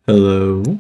Hello.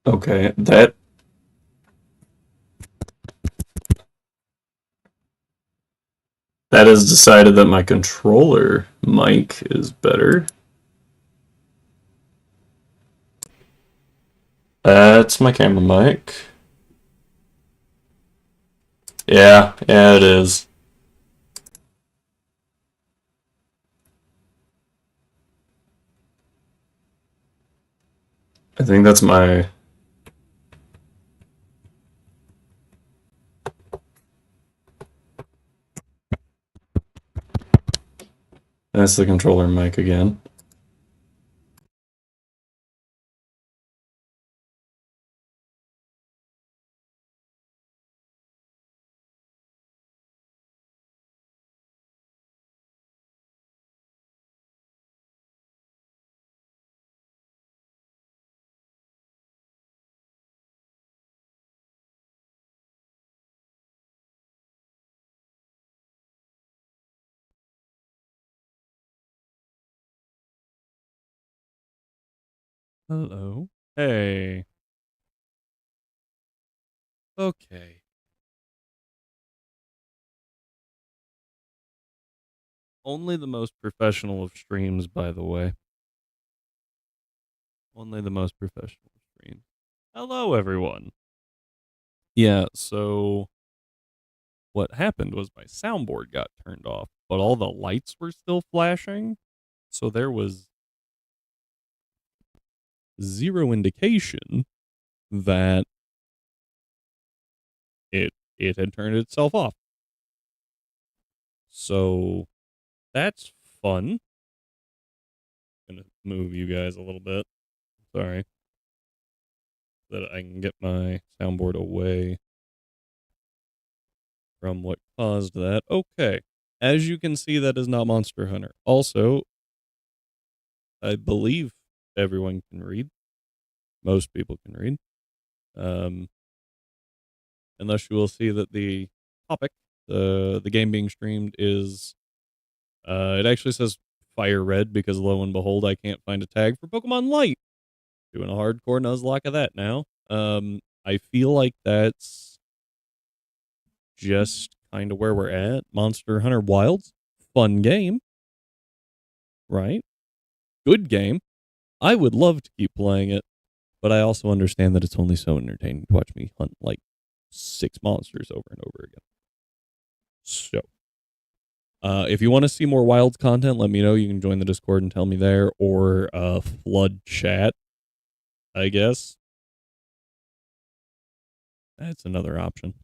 Okay, that has decided that my controller mic is better. That's my camera mic. Yeah, it is. I think that's the controller mic again. Hello. Hey. Okay. Only the most professional of streams, by the way. Only the most professional of streams. Hello, everyone. Yeah, so what happened was my soundboard got turned off, but all the lights were still flashing. So there was zero indication that it had turned itself off. So that's fun. Gonna move you guys a little bit. Sorry. So that I can get my soundboard away from what caused that. Okay. As you can see, that is not Monster Hunter. Also, I believe everyone can read. Most people can read. Um, unless you will see that the topic, the game being streamed is it actually says Fire Red because lo and behold, I can't find a tag for Pokemon Light. Doing a hardcore nuzlocke of that now. I feel like that's just kind of where we're at. Monster Hunter Wilds, fun game, right? Good game. I would love to keep playing it, but I also understand that it's only so entertaining to watch me hunt like 6 monsters over and over again. So, if you want to see more Wilds content, let me know. You can join the Discord and tell me there, or flood chat, I guess. That's another option.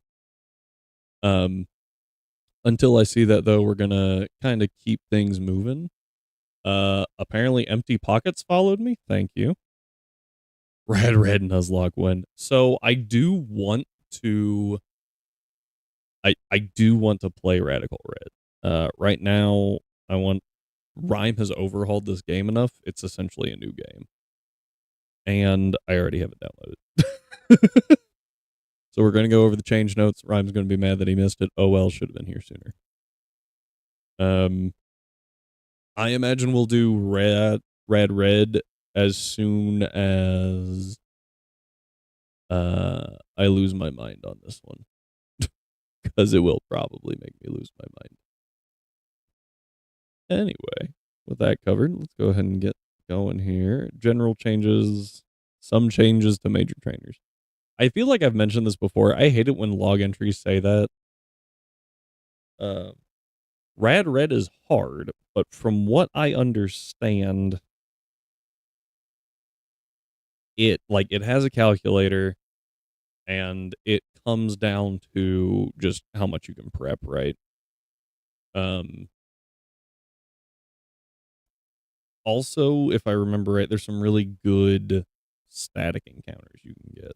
Until I see that though, we're gonna kind of keep things moving. Apparently Empty Pockets followed me. Thank you. Red Nuzlocke win. So I do want to play Radical Red. Right now I want Rhyme has overhauled this game enough. It's essentially a new game. And I already have it downloaded. So we're going to go over the change notes. Rhyme's going to be mad that he missed it. Oh well, should have been here sooner. I imagine we'll do Red as soon as I lose my mind on this one. Because it will probably make me lose my mind. Anyway, with that covered, let's go ahead and get going here. General changes, some changes to major trainers. I feel like I've mentioned this before. I hate it when log entries say that. Rad Red is hard, but from what I understand, it has a calculator and it comes down to just how much you can prep, right? Um Also, if I remember right, there's some really good static encounters you can get.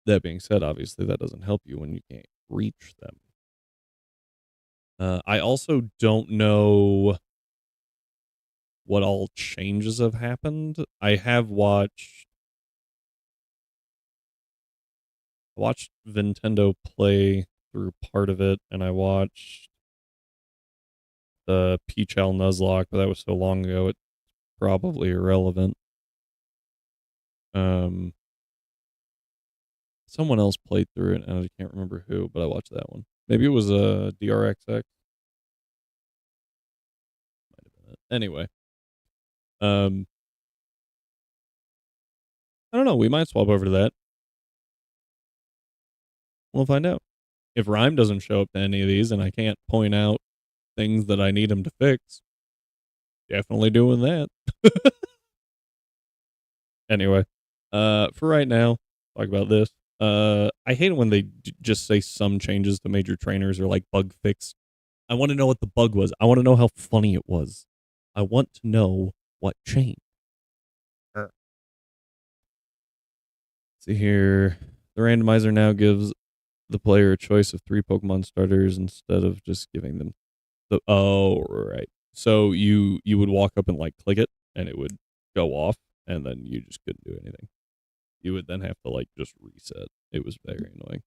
That being said, obviously that doesn't help you when you can't reach them. I also don't know what all changes have happened. I have watched Nintendo play through part of it, and I watched the Peach-Al Nuzlocke, but that was so long ago it's probably irrelevant. Um, Someone else played through it, and I can't remember who, but I watched that one. Maybe it was a DRXX. Might have been it. Anyway, um, I don't know. We might swap over to that. We'll find out. If Rhyme doesn't show up to any of these, and I can't point out things that I need him to fix, definitely doing that. Anyway, for right now, talk about this. I hate it when they just say some changes to major trainers or like bug fix. I want to know what the bug was. I want to know how funny it was. I want to know what changed. See here, the randomizer now gives the player a choice of 3 Pokemon starters instead of just giving them the. Oh, right. So you would walk up and like click it, and it would go off, and then you just couldn't do anything. You would then have to like just reset. It was very annoying.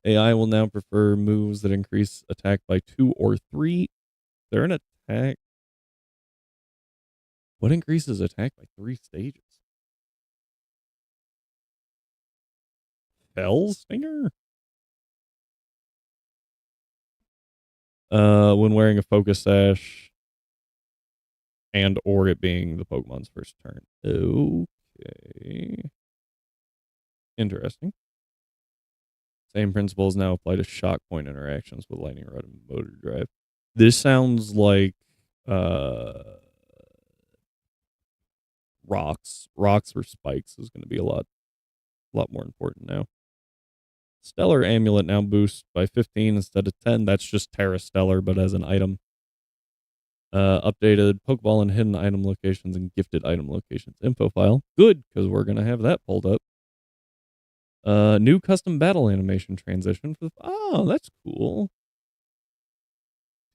AI will now prefer moves that increase attack by 2 or 3. They're an attack. What increases attack by 3 stages? Fell Stinger? When wearing a focus sash and or it being the Pokemon's first turn. Okay. Interesting. Same principles now apply to shock point interactions with lightning rod and motor drive. This sounds like rocks or spikes is going to be a lot more important now. Stellar Amulet now boosts by 15 instead of 10. That's just Terra Stellar, but as an item. Updated Pokeball and hidden item locations and gifted item locations info file. Good, because we're going to have that pulled up. New custom battle animation transition for the. Oh, that's cool.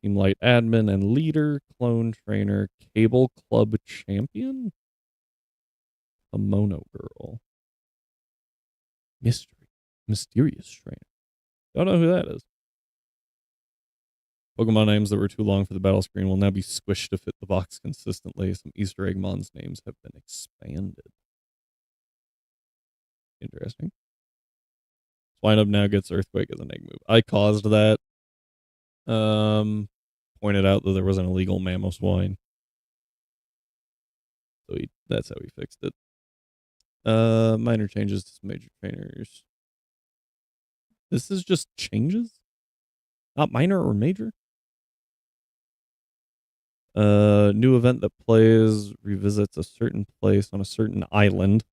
Team Light admin and leader, clone trainer, cable club champion, a mono girl, mysterious trainer. Don't know who that is. Pokemon names that were too long for the battle screen will now be squished to fit the box consistently. Some Easter egg Mons names have been expanded. Interesting. Swinub now gets Earthquake as an egg move. I caused that. Pointed out that there was an illegal Mamoswine. So that's how he fixed it. Minor changes to some major trainers. This is just changes? Not minor or major? New event that plays revisits a certain place on a certain island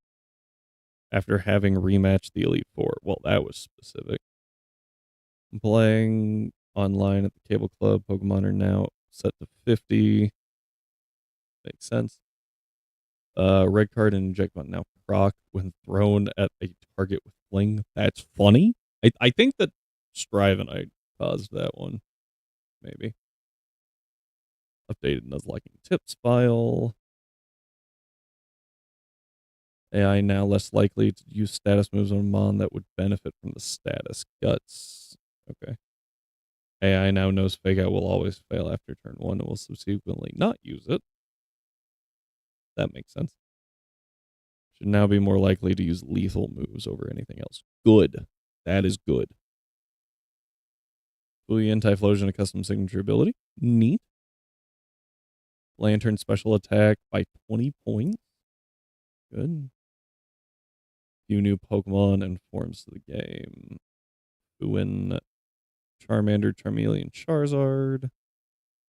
after having rematched the Elite Four. Well, that was specific. I'm playing online at the Cable Club. Pokemon are now set to 50. Makes sense. Red card and inject button now proc when thrown at a target with fling. That's funny. I think that Strive and I caused that one. Maybe. Updated Nuzlocking tips file. AI now less likely to use status moves on a Mon that would benefit from the status. Guts. Okay. AI now knows Fake Out will always fail after turn 1 and will subsequently not use it. That makes sense. Should now be more likely to use lethal moves over anything else. Good. That is good. Ooh, anti-flosion, a custom signature ability. Neat. Lantern special attack by 20 points. Good. Few new Pokemon and forms to the game. Uin, Charmander, Charmeleon, Charizard.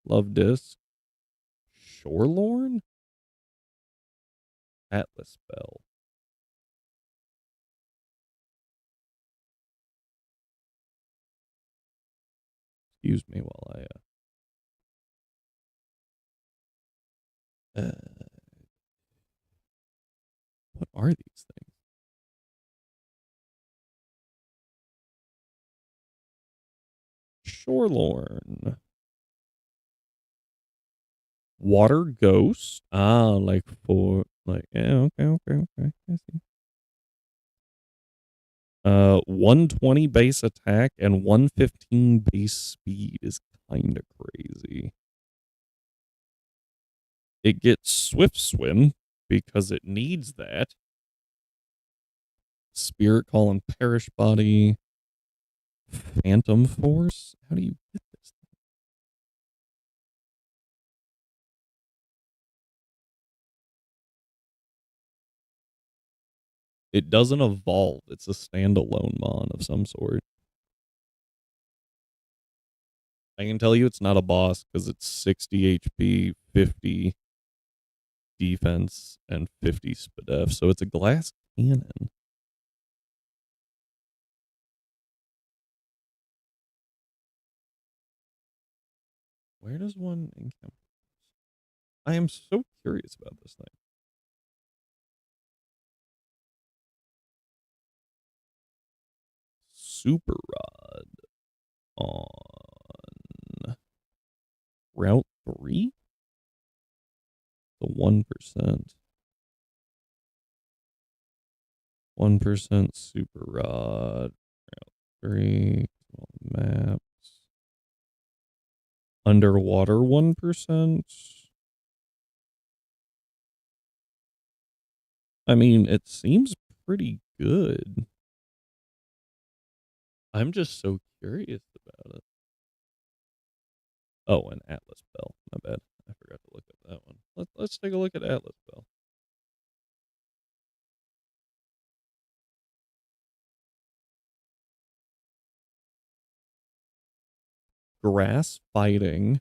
Love Disc. Shorelorn? Atlas Bell. Excuse me while what are these things? Shorelorn. Water Ghost. Ah, like yeah, okay. I see. 120 base attack and 115 base speed is kind of crazy. It gets Swift Swim because it needs that. Spirit Call and Perish Body. Phantom Force? How do you get this? It doesn't evolve. It's a standalone mon of some sort. I can tell you it's not a boss because it's 60 HP, 50 defense, and 50 SPDF. So it's a glass cannon. Where does one encounter? I am so curious about this thing. Super Rod on Route 3? The 1%. 1% Super Rod. Route 3. Maps. Underwater 1%. I mean, it seems pretty good. I'm just so curious about it. Oh, and Atlas Bell. My bad. I forgot to look at that one. Let's take a look at Atlas Bell. Grass fighting.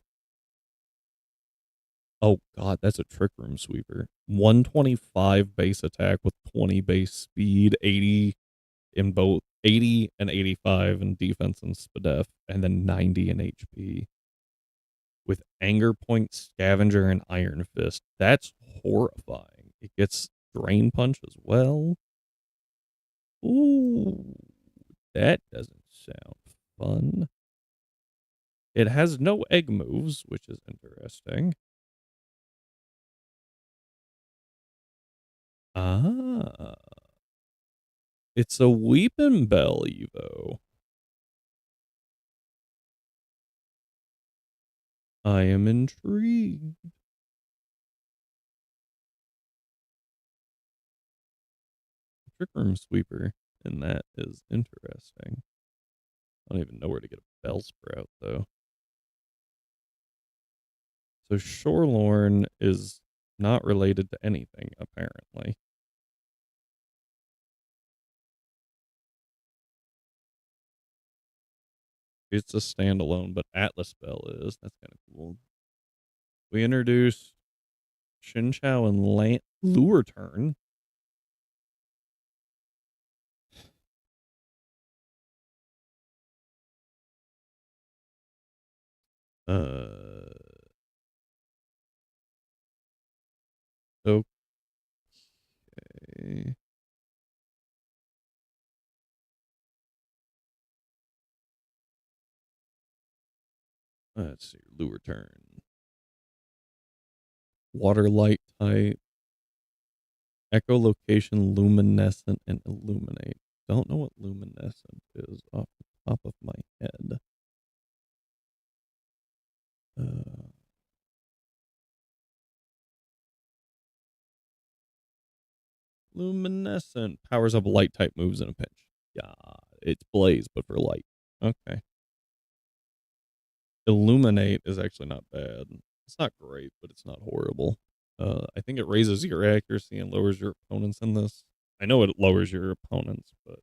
Oh god, that's a trick room sweeper. 125 base attack with 20 base speed, 80 in both 80 and 85 in defense and SPDF, and then 90 in HP. With Anger Point, Scavenger, and Iron Fist. That's horrifying. It gets Drain Punch as well. Ooh, that doesn't sound fun. It has no egg moves, which is interesting. Ah. It's a Weeping Bell Evo. I am intrigued. Trick Room Sweeper, and that is interesting. I don't even know where to get a Bellsprout, though. So Shorelorn is not related to anything, apparently. It's a standalone, but Atlas Bell is. That's kind of cool. We introduced Chinchou and Lure Turn. Okay. Let's see. Lure Turn. Water Light type. Echolocation, Luminescent, and Illuminate. Don't know what Luminescent is off the top of my head. Luminescent powers up light type moves in a pinch. Yeah, it's Blaze, but for light. Okay. Illuminate is actually not bad. It's not great, but it's not horrible. I think it raises your accuracy and lowers your opponents in this. I know it lowers your opponents, but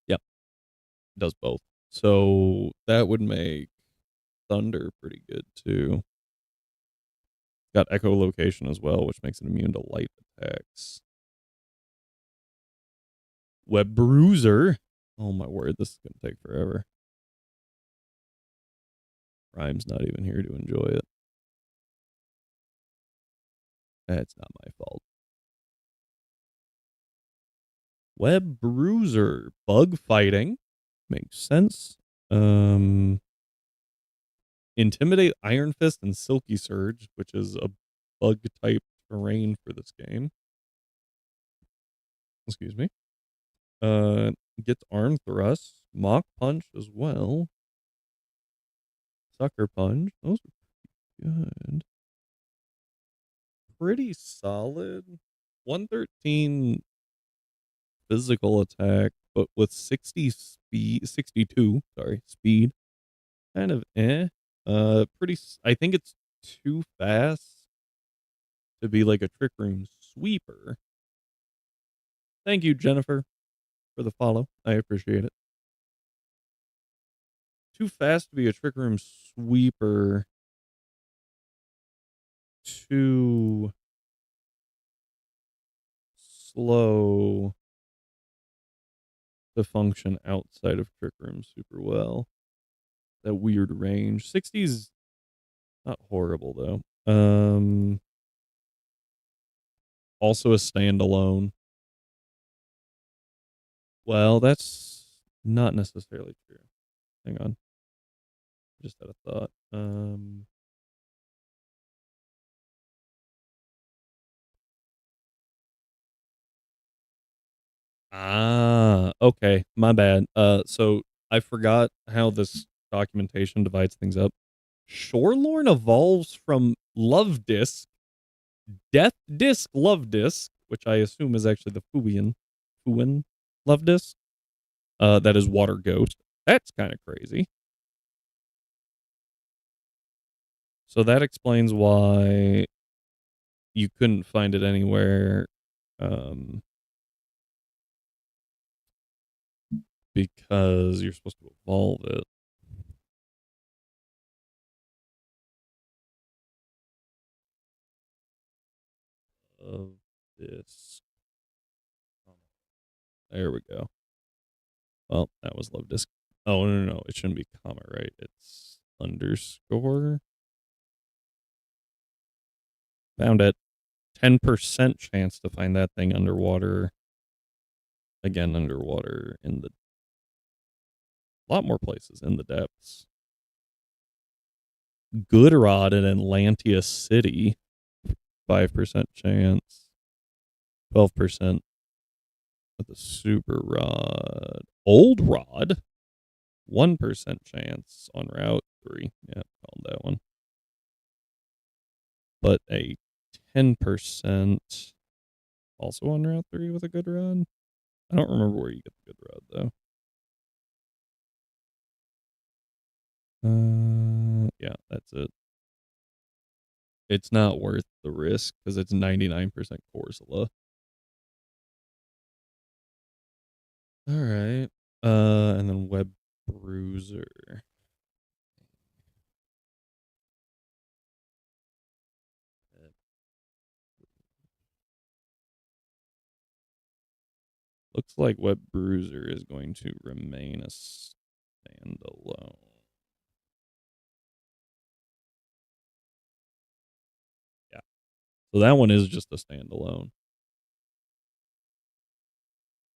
yeah, it does both. So that would make Thunder pretty good too. Got echolocation as well, which makes it immune to light attacks. Web Bruiser. Oh my word, this is gonna take forever. Rhyme's not even here to enjoy it. That's not my fault. Web Bruiser. Bug fighting. Makes sense. Intimidate, Iron Fist, and Silky Surge, which is a bug type terrain for this game. Excuse me. Gets Arm Thrust, Mock Punch as well. Sucker Punch. Those are good. Pretty solid. 113 physical attack, but with 60 speed, 62, sorry, speed. Kind of pretty, I think it's too fast to be like a Trick Room sweeper. Thank you, Jennifer, for the follow. I appreciate it. Too fast to be a Trick Room sweeper. Too slow to function outside of Trick Room super well. That weird range. 60's not horrible though. Also a standalone. Well, that's not necessarily true. Hang on. Just had a thought. Okay. My bad. So I forgot how this documentation divides things up. Shorelorn evolves from Love Disc, Death Disc Love Disc, which I assume is actually the Fuin Love Disc. That is Water Ghost. That's kind of crazy. So that explains why you couldn't find it anywhere. Because you're supposed to evolve it. Of this. There we go. Well, that was Love Disc. Oh, no. It shouldn't be comma, right? It's underscore. Found it. 10% chance to find that thing underwater. Again, underwater in the. A lot more places in the depths. Good Rod in Atlantia City. 5% chance. 12% with the Super Rod. Old Rod. 1% chance on Route 3. Yeah, called that one. But a 10% also on Route 3 with a good rod. I don't remember where you get the good rod, though. Yeah, that's it. It's not worth the risk because it's 99% Corsola. All right. And then Web Bruiser. Looks like Web Bruiser is going to remain a standalone. Yeah. So that one is just a standalone.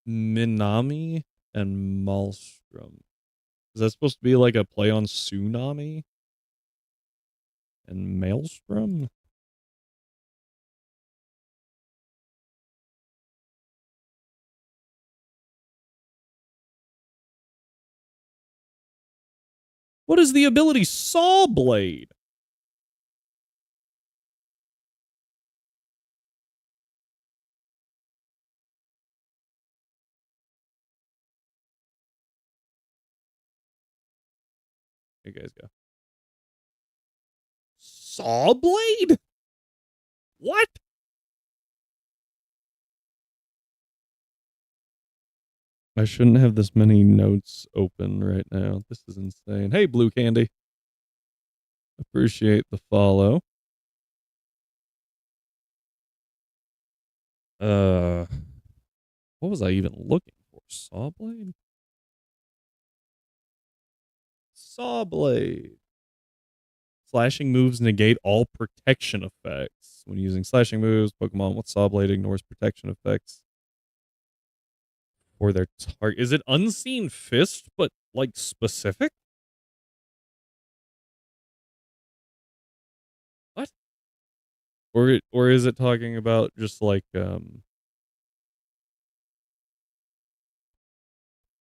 Minami and Maelstrom. Is that supposed to be like a play on Tsunami and Maelstrom? What is the ability Saw Blade? You guys go. Saw blade? What? I shouldn't have this many notes open right now. This is insane. Hey, Blue Candy. Appreciate the follow. What was I even looking for? Saw blade? Saw blade. Slashing moves negate all protection effects. When using slashing moves, Pokemon with Saw blade ignores protection effects for their target. Is it Unseen Fist, but like specific? What? Or is it talking about just like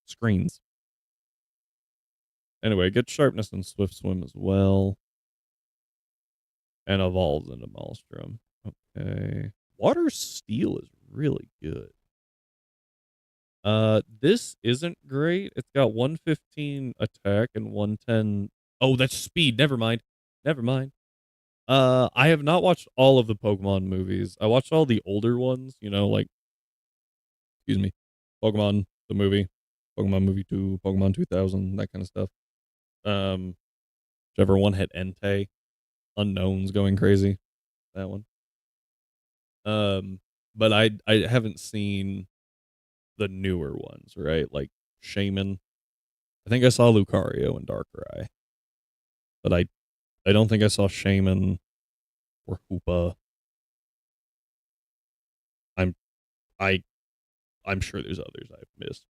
screens? Anyway, get sharpness and swift swim as well. And evolves into Maelstrom. Okay. Water Steel is really good. This isn't great. It's got 115 attack and 110. Oh, that's speed. Never mind. Never mind. I have not watched all of the Pokemon movies. I watched all the older ones, you know, like, excuse me, Pokemon, the movie, Pokemon Movie 2, Pokemon 2000, that kind of stuff. Whichever one had Entei, Unknowns going crazy, that one. But I haven't seen the newer ones, right? Like Shaman. I think I saw Lucario and Darkrai, but I don't think I saw Shaman or Hoopa. I'm I I'm sure there's others I've missed.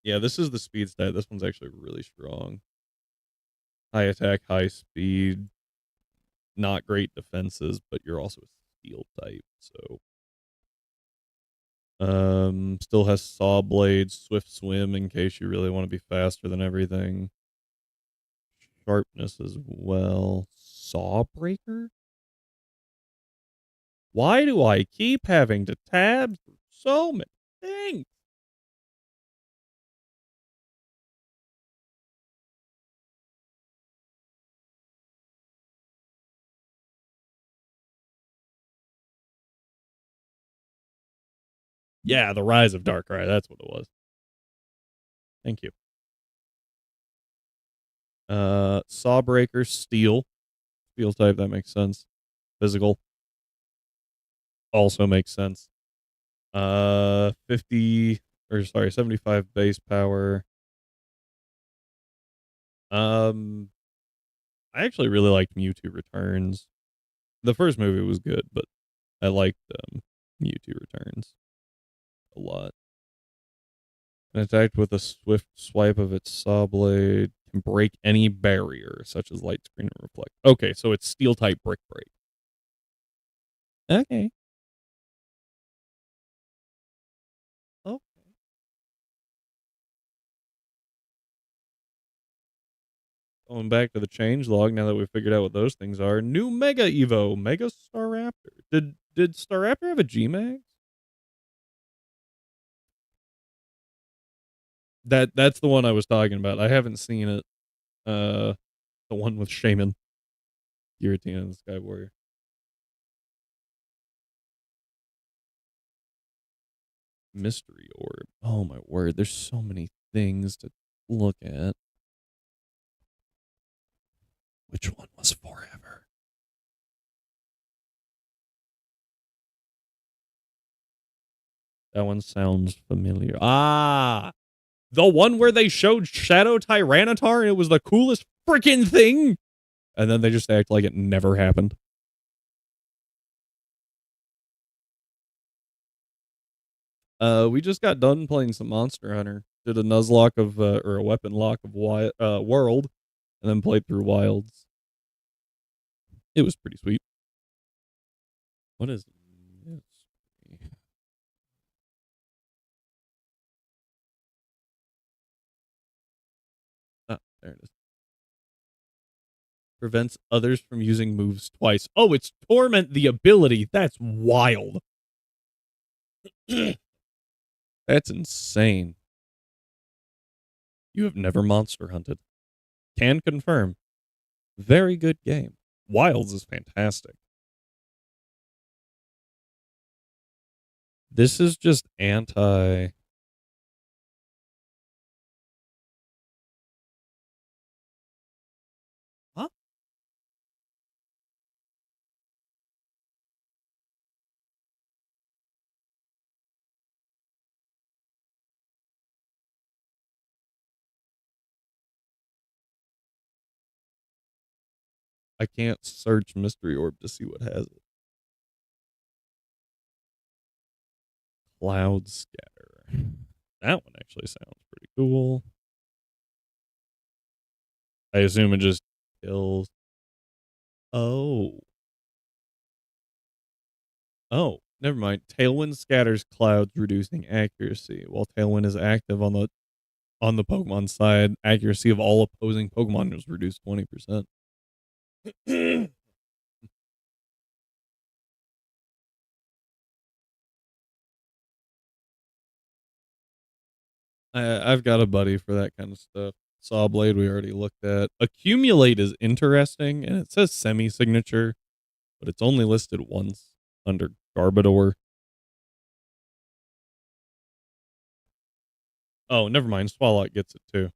Yeah, this is the speed stat. This one's actually really strong. High attack, high speed, not great defenses, but you're also a steel type, so still has saw blades, swift swim in case you really want to be faster than everything. Sharpness as well. Saw breaker? Why do I keep having to tab through so many things? Yeah, the Rise of Darkrai. That's what it was. Thank you. Sawbreaker, Steel. Steel type, that makes sense. Physical. Also makes sense. 50 or sorry, 75 base power. I actually really liked Mewtwo Returns. The first movie was good, but I liked Mewtwo Returns a lot. And attacked with a swift swipe of its saw blade can break any barrier, such as light screen and reflect. Okay, so it's steel type brick break. Okay. Okay. Going back to the change log, now that we've figured out what those things are. New Mega Evo, Mega Staraptor. Did Staraptor have a G-Mag? That's the one I was talking about. I haven't seen it. The one with Shaman, Giratina, and the Sky Warrior. Mystery Orb. Oh my word! There's so many things to look at. Which one was forever? That one sounds familiar. Ah, the one where they showed Shadow Tyranitar and it was the coolest freaking thing, and then they just act like it never happened. We just got done playing some Monster Hunter. Did a Nuzlocke of or a weapon lock of World, and then played through Wilds. It was pretty sweet. What is this? Ah, there it is. Prevents others from using moves twice. Oh, it's Torment the ability. That's wild. That's insane. You have never monster hunted. Can confirm. Very good game. Wilds is fantastic. This is just anti. Huh? I can't search Mystery Orb to see what has it. Cloud Scatter. That one actually sounds pretty cool. I assume it just kills. Oh. Oh, never mind. Tailwind scatters clouds, reducing accuracy. While Tailwind is active on the Pokemon side, accuracy of all opposing Pokemon is reduced 20%. I've got a buddy for that kind of stuff. Sawblade we already looked at. Accumulate is interesting, and it says semi-signature, but it's only listed once under Garbodor. Oh, never mind. Swalot gets it too.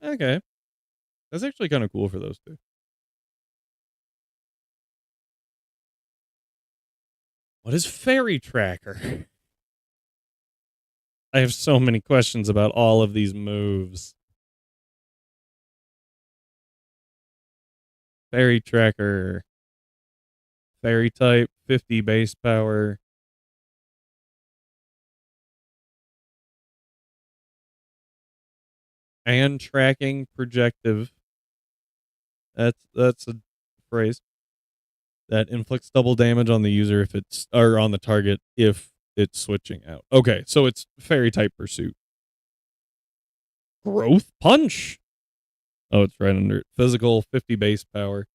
Okay. That's actually kind of cool for those two. What is Fairy Tracker? I have so many questions about all of these moves. Fairy Tracker. Fairy type, 50 base power. And tracking projective. That's a phrase that inflicts double damage on the user if it's or on the target if it's switching out. Okay, so it's fairy type pursuit. Growth punch. Oh, it's right under it. Physical 50 base power.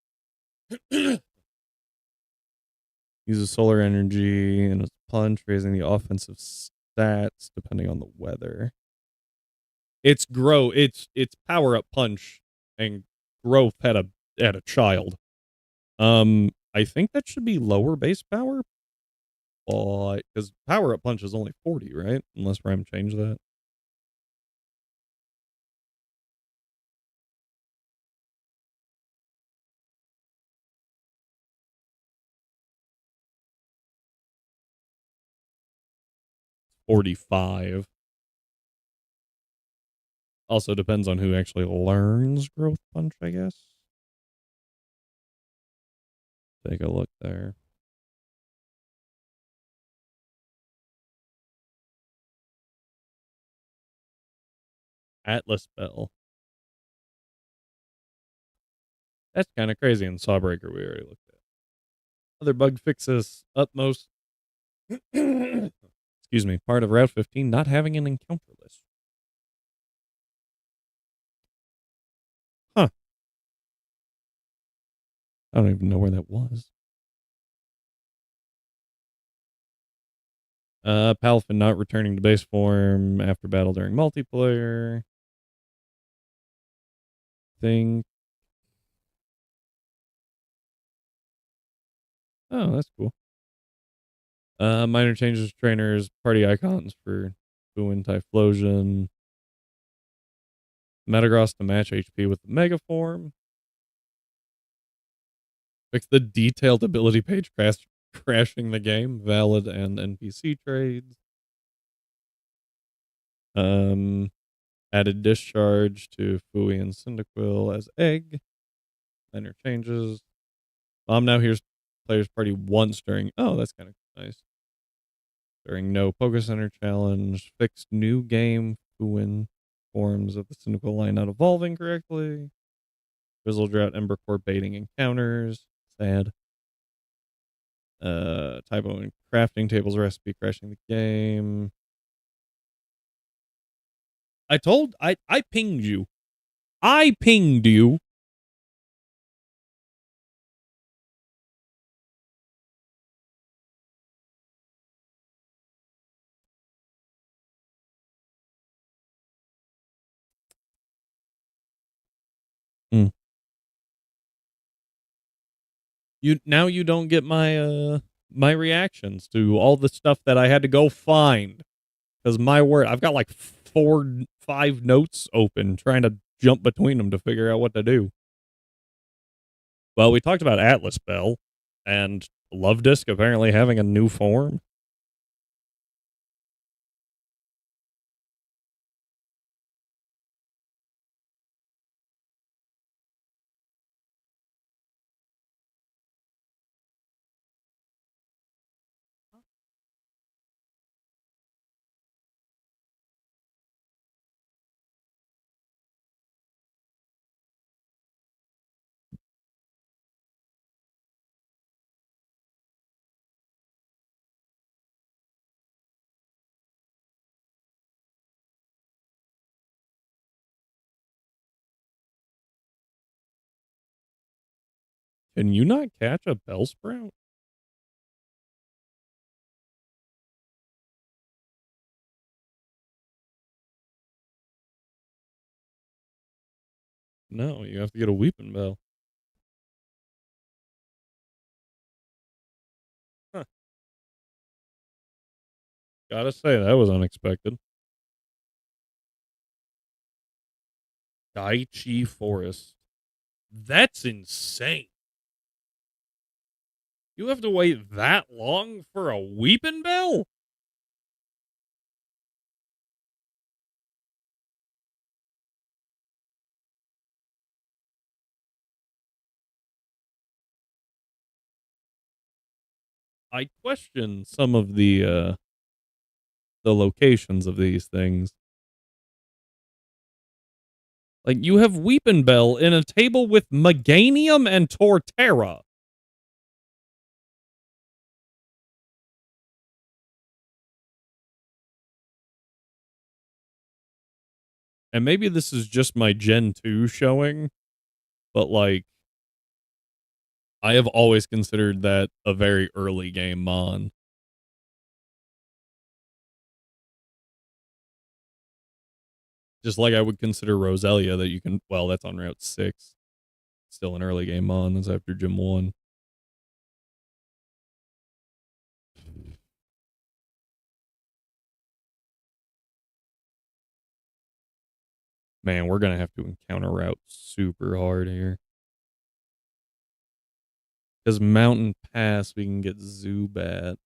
Uses solar energy and its punch, raising the offensive stats depending on the weather. It's it's power up punch and growth had a child. I think that should be lower base power, because power up punch is only 40, right? Unless Rhyme changed that. It's 45. Also depends on who actually learns growth punch, I guess. Take a look there. Atlas Bell. That's kind of crazy. And Sawbreaker we already looked at. Other bug fixes. Utmost. Excuse me. Part of Route 15 not having an encounter list. Huh. I don't even know where that was. Palafin not returning to base form after battle during multiplayer. Thing. Oh, that's cool. Minor changes to trainers, party icons for Buin Typhlosion. Metagross to match HP with the Mega Form. Fix the detailed ability page crashing the game. Valid and NPC trades. Added discharge to Fui and Cyndaquil as egg. Minor changes. Now here's players party once during. Oh, that's kind of nice. During no Poké Center challenge. Fixed new game Fuin forms of the Cyndaquil line not evolving correctly. Drizzle Drought Embercore baiting encounters. Sad. Typo and crafting tables recipe crashing the game. I pinged you. I pinged you. You don't get my reactions to all the stuff that I had to go find. Because my word, I've got like 5 notes open trying to jump between them to figure out what to do. Well, we talked about Atlas Bell and Love Disc apparently having a new form. Can you not catch a Bellsprout? No, you have to get a Weeping Bell. Huh. Gotta say, that was unexpected. Daichi Forest. That's insane. You have to wait that long for a Weeping Bell? I question some of the locations of these things. Like you have Weeping Bell in a table with Meganium and Torterra. And maybe this is just my Gen 2 showing, but like I have always considered that a very early game mon. Just like I would consider Roselia that you can, well, that's on Route 6. Still an early game mon. That's after Gym 1. Man, we're going to have to encounter Route super hard here. Because Mountain Pass, we can get Zubat.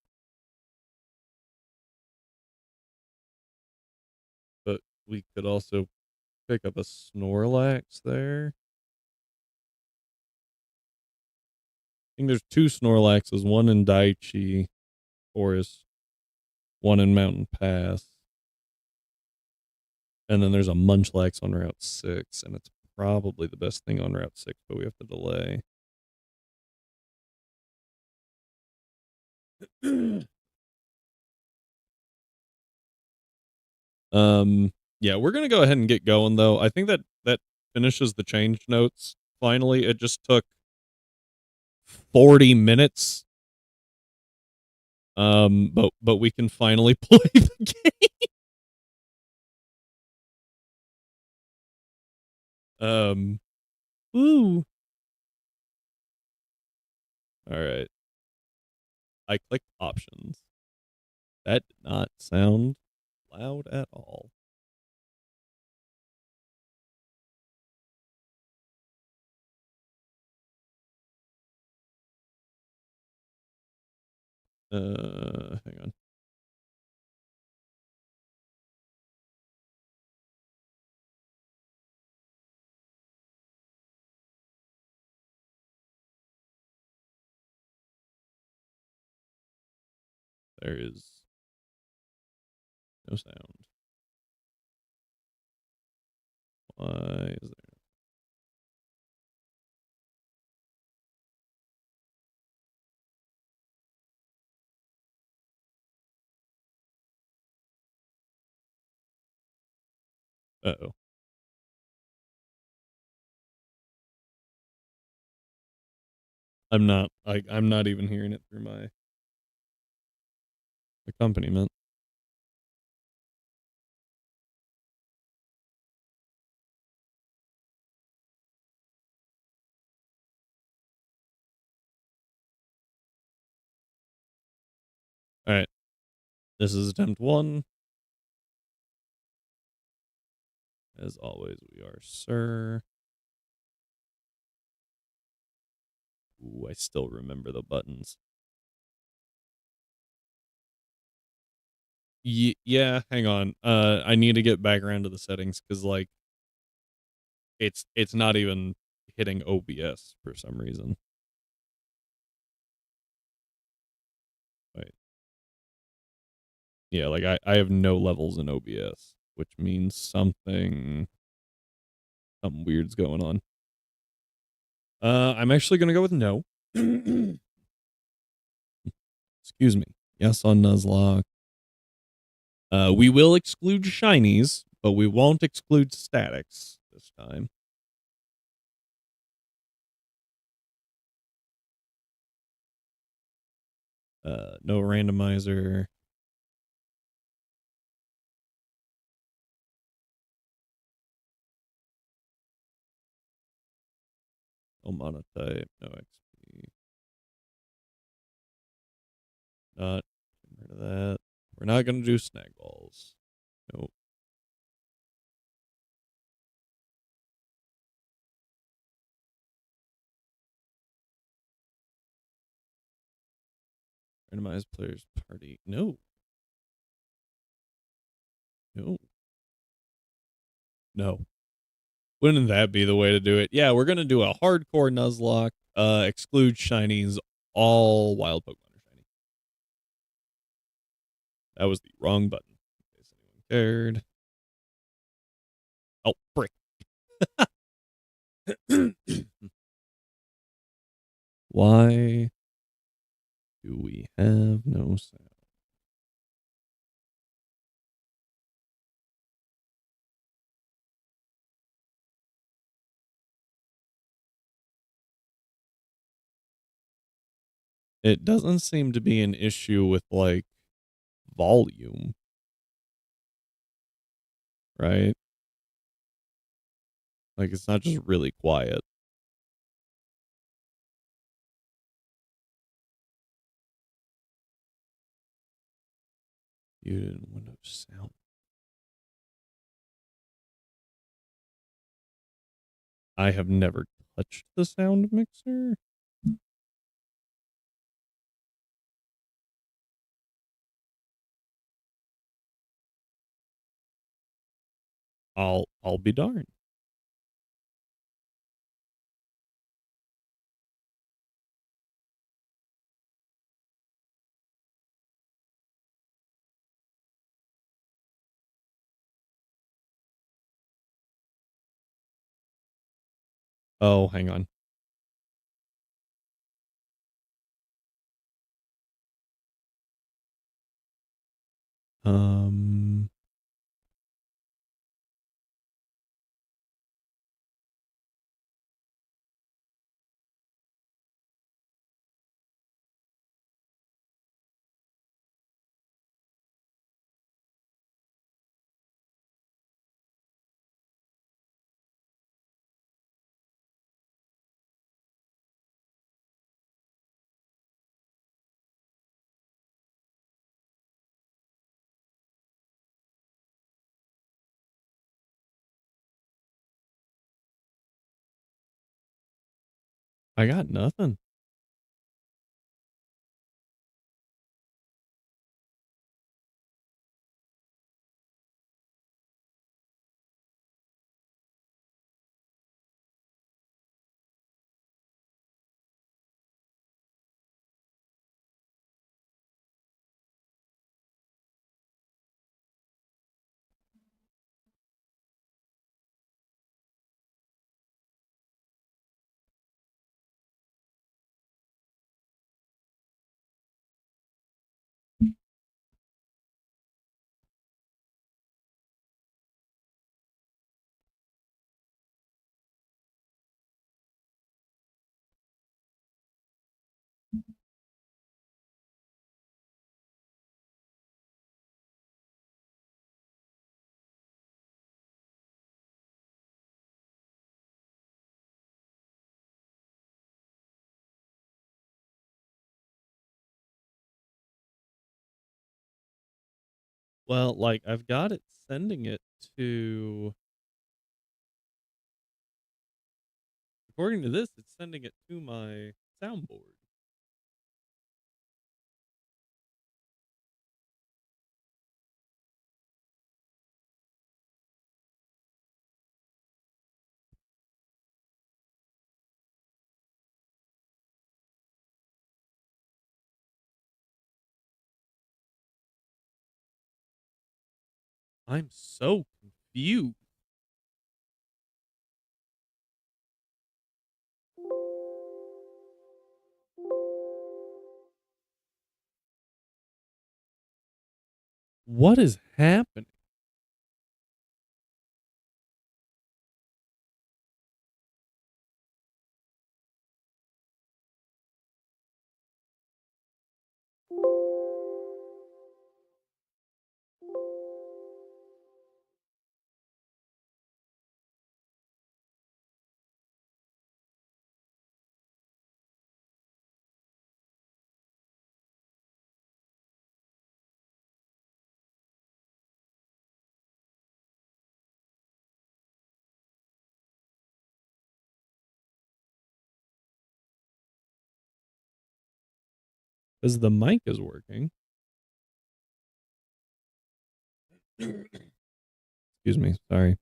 But we could also pick up a Snorlax there. I think there's 2 Snorlaxes, one in Daichi Forest, one in Mountain Pass. And then there's a Munchlax on Route 6, and it's probably the best thing on Route 6, but we have to delay. Yeah, we're gonna go ahead and get going though. I think that finishes the change notes. Finally, it just took 40 minutes. But we can finally play the game. Woo. All right. I clicked options. That did not sound loud at all. Hang on. There is no sound. Why is there? Uh-oh. I'm not even hearing it through my accompaniment. All right. This is attempt 1. As always, we are Sir. Ooh, I still remember the buttons. Yeah, hang on. I need to get back around to the settings because like it's not even hitting OBS for some reason. Wait. Yeah, like I have no levels in OBS, which means something weird's going on. I'm actually gonna go with no. Excuse me. Yes on Nuzlocke. We will exclude shinies, but we won't exclude statics this time. No randomizer. No monotype. No XP. Not getting rid of that. We're not gonna do snag balls. Nope. Randomized players party. No. No. No. Wouldn't that be the way to do it? Yeah, we're gonna do a hardcore Nuzlocke. Exclude shinies. All wild Pokemon are shiny. That was the wrong button. In case anyone cared. Oh, frick. Why do we have no sound? It doesn't seem to be an issue with like volume, right? Like it's not just really quiet. You didn't Windows sound. I have never touched the sound mixer. I'll be darned. Oh, hang on. Um I got nothing. Well, like I've got it sending it to, according to this, it's sending it to my soundboard. I'm so confused. What is happening? Because the mic is working. Excuse me. Sorry.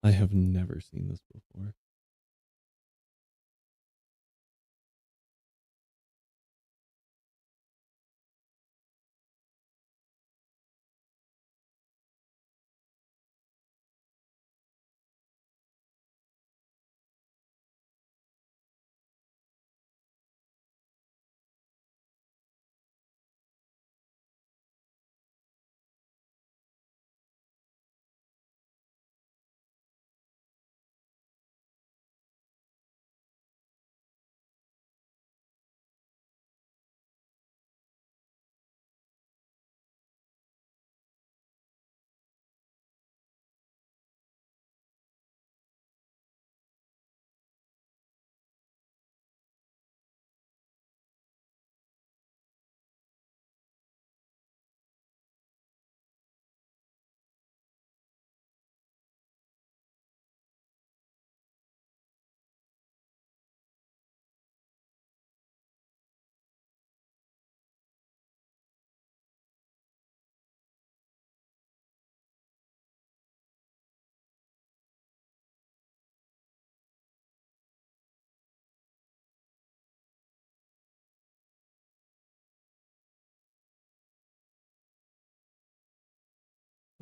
I have never seen this before.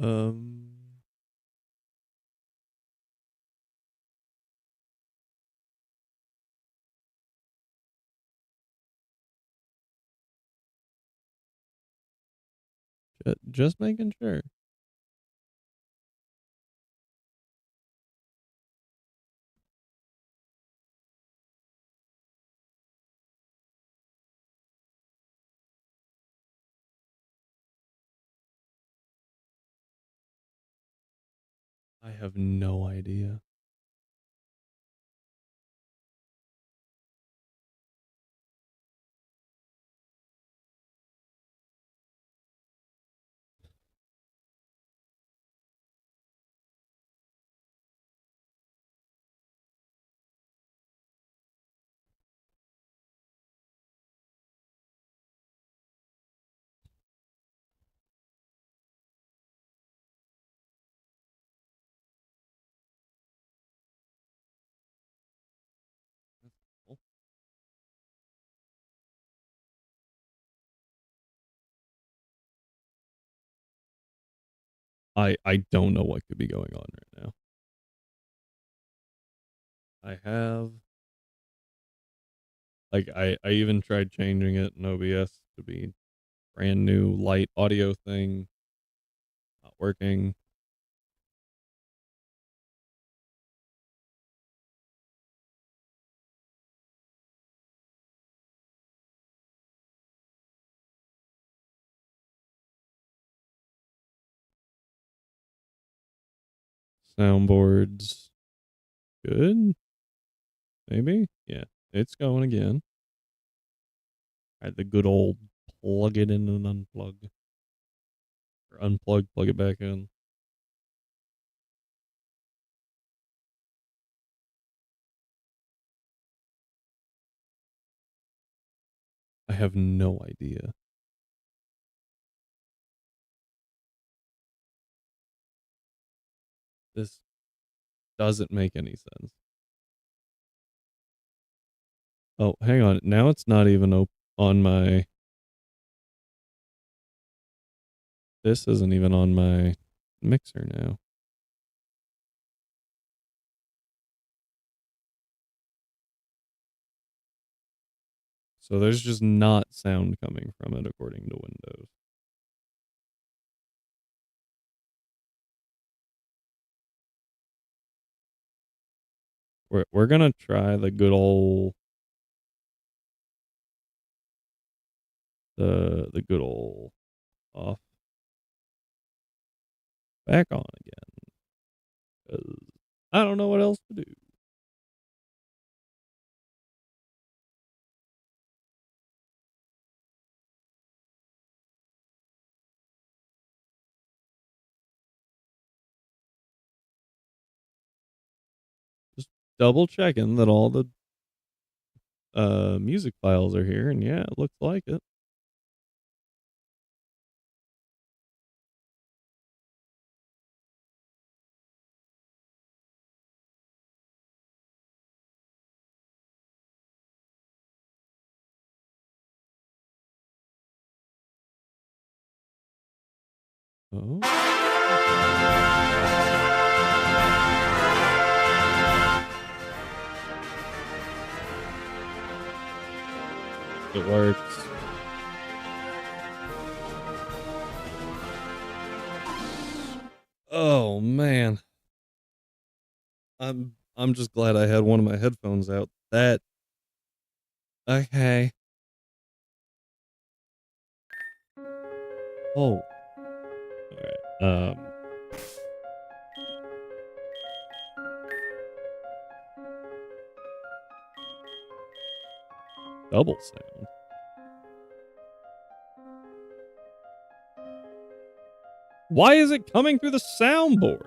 Um, just making sure. I have no idea. I don't know what could be going on right now. I have, like, I even tried changing it in OBS to be brand new light audio thing. Not working. Soundboards. Good. Maybe. Yeah. It's going again. All right, the good old plug it in and unplug. Or unplug, plug it back in. I have no idea. This doesn't make any sense. Oh, hang on. Now it's not even on my... This isn't even on my mixer now. So there's just not sound coming from it according to Windows. We're gonna try the good old the good old off back on again. 'Cause I don't know what else to do. Just double checking that all the music files are here, and yeah, it looks like it. Oh. It works. Oh man. I'm just glad I had one of my headphones out. That okay. Oh. All right. Double sound. Why is it coming through the soundboard?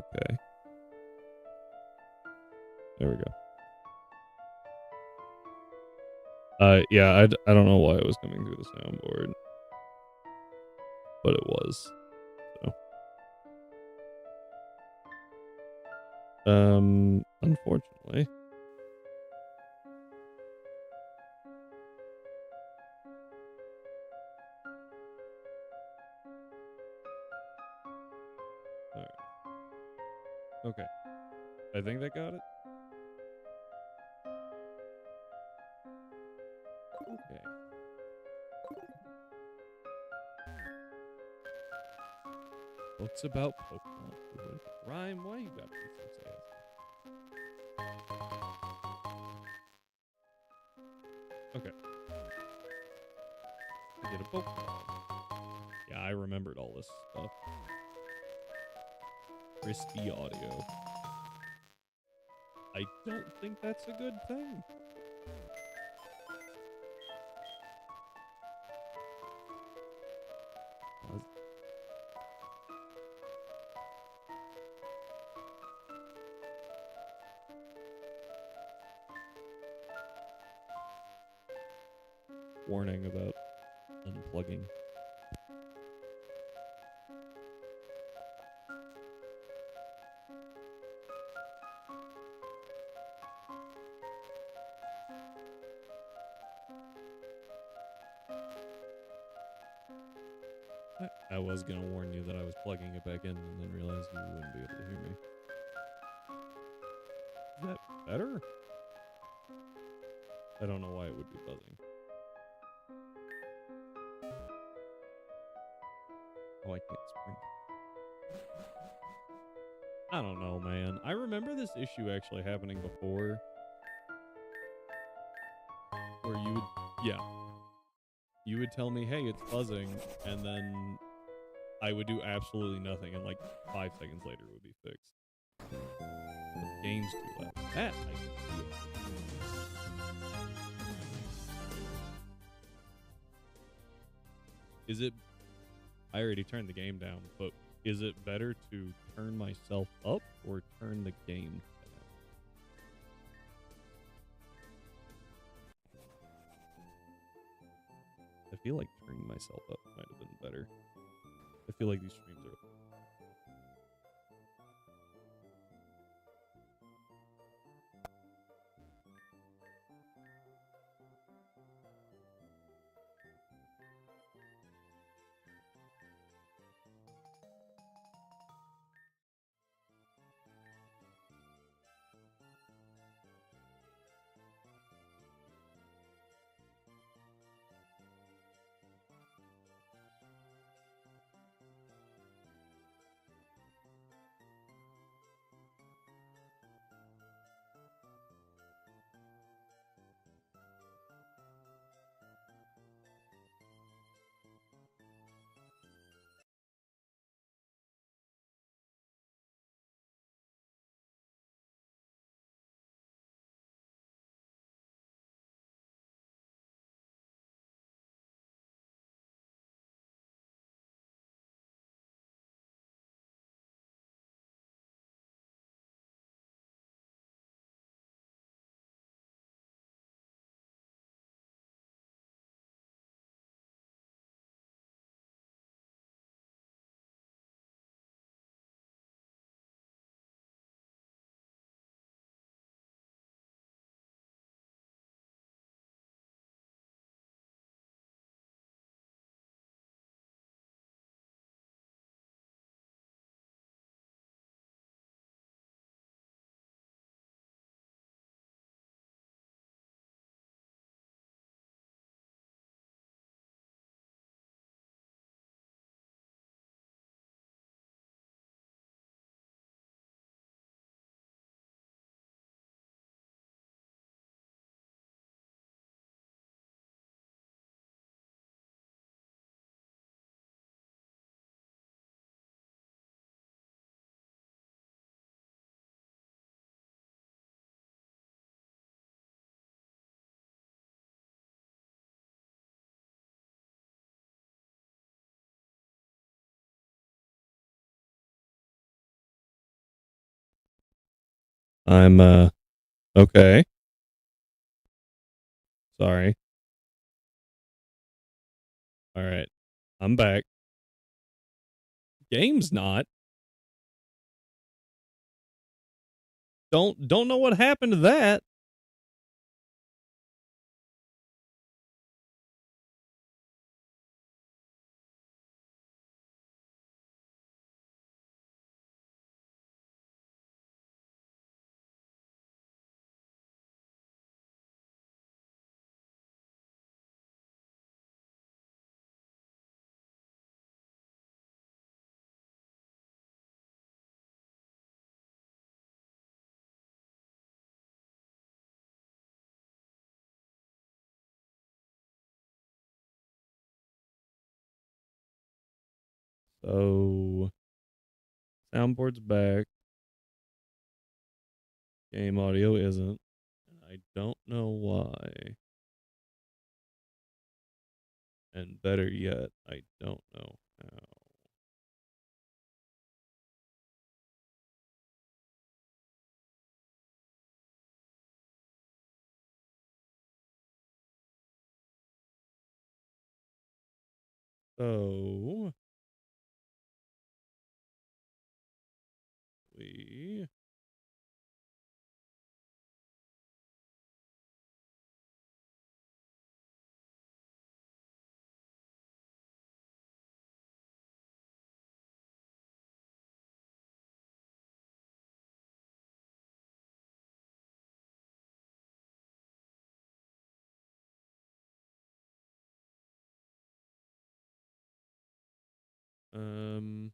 Okay. There we go. Yeah, I don't know why it was coming through the soundboard, but it was. So, unfortunately. All right. Okay. I think that got it. Okay. Books about Pokemon. Rhyme, why you gotta be so sad? Okay. I get a Pokemon. Yeah, I remembered all this stuff. Crispy audio. I don't think that's a good thing. Warning about unplugging. I was gonna warn you that I was plugging it back in and then realized you wouldn't be able to hear me. Is that better? I don't know why it would be buzzing. Oh, I can't sprint. I don't know, man. I remember this issue actually happening before, where you would, yeah, you would tell me, hey, it's buzzing, and then I would do absolutely nothing, and like 5 seconds later it would be fixed. The game's too loud. That I can feel. Is it? I already turned the game down, but is it better to turn myself up or turn the game down? I feel like turning myself up might have been better. I feel like these streams are. I'm okay. Sorry. All right. I'm back. Game's not. Don't know what happened to that. So soundboard's back. Game audio isn't. And I don't know why. And better yet, I don't know how. So we um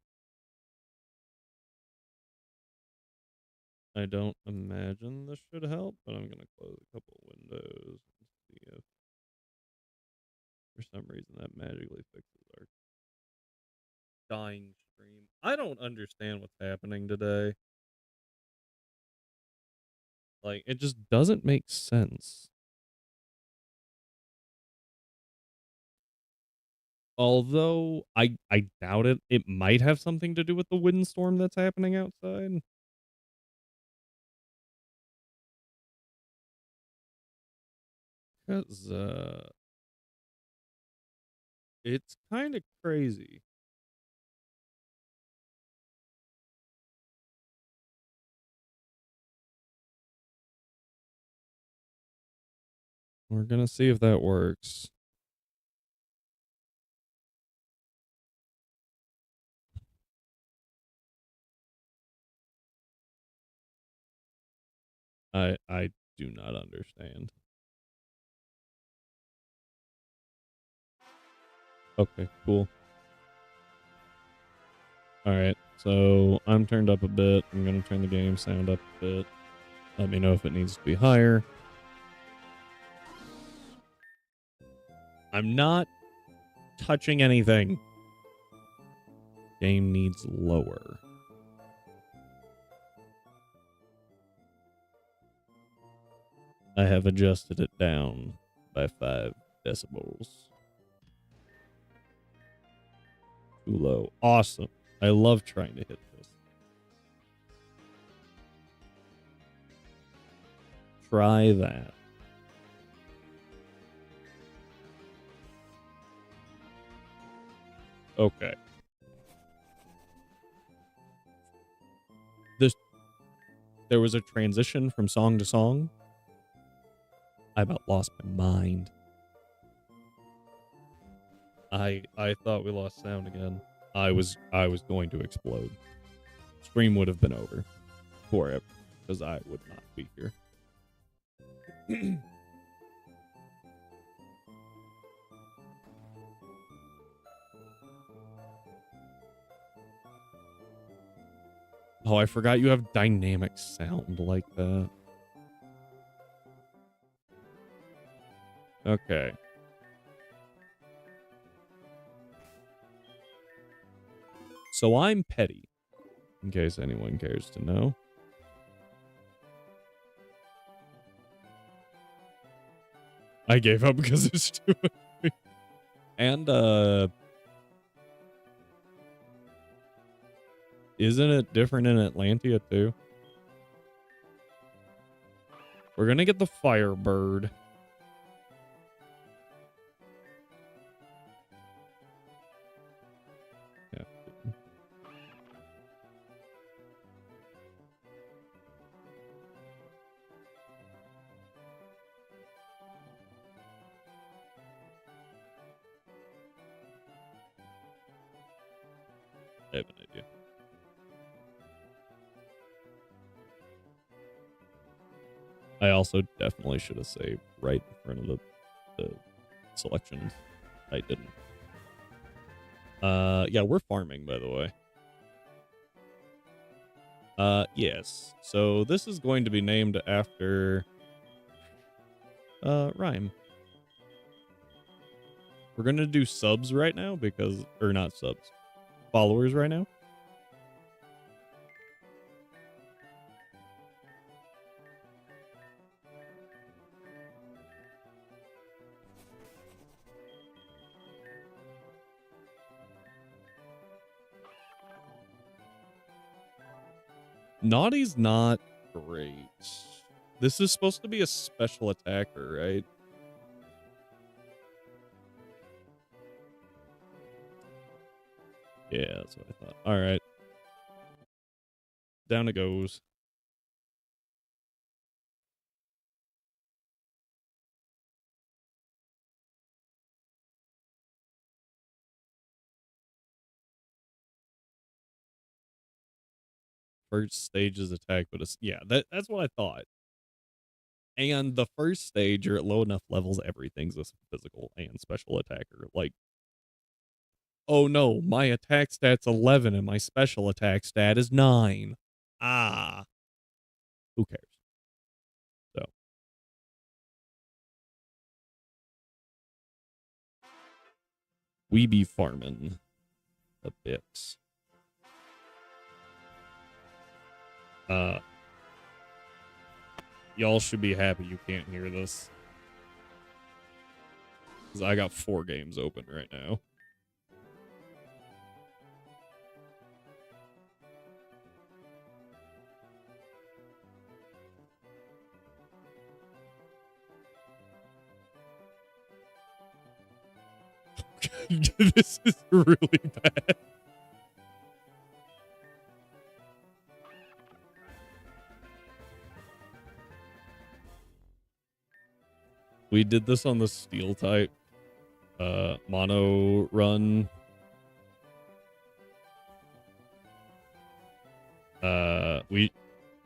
I don't imagine this should help, but I'm gonna close a couple windows and see if For some reason, that magically fixes our dying stream. I don't understand what's happening today. Like, it just doesn't make sense. Although, I doubt it. It might have something to do with the windstorm that's happening outside. Because, it's kind of crazy. We're gonna see if that works. I do not understand. Okay, cool. All right, so I'm turned up a bit. I'm gonna turn the game sound up a bit. Let me know if it needs to be higher. I'm not touching anything. Game needs lower. I have adjusted it down by 5 decibels. Too low. Awesome. I love trying to hit this. Try that. Okay. There was a transition from song to song. I about lost my mind. I thought we lost sound again. I was going to explode. Stream would have been over forever because I would not be here. Oh, I forgot you have dynamic sound like that. Okay. So I'm petty, in case anyone cares to know. I gave up because it's too much. And, isn't it different in Atlantia, too? We're gonna get the Firebird. Yeah. I have an idea. I also definitely should have saved right in front of the selections. I didn't. Yeah, we're farming, by the way. Yes. So this is going to be named after Rhyme. We're gonna do subs right now because, or not subs, followers right now. Naughty's not great. This is supposed to be a special attacker, right? Yeah, that's what I thought. All right. Down it goes. First stage is attack, but it's, yeah, that's what I thought. And the first stage, you're at low enough levels, everything's a physical and special attacker. Like, oh no, my attack stat's 11 and my special attack stat is 9. Ah. Who cares? So. We be farming a bit. Y'all should be happy you can't hear this. Because I got 4 games open right now. This is really bad. We did this on the steel type mono run.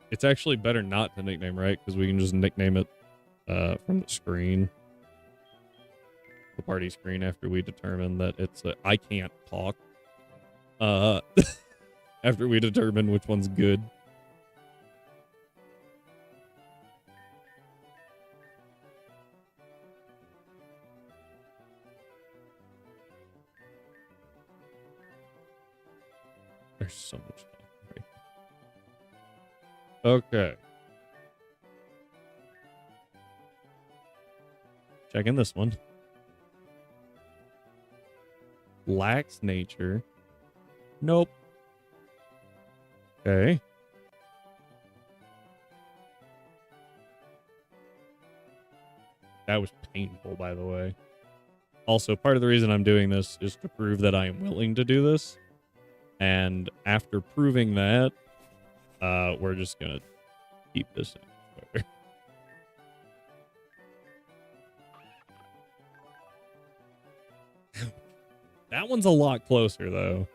It's actually better not to nickname, right? Because we can just nickname it from the screen. The party screen after we determine that it's I can't talk. After we determine which one's good. There's so much stuff. Okay. Checking this one. Lacks nature. Nope. Okay. That was painful, by the way. Also, part of the reason I'm doing this is to prove that I am willing to do this. And after proving that, we're just going to keep this in. That one's a lot closer, though.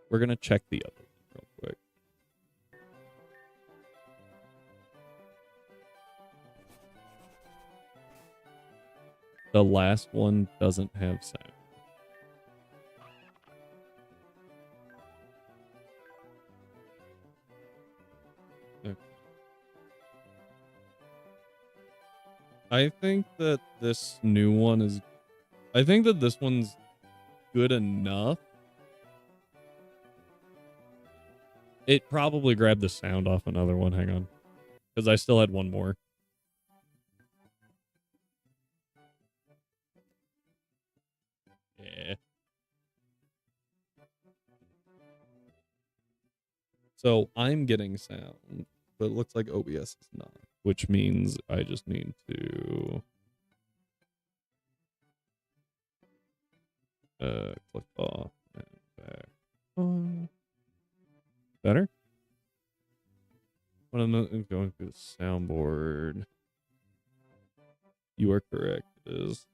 We're going to check the other one real quick. The last one doesn't have sound. Okay. I think that this new one is... I think that this one's good enough. It probably grabbed the sound off another one. Hang on. Because I still had one more. Yeah. So I'm getting sound, but it looks like OBS is not, which means I just need to click off and back on. Better? When I'm going through the soundboard, you are correct. It is.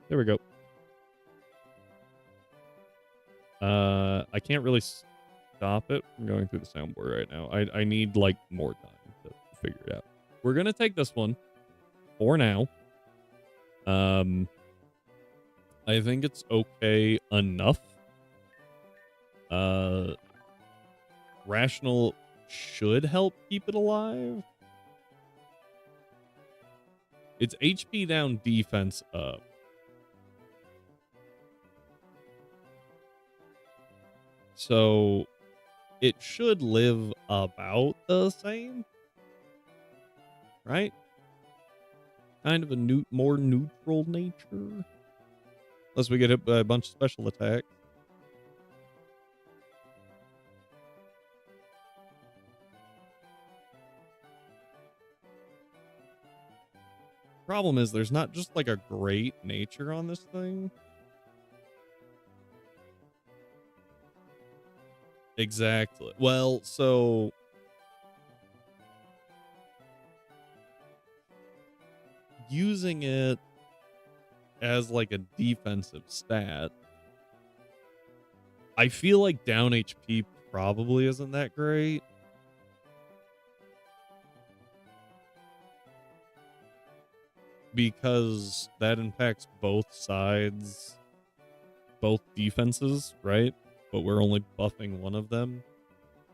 There we go. I can't really stop it from going through the soundboard right now. I need like more time to figure it out. We're gonna take this one for now. I think it's okay enough. Rational should help keep it alive. It's HP down, defense up. So it should live about the same, right? Kind of a more neutral nature. Unless we get hit by a bunch of special attacks. Problem is, there's not just like a great nature on this thing. Exactly. Well, so using it as like a defensive stat I feel like down HP probably isn't that great. Because that impacts both sides, both defenses, right? But we're only buffing one of them.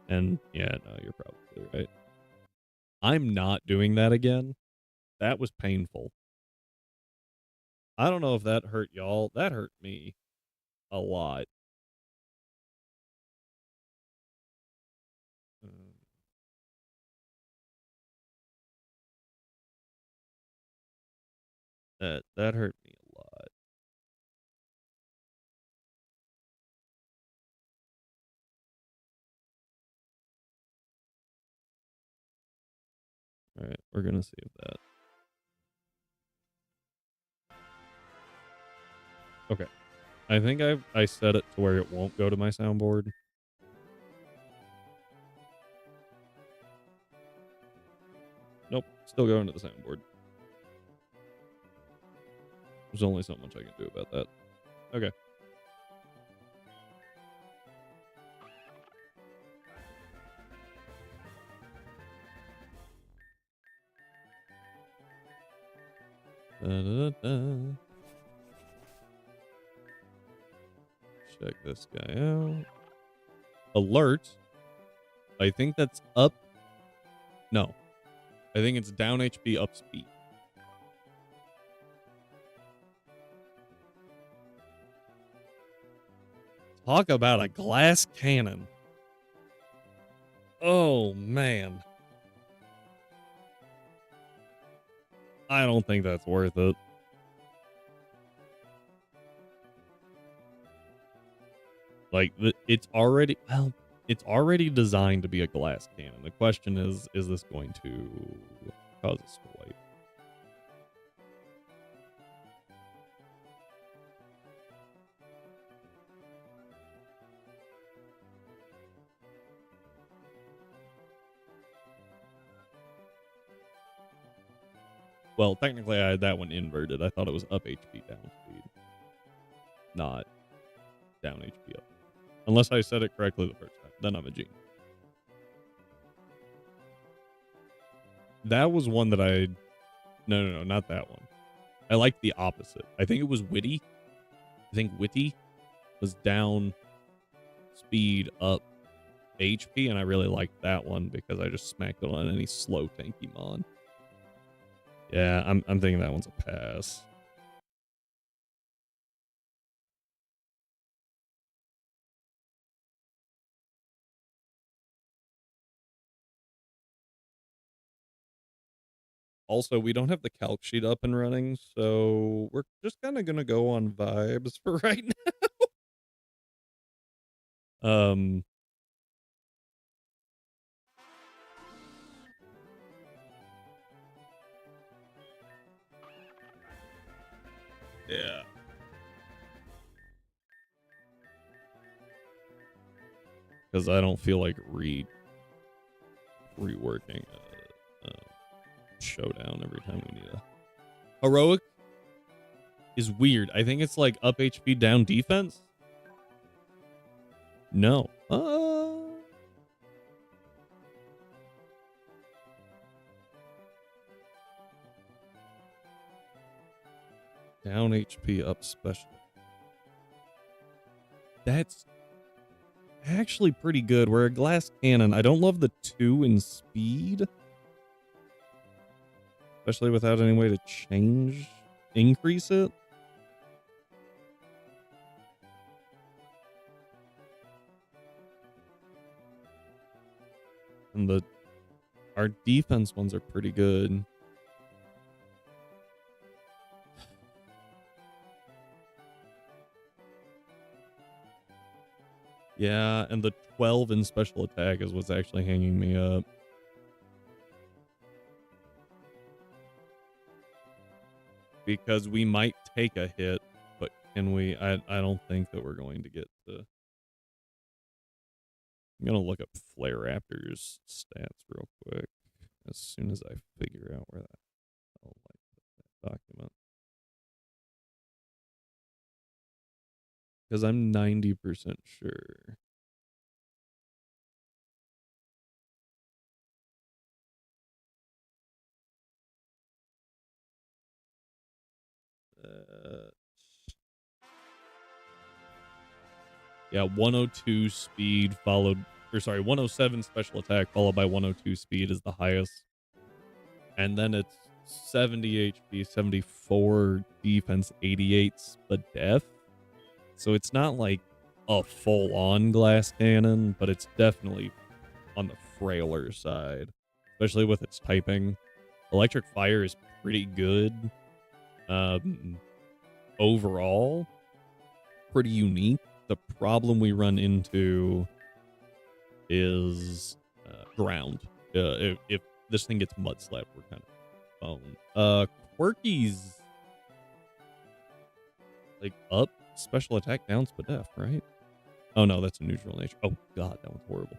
And yeah, no, you're probably right. I'm not doing that again. That was painful. I don't know if that hurt y'all. That hurt me a lot. That hurt me a lot. All right, we're gonna save that. Okay, I think I set it to where it won't go to my soundboard. Nope, still going to the soundboard. There's only so much I can do about that. Okay. Da-da-da-da. Check this guy out. Alert. I think that's up. No. I think it's down HP, up speed. Talk about a glass cannon. Oh, man. I don't think that's worth it. Like, it's already, well, it's already designed to be a glass cannon. The question is this going to cause us to wipe? Well, technically, I had that one inverted. I thought it was up HP, down speed. Not down HP, up. Unless I said it correctly the first time. Then I'm a genius. That was one that I... No, not that one. I liked the opposite. I think it was Witty. I think Witty was down speed, up HP, and I really liked that one because I just smacked it on any slow tanky mon. Yeah, I'm thinking that one's a pass. Also, we don't have the calc sheet up and running, so we're just kind of going to go on vibes for right now. Yeah. Because I don't feel like reworking showdown every time we need a heroic is weird. I think it's like up HP, down defense. No. Down HP, up special. That's actually pretty good. We're a glass cannon. I don't love the 2 in speed. Especially without any way to increase it. And our defense ones are pretty good. Yeah, and the 12 in special attack is what's actually hanging me up. Because we might take a hit, but can we? I don't think that we're going to get to... I'm going to look up Flare Raptor's stats real quick as soon as I figure out where I'll like that document. Because I'm 90% sure. Yeah, 102 speed followed, or sorry, 107 special attack followed by 102 speed is the highest. And then it's 70 HP, 74 defense, 88 spadef. So it's not like a full-on glass cannon, but it's definitely on the frailer side, especially with its typing. Electric fire is pretty good. Overall, pretty unique. The problem we run into is ground. If this thing gets mud slapped, we're kind of boned. Quirky's like up special attack, down spadef, right? Oh no, that's a neutral nature. Oh god, that one's horrible.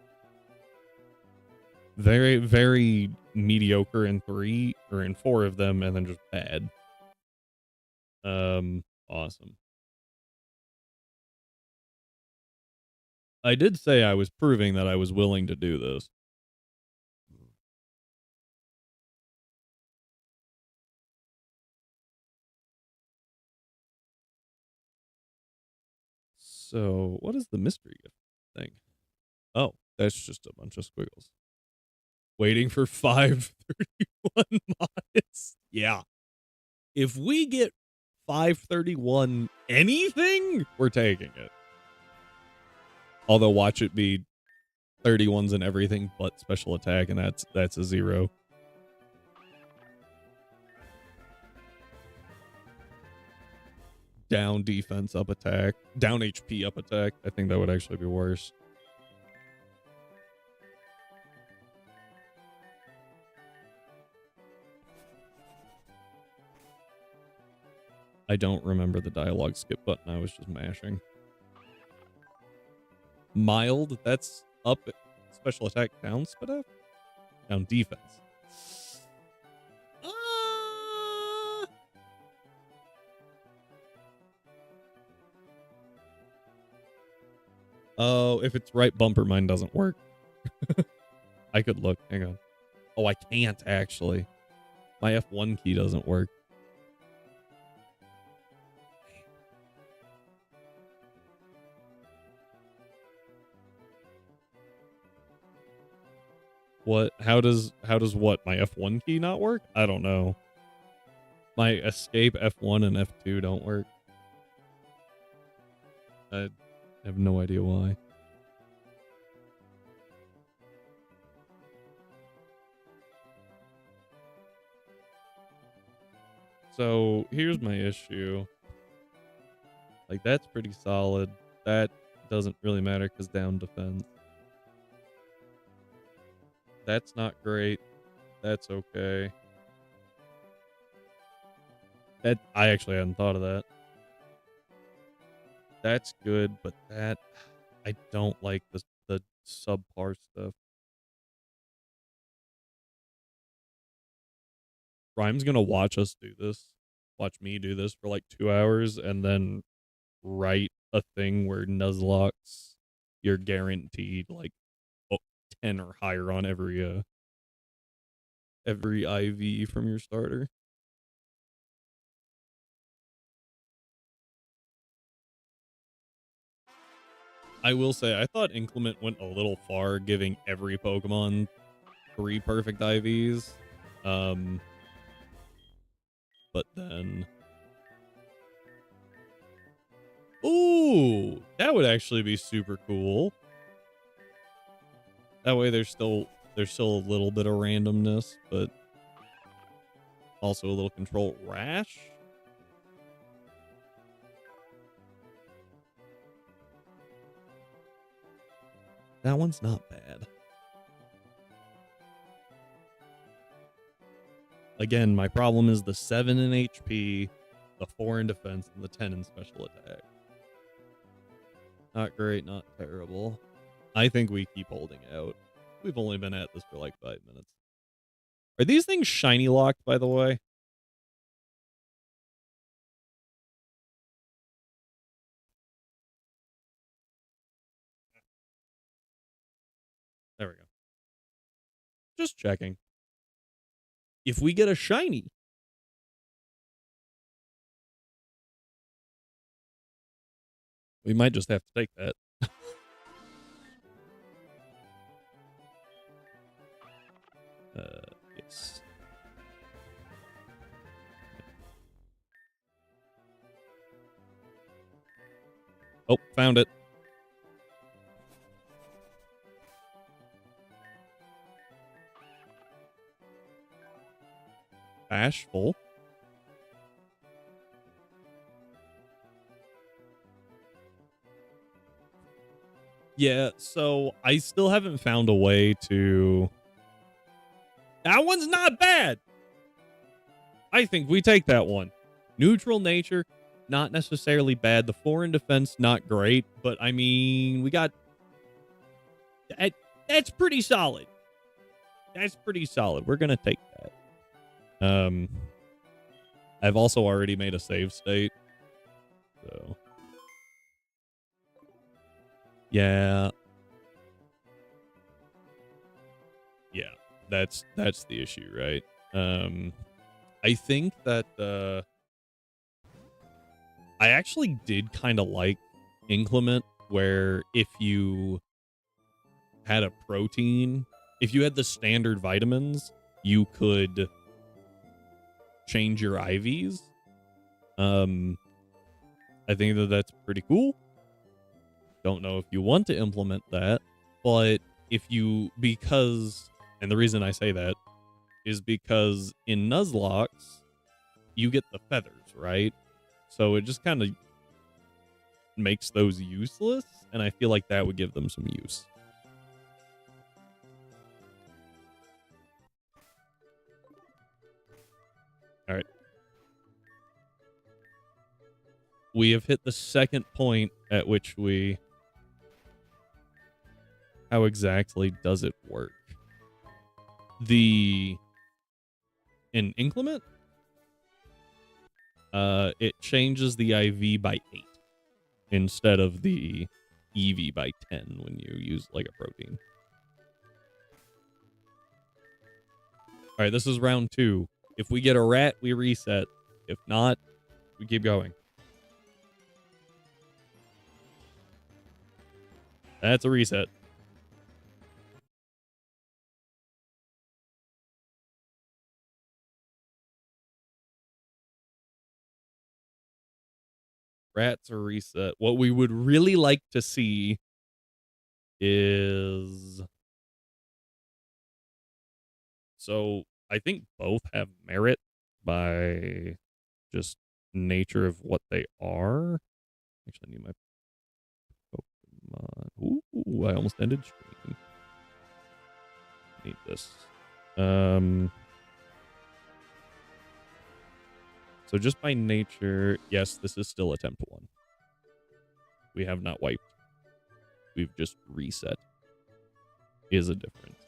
Very, very mediocre in 3 or in 4 of them, and then just bad. Awesome. I did say I was proving that I was willing to do this. So, what is the mystery gift thing? Oh, that's just a bunch of squiggles. Waiting for 531 mods. Yeah. If we get 531 anything, we're taking it. Although watch it be 31s and everything but special attack, and that's a 0. Down defense, up attack. Down HP, up attack. I think that would actually be worse. I don't remember the dialogue skip button. I was just mashing. Mild, that's up special attack, down spadef? Down defense. Oh, if it's right bumper, mine doesn't work. I could look. Hang on. Oh, I can't actually. My F1 key doesn't work. What? How does what? My F1 key not work? I don't know. My escape F1 and F2 don't work. I have no idea why. So here's my issue. Like, that's pretty solid. That doesn't really matter because down defense. That's not great. That's okay. That I actually hadn't thought of that. That's good, but that I don't like the subpar stuff. Rhyme's gonna watch us do this. Watch me do this for like 2 hours and then write a thing where Nuzlocke's you're guaranteed like 10 or higher on every IV from your starter. I will say I thought Inclement went a little far giving every Pokemon 3 perfect IVs. But then ooh, that would actually be super cool. That way there's still a little bit of randomness, but also a little control. Rash? That one's not bad. Again, my problem is the 7 in HP, the 4 in defense, and the 10 in special attack. Not great, not terrible. I think we keep holding out. We've only been at this for like 5 minutes. Are these things shiny locked, by the way? Just checking. If we get a shiny, we might just have to take that. Yes. Oh, found it. Bashful. Yeah, so I still haven't found a way to... That one's not bad. I think we take that one. Neutral nature, not necessarily bad. The foreign defense, not great. But, I mean, we got... That's pretty solid. That's pretty solid. We're going to take that. I've also already made a save state. So... Yeah. Yeah, that's the issue, right? I think that I actually did kind of like Inclement, where if you had a protein, if you had the standard vitamins, you could change your IVs. I think that that's pretty cool. Don't know if you want to implement that, but if you, because, and the reason I say that is because in Nuzlocke, you get the feathers, right? So it just kind of makes those useless, and I feel like that would give them some use. All right. We have hit the second point at which we... How exactly does it work? In Inclement, it changes the IV by 8 instead of the EV by 10 when you use like a protein. All right, this is round 2. If we get a rat, we reset. If not, we keep going. That's a reset. Rats are reset. What we would really like to see is... So I think both have merit by just nature of what they are. Actually, I need my Pokemon. Ooh, I almost ended stream. Need this. So just by nature, yes, this is still attempt 1. We have not wiped. We've just reset. Is a difference.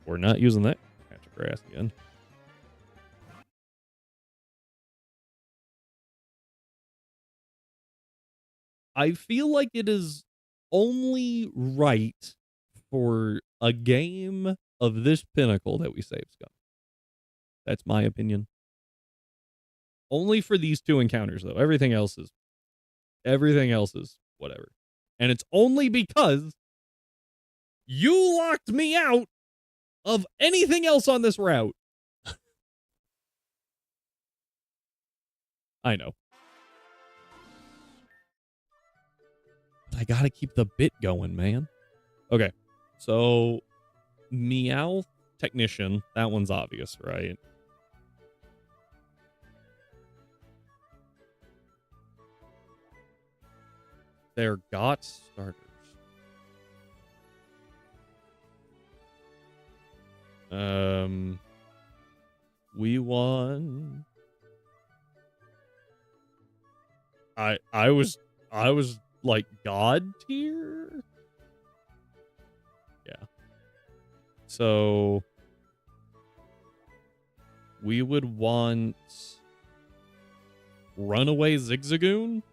We're not using that patch of grass again. I feel like it is only right for a game of this pinnacle that we save Scum. That's my opinion. Only for these 2 encounters, though. Everything else is whatever. And it's only because you locked me out of anything else on this route. I know. But I gotta keep the bit going, man. Okay. So, Meow Technician. That one's obvious, right? They're got starters. We won. I was like God tier. Yeah. So we would want Runaway Zigzagoon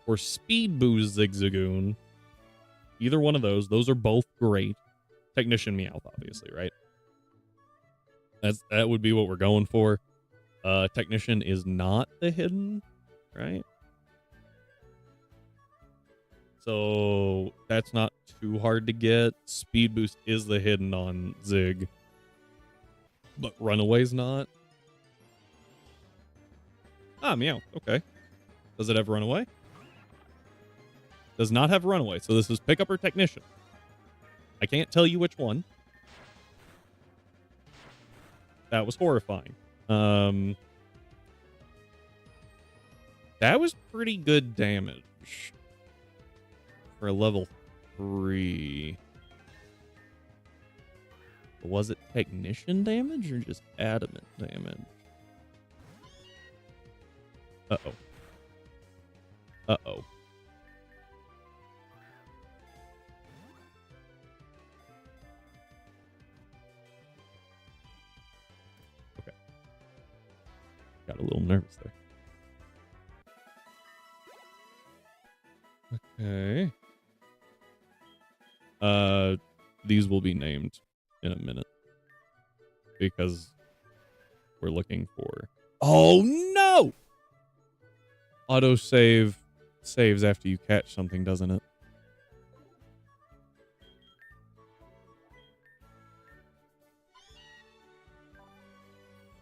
or Speed Boost Zigzagoon Either one of those are both great. Technician Meowth, obviously, right? That would be what we're going for. Technician is not the hidden, right? So that's not too hard to get. Speed Boost is the hidden on Zig. But Runaway's not. Ah, Meow. Okay. Does it have Runaway? Does not have Runaway. So this is Pickup or Technician. I can't tell you which one. That was horrifying. That was pretty good damage for a level 3. Was it technician damage or just adamant damage? Uh-oh. Uh-oh. Okay. Got a little nervous there. Okay. These will be named in a minute because we're looking for... Oh, no! Autosave saves after you catch something, doesn't it?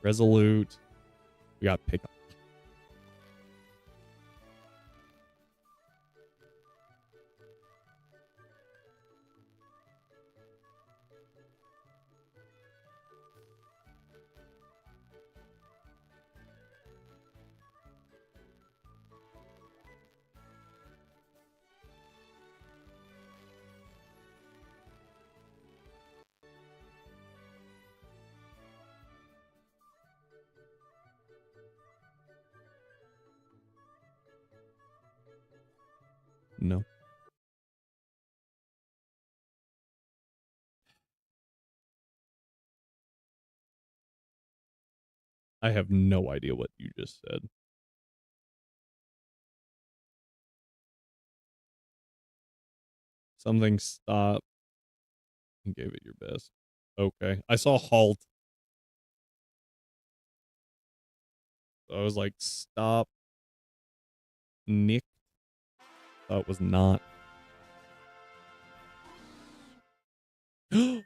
Resolute. We got Pickup. No. I have no idea what you just said. Something stop. You gave it your best. Okay. I saw halt. So I was like, stop. Nick. Thought it was not. Did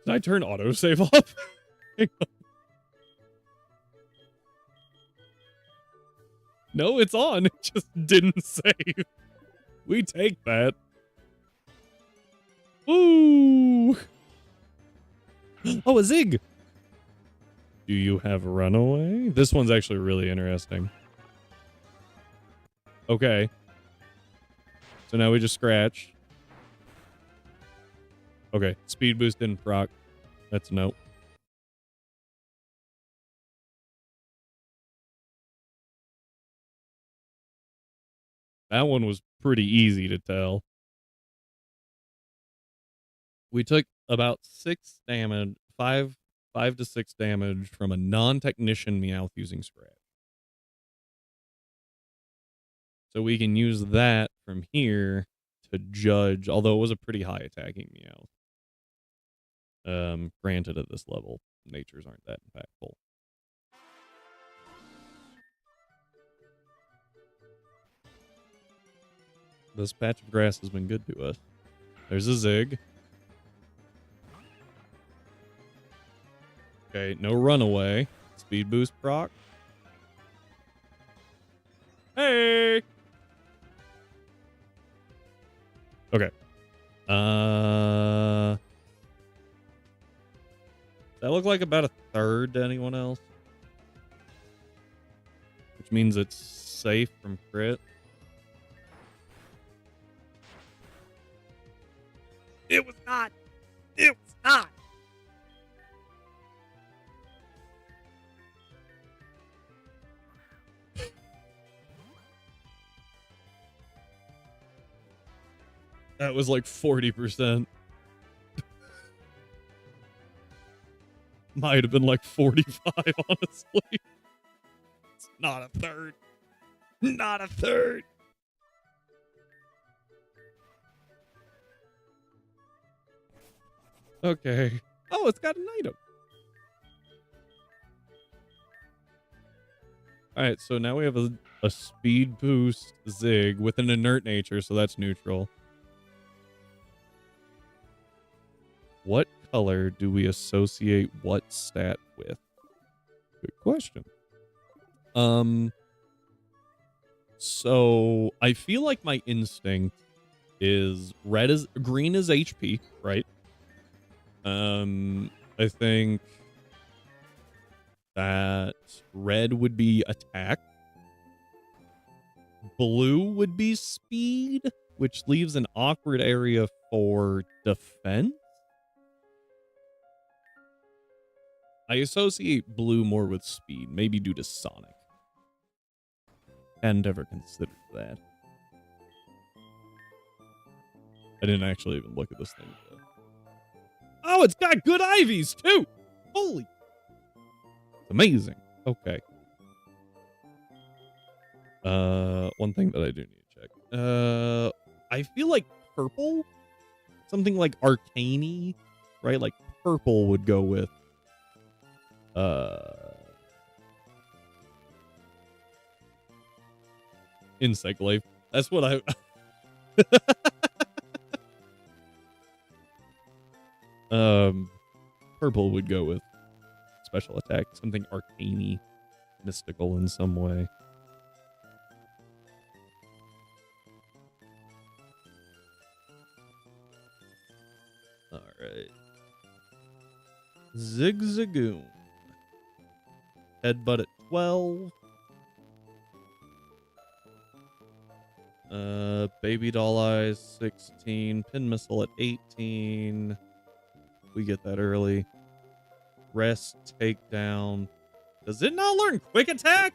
I turn autosave off? No, it's on. It just didn't save. We take that. Ooh. Oh, a Zig. Do you have Runaway? This one's actually really interesting. Okay. So now we just scratch. Okay. Speed Boost didn't proc. That's a no. That one was pretty easy to tell. We took about 6 damage, 5 to 6 damage from a non-technician Meowth using Scratch. So we can use that from here to judge, although it was a pretty high attacking Meowth. Granted, at this level, natures aren't that impactful. This patch of grass has been good to us. There's a Zig. Okay, no Runaway. Speed Boost proc. Hey! Okay. Does that look like about a third to anyone else? Which means it's safe from crit. It was not. It was not. That was like 40%. Might have been like 45, honestly. It's not a third. Not a third. Okay. Oh, it's got an item. All right, so now we have a speed boost Zig with an inert nature, so that's neutral. What color do we associate what stat with? Good question. So I feel like my instinct is green is HP, right? I think that red would be attack. Blue would be speed, which leaves an awkward area for defense. I associate blue more with speed, maybe due to Sonic. Hadn't ever considered that. I didn't actually even look at this thing yet. Oh, it's got good Ivies, too! Holy! It's amazing. Okay. One thing that I do need to check. I feel like purple? Something like arcane-y, right? Like purple would go with, Insect Life. That's what I... Purple would go with special attack. Something arcane-y, mystical in some way. Alright. Zigzagoon. Headbutt at 12. Baby Doll Eyes, 16. Pin Missile at 18. We get that early. Rest, takedown. Does it not learn quick attack?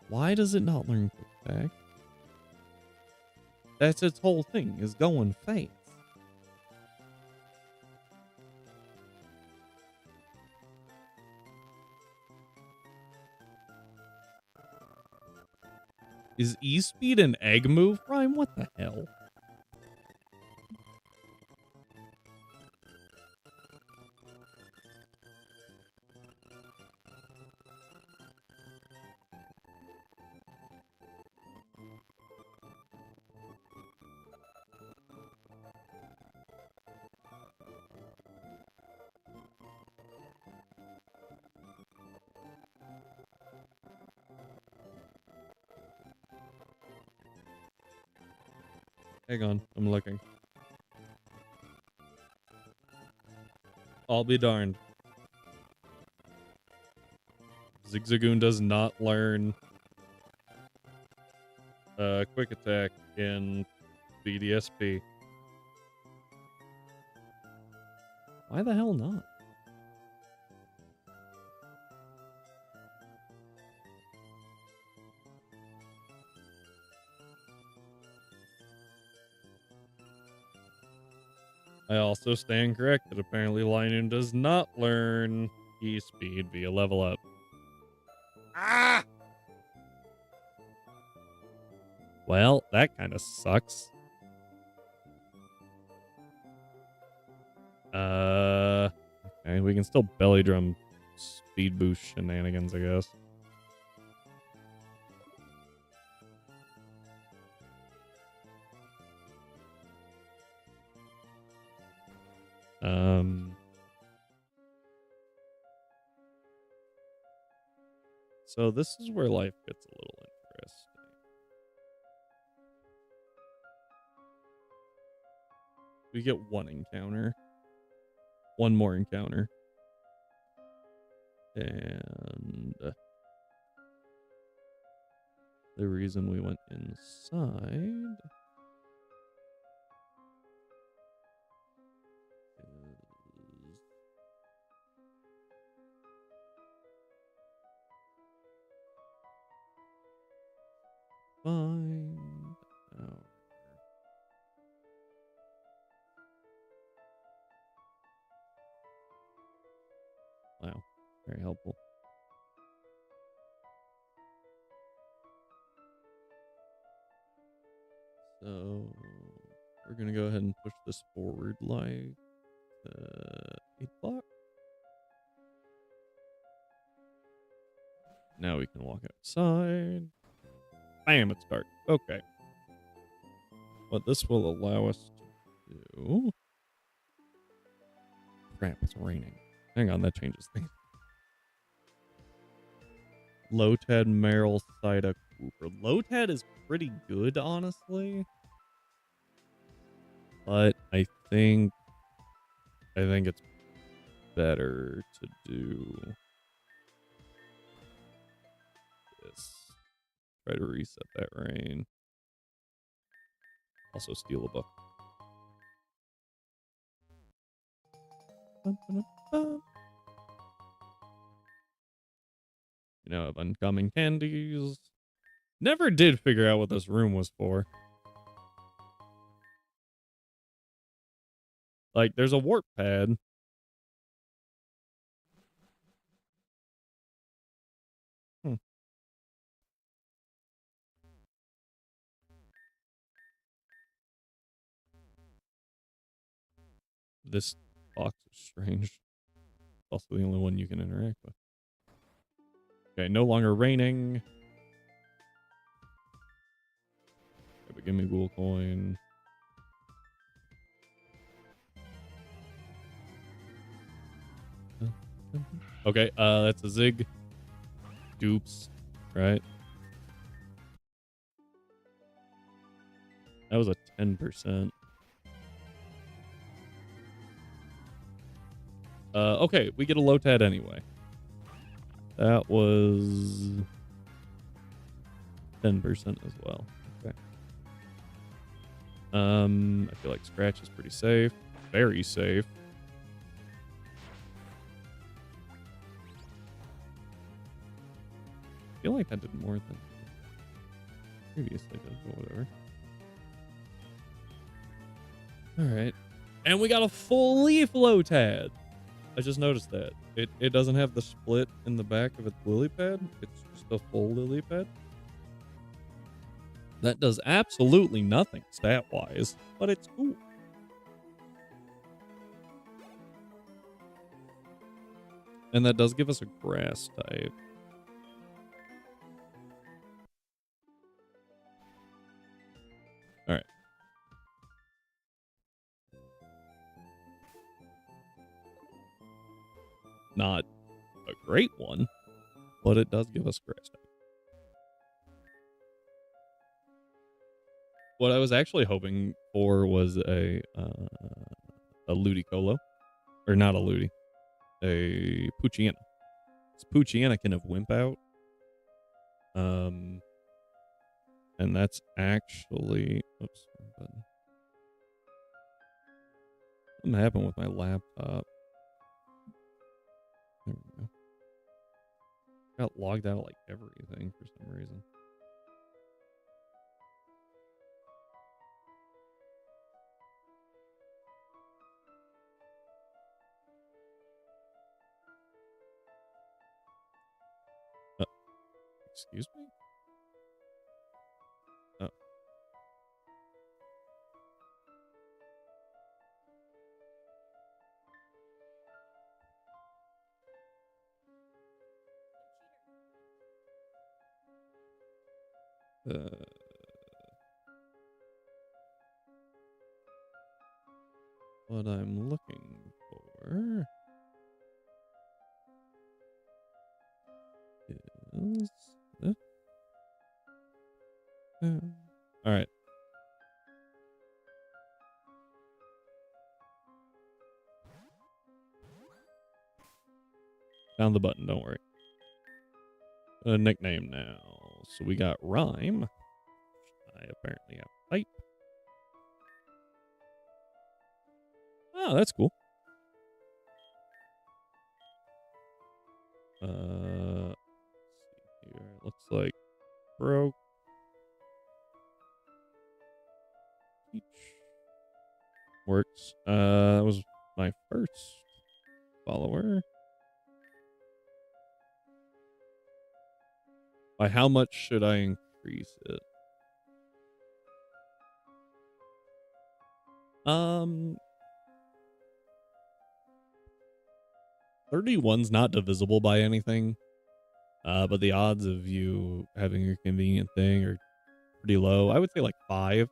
Why does it not learn quick attack? That's its whole thing, is going fast. Is E-Speed an egg move, Rhyme? What the hell? Hang on, I'm looking. I'll be darned. Zigzagoon does not learn quick attack in BDSP. Why the hell not? I also stand corrected. Apparently, Lionel does not learn E-Speed via level up. Ah! Well, that kind of sucks. Okay, we can still belly drum speed boost shenanigans, I guess. So this is where life gets a little interesting. We get one encounter. One more encounter. And the reason we went inside is find out. Wow, very helpful. we're gonna go ahead and push this forward like 8 o'clock. Now we can walk outside. Bam, it's dark. Okay. What this will allow us to do... Crap, it's raining. Hang on, that changes things. Lotad, Merrill, Sida, Cooper. Lotad is pretty good, honestly. But I think it's better to do this. Try to reset that rain. Also steal a book. You know, of uncommon candies. Never did figure out what this room was for. Like, there's a warp pad. This box is strange. Also the only one you can interact with. Okay, no longer raining. Okay, but give me ghoul coin. Okay, that's a zig. Dupes, right? That was a 10%. Okay, we get a Lotad anyway. That was 10% as well. Okay. I feel like Scratch is pretty safe. Very safe. I feel like I did more than previously did, but whatever. Alright. And we got a full leaf Lotad. I just noticed that. It doesn't have the split in the back of its lily pad. It's just a full lily pad. That does absolutely nothing stat-wise, but it's cool. And that does give us a grass type. Alright. Not a great one, but it does give us grass type. What I was actually hoping for was a Ludicolo. Or not a Ludi. A Poochyena. This Poochyena can have Wimp out. And that's actually... Oops. Wrong button. Something happened with my laptop. There we go. Got logged out of like everything for some reason. Excuse me? Oh. What I'm looking for is this. All right. Found the button, don't worry. A nickname now. So we got Rhyme. I apparently have Type. Oh, that's cool. Let's see here. Looks like broke. Teach. Works. That was my first follower. By how much should I increase it? Um, 31's not divisible by anything. But the odds of you having a convenient thing are pretty low. I would say like 5.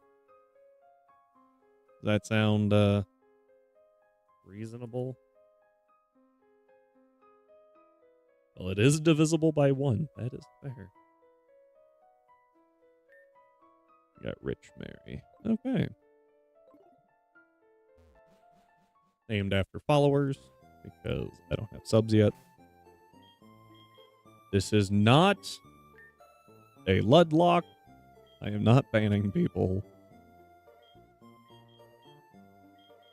Does that sound reasonable? Well, it is divisible by 1. That is fair. We got Rich Mary. Okay. Named after followers because I don't have subs yet. This is not a Ludlock. I am not banning people.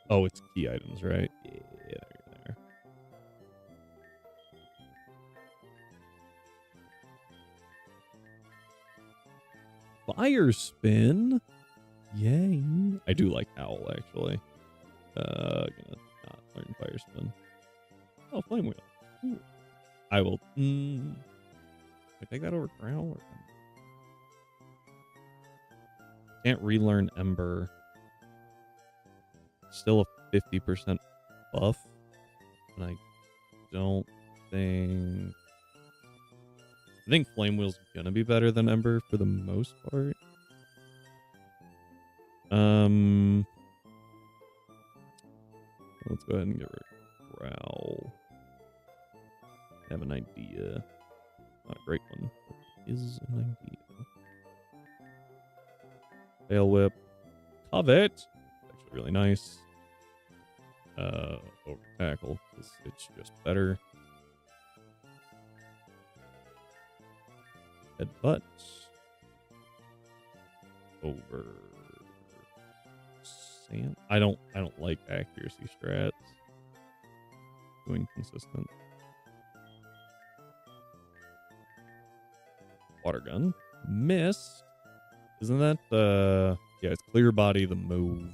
Oh, it's key items, right? Yeah, there. Fire spin. Yay. I do like Owl, actually. Gonna not learn fire spin. Oh, flame wheel. Ooh. I will. I take that over Growl. Or... Can't relearn Ember. Still a 50% buff. And I don't think... I think Flame Wheel's gonna be better than Ember for the most part. Let's go ahead and get rid of Growl. I have an idea. Not a great one, but it is an idea. Tail Whip. Covet. It's actually really nice. Over Tackle. It's just better. Headbutt. Over Sand. I don't like accuracy strats. Too inconsistent. Water Gun. Mist. Isn't that yeah, it's Clear Body the move.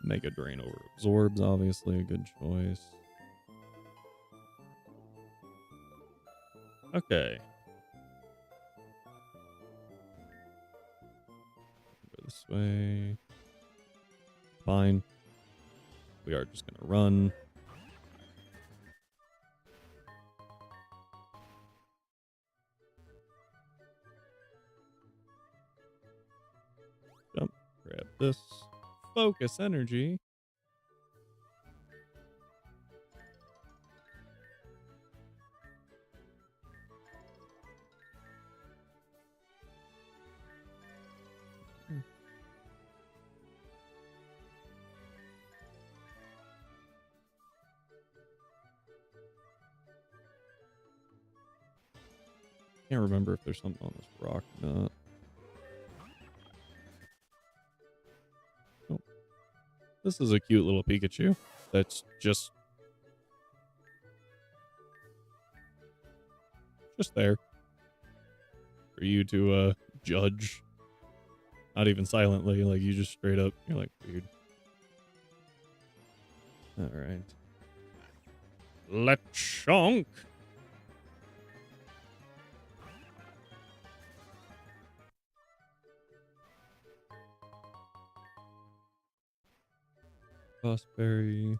Mega Drain over Absorbs, obviously a good choice. Okay. Go this way. Fine. We are just gonna run. Jump. Grab this. Focus energy. Can't remember if there's something on this rock or not. Oh. This is a cute little Pikachu that's just there for you to judge. Not even silently, like you just straight up, you're like, weird. All right. Lechonk. Bossberry.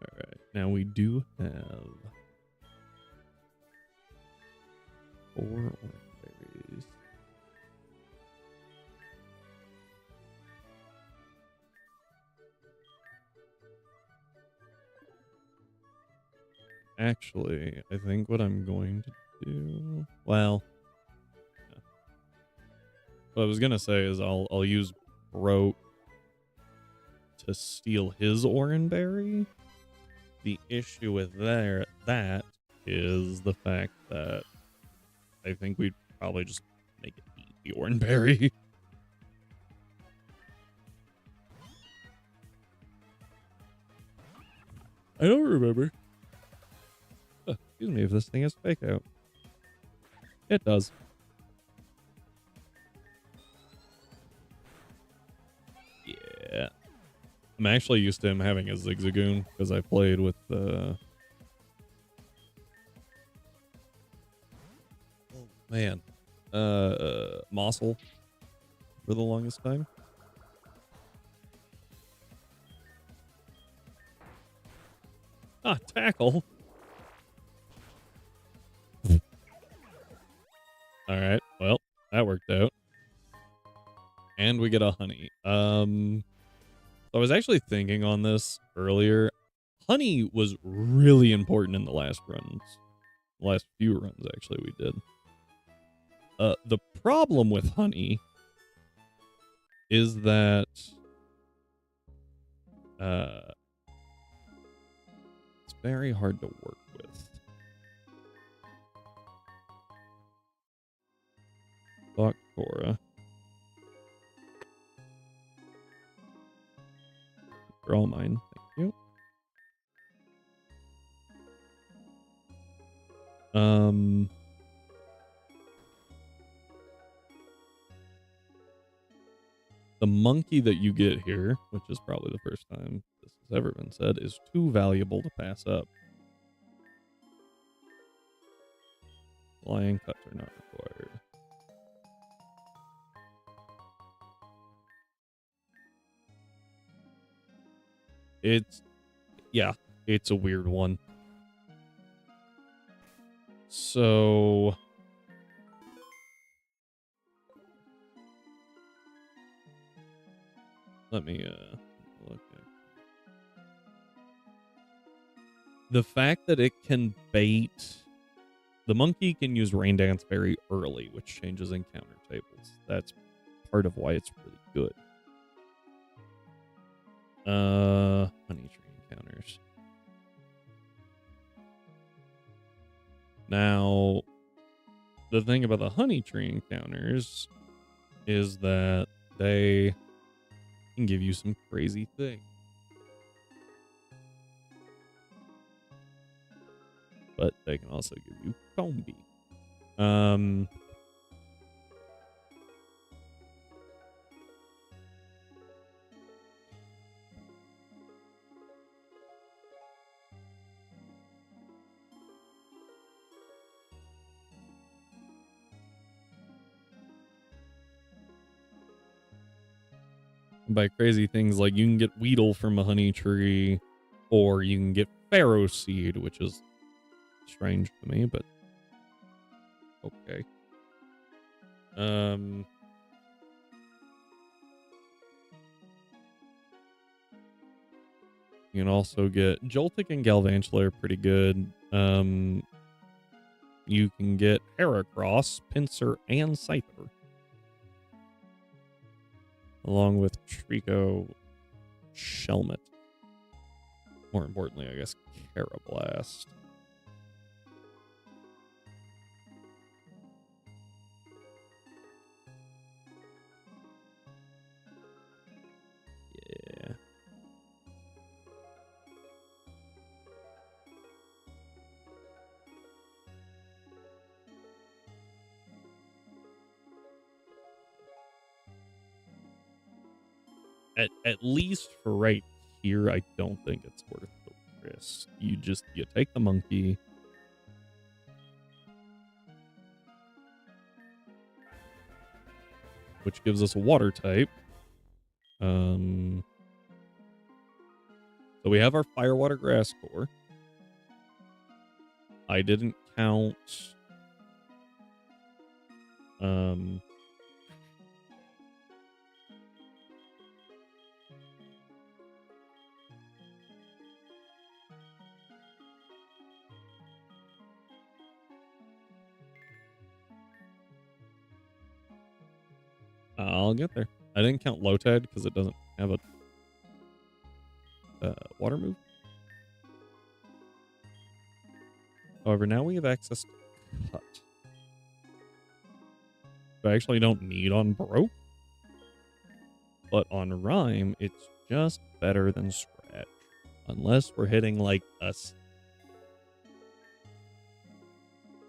All right. Now we do have 4 orange berries. Actually, I think what I'm going to do... Well... Yeah. What I was going to say is I'll use Broke to steal his Oranberry. The issue with that is the fact that I think we'd probably just make it eat the Oranberry. I don't remember. Excuse me if this thing is fake out. It does. Yeah. I'm actually used to him having a Zigzagoon because I played with man, Mossel for the longest time. Ah, tackle. All right. Well, that worked out. And we get a honey. So I was actually thinking on this earlier. Honey was really important in the last runs. The last few runs, actually, we did. The problem with honey is that it's very hard to work with. Doctora. They're all mine. Thank you. The monkey that you get here, which is probably the first time this has ever been said, is too valuable to pass up. Flying cuts are not required. It's a weird one. So let me look at the fact that it can bait. The monkey can use Rain Dance very early, which changes encounter tables. That's part of why it's really good. Honey tree encounters. Now, the thing about the honey tree encounters is that they can give you some crazy things. But they can also give you Combi. By crazy things like you can get Weedle from a honey tree, or you can get Pharaoh Seed, which is strange to me, but okay. You can also get Joltik and Galvantula are pretty good. You can get Heracross, Pinsir, and Scyther. Along with Trico, Shelmet. More importantly, I guess, Carablast. Yeah. At least for right here, I don't think it's worth the risk. You take the monkey. Which gives us a water type. So we have our fire, water, grass core. I didn't count I'll get there. I didn't count Lotad because it doesn't have a water move. However, now we have access to Cut. I actually don't need on Broke. But on Rhyme, it's just better than Scratch. Unless we're hitting like a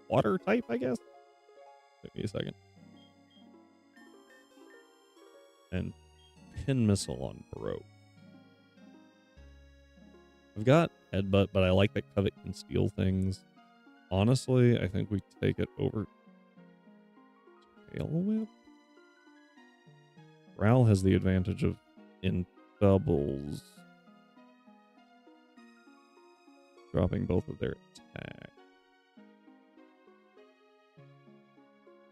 water type, I guess. Give me a second. And Pin Missile on Broke. I've got Headbutt, but I like that Covet can steal things. Honestly, I think we take it over Tail Whip. Growl has the advantage of in doubles dropping both of their attack.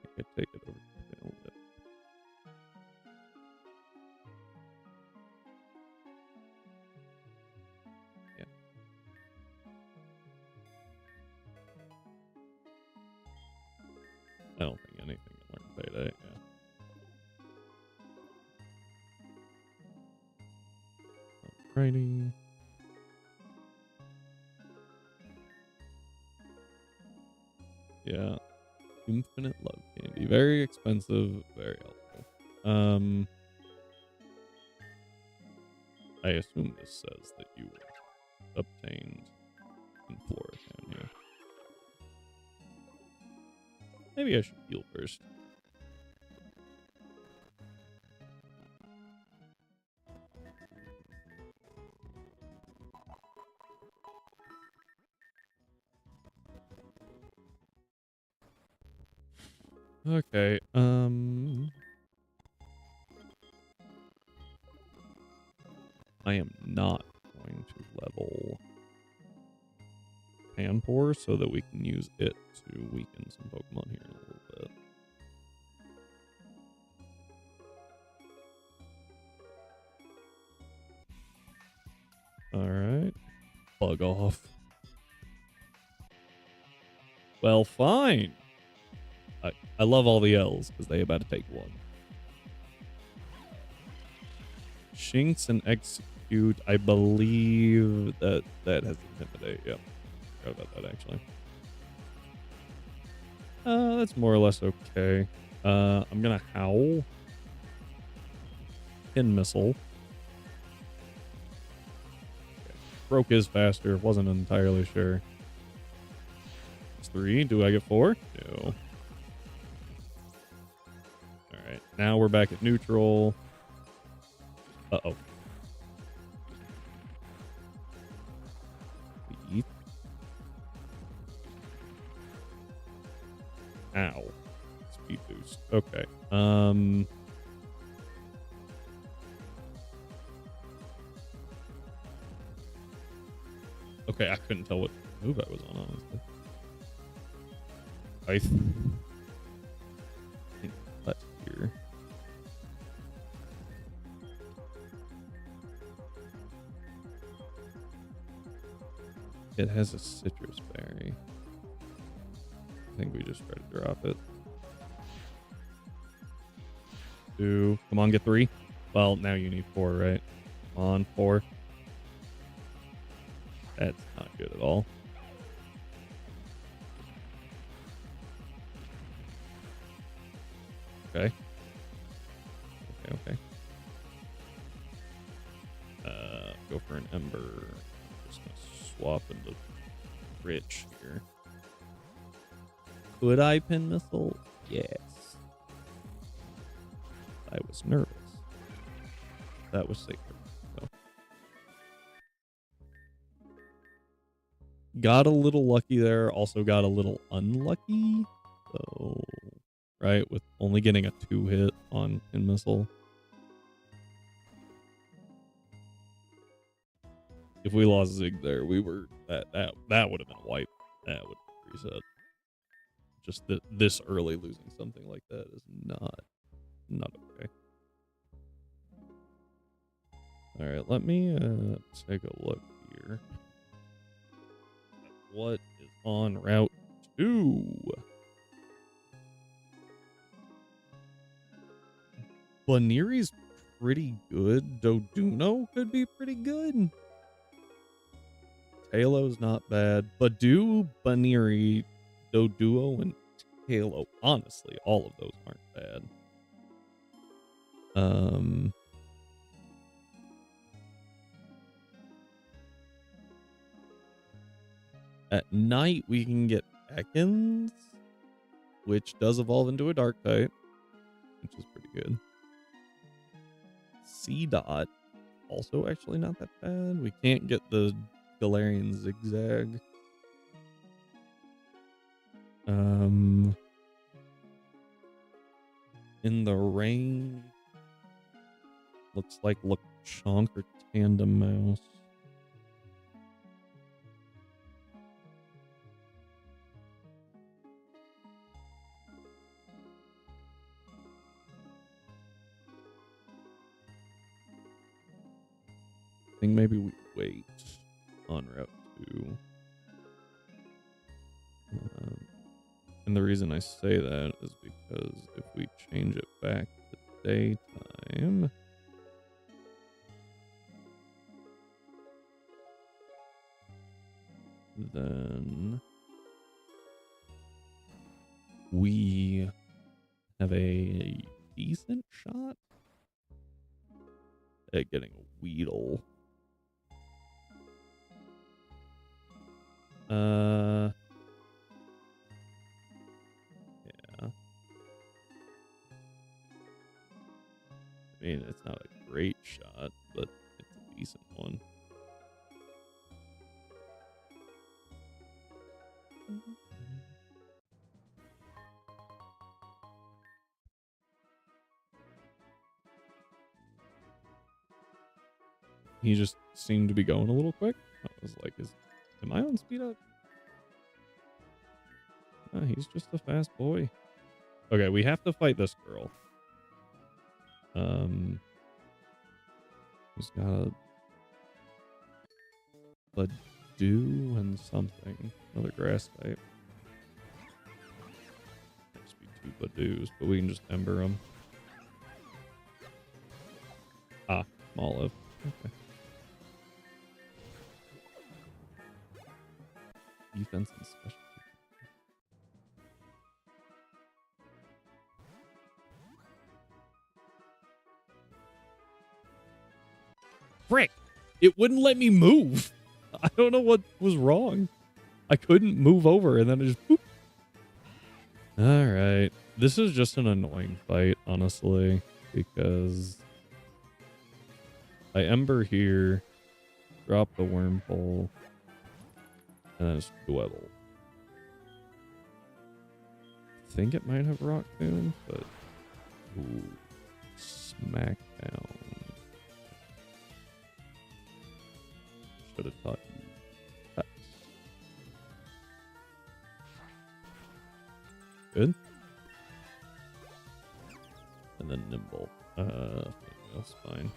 I could take it over Tail Whip. Yeah. I don't think anything can learn Payday. Yeah. Alrighty. Yeah. Infinite love candy. Very expensive, very helpful. I assume this says that you obtained in Floritown, yeah. Maybe I should heal first. Okay, I am not going to level Panpour so that we can use it to weaken some Pokemon here in a little bit. Alright. Bug off. Well, fine. I love all the L's because they about to take one. Shinx and Execute, I believe that has Intimidate. Yep. Forgot about that, actually. That's more or less okay. I'm gonna Howl. Pin Missile. Okay. Broke is faster. Wasn't entirely sure. It's 3. Do I get 4? No. Alright. Now we're back at neutral. Uh-oh. Ow. Speed boost. Okay. Okay, I couldn't tell what move I was on, honestly. I think that's here. It has a citrus berry. I think we just try to drop it. 2. Come on, get 3. Well, now you need 4, right? Come on, 4. That's not good at all. Okay. Okay. Go for an Ember. I'm just gonna swap into Rich here. Could I Pin Missile? Yes. I was nervous. That was safer. So. Got a little lucky there. Also got a little unlucky. So, right, with only getting a 2-hit on Pin Missile. If we lost Zig there, we were that would have been a wipe. That would have reset. Just this early losing something like that is not okay. All right, let me take a look here. What is on Route 2? Baniri's pretty good. Doduno could be pretty good. Halo's not bad. Badu, Baniri, Doduo, and Halo. Honestly, all of those aren't bad. At night, we can get Ekans, which does evolve into a dark type, which is pretty good. C-Dot, also actually not that bad. We can't get the Galarian Zigzag. In the rain, looks like Lechonk or Tandem Mouse. I think maybe we wait on Route 2. And the reason I say that is because if we change it back to daytime, then we have a decent shot at getting a Weedle. Yeah. I mean, it's not a great shot, but it's a decent one. He just seemed to be going a little quick. I was like, am I on speed up? He's just a fast boy. Okay, we have to fight this girl. He's got a dew and something. Another grass type. Must be 2 Badoos, but we can just ember them. Ah, Olive. Okay. Defense and special. Frick! It wouldn't let me move. I don't know what was wrong. I couldn't move over, and then it just boop. All right. This is just an annoying fight, honestly, because I Ember here, drop the Wormpole, and then it's Dwebble. I think it might have Rock Tomb, but ooh, Smackdown. Should have taught you that. Good. And then Nimble. That's fine.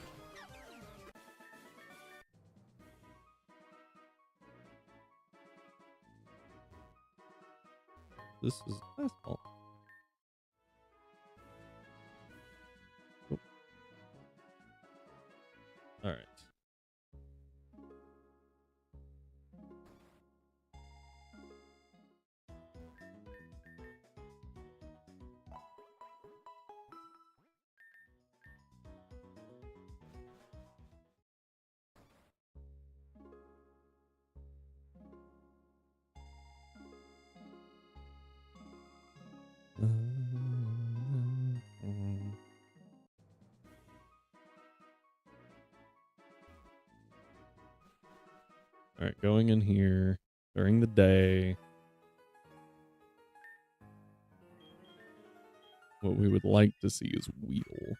This is asphalt. Oh. All right. All right, going in here during the day. What we would like to see is Weedle.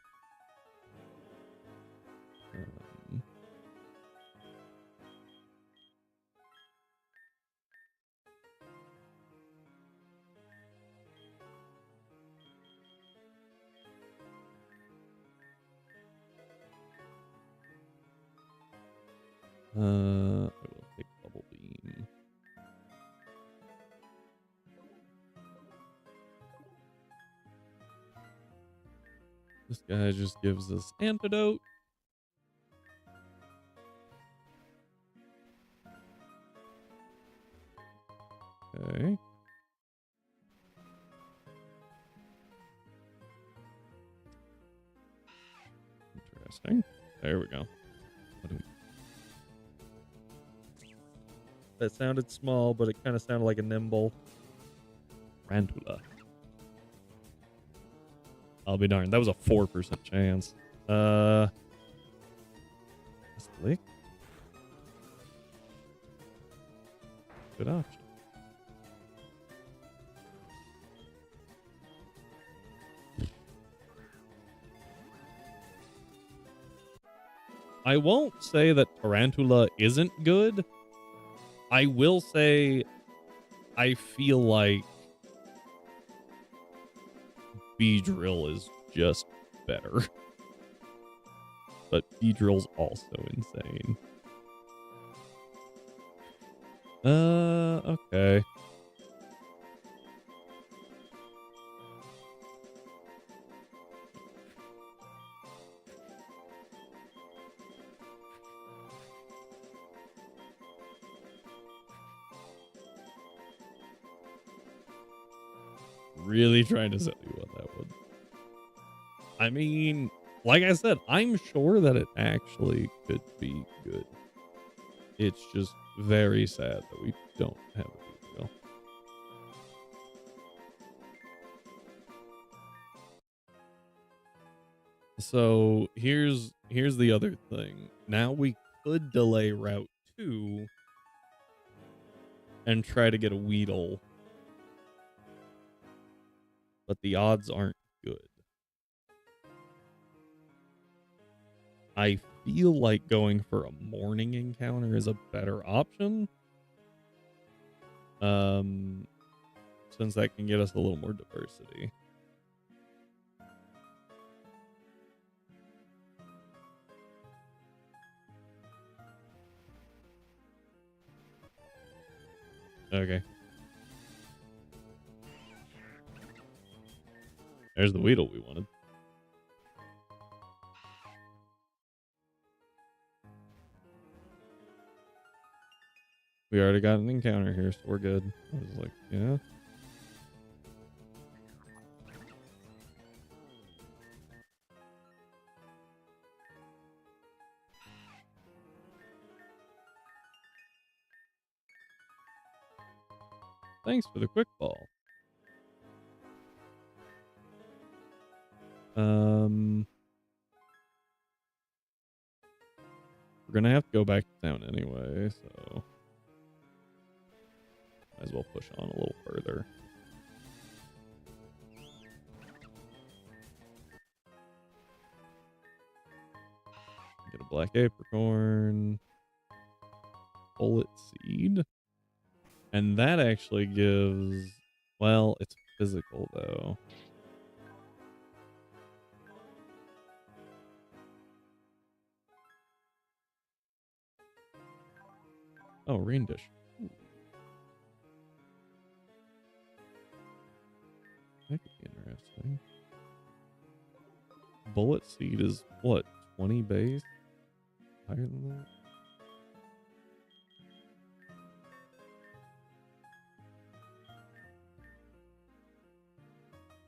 I will take Bubble Beam. This guy just gives us Antidote. Okay. Interesting. There we go. That sounded small, but it kind of sounded like a Nimble. Rantula. I'll be darned. That was a 4% chance. Slick. good option. I won't say that Tarantula isn't good. I will say I feel like Beedrill is just better. But Beedrill's also insane. Okay. Really trying to sell you on that one. I mean, like I said, I'm sure that it actually could be good. It's just very sad that we don't have a Beedrill. So here's the other thing. Now we could delay Route 2 and try to get a Weedle, but the odds aren't good. I feel like going for a morning encounter is a better option. Since that can get us a little more diversity. Okay. There's the Weedle we wanted. We already got an encounter here, so we're good. I was like, yeah. Thanks for the quick ball. We're gonna have to go back to town anyway, so might as well push on a little further. Get a black apricorn, bullet seed, and that actually gives. Well, it's physical though. Oh, rain dish. Ooh. That could be interesting. Bullet seed is what, 20 base? Higher than that?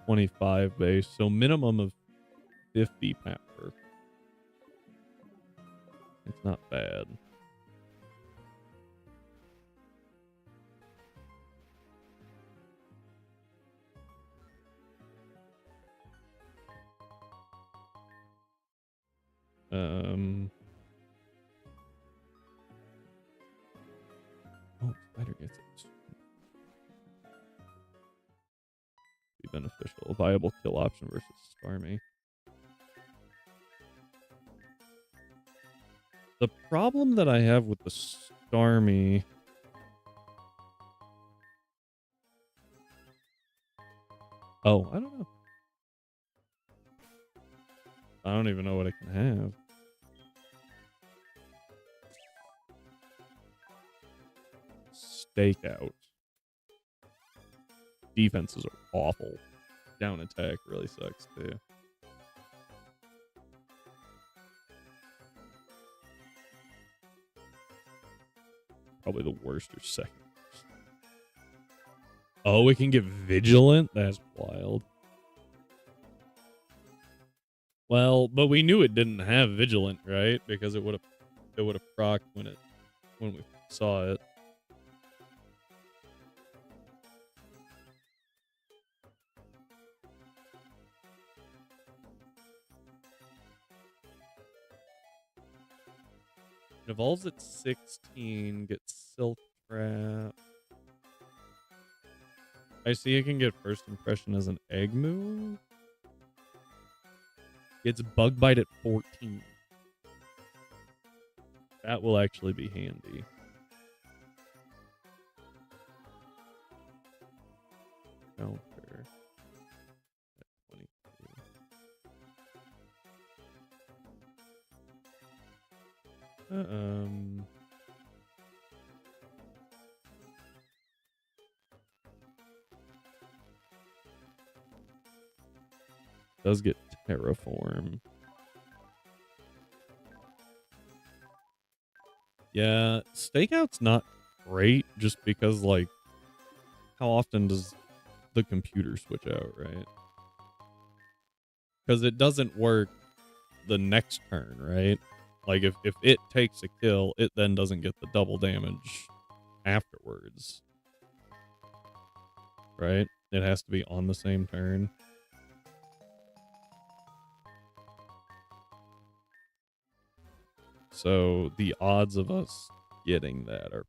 $25 base, so minimum of 50 power. It's not bad. Oh, spider gets it. Be beneficial. A viable kill option versus Starmie. The problem that I have with the Starmie. Oh, I don't know. I don't even know what it can have. Stakeout. Defenses are awful. Down attack really sucks too. Probably the worst or second worst. Oh, it can get vigilant? That's wild. Well, but we knew it didn't have vigilant, right? Because it would have procced when we saw it. It evolves at 16, gets Silk Trap. I see it can get first impression as an egg move. It's bug bite at 14. That will actually be handy. Counter at 22. Does get terraform. Yeah, stakeout's not great just because, like, how often does the computer switch out, right? Because it doesn't work the next turn, right? Like, if it takes a kill, it then doesn't get the double damage afterwards, right? It has to be on the same turn. So the odds of us getting that are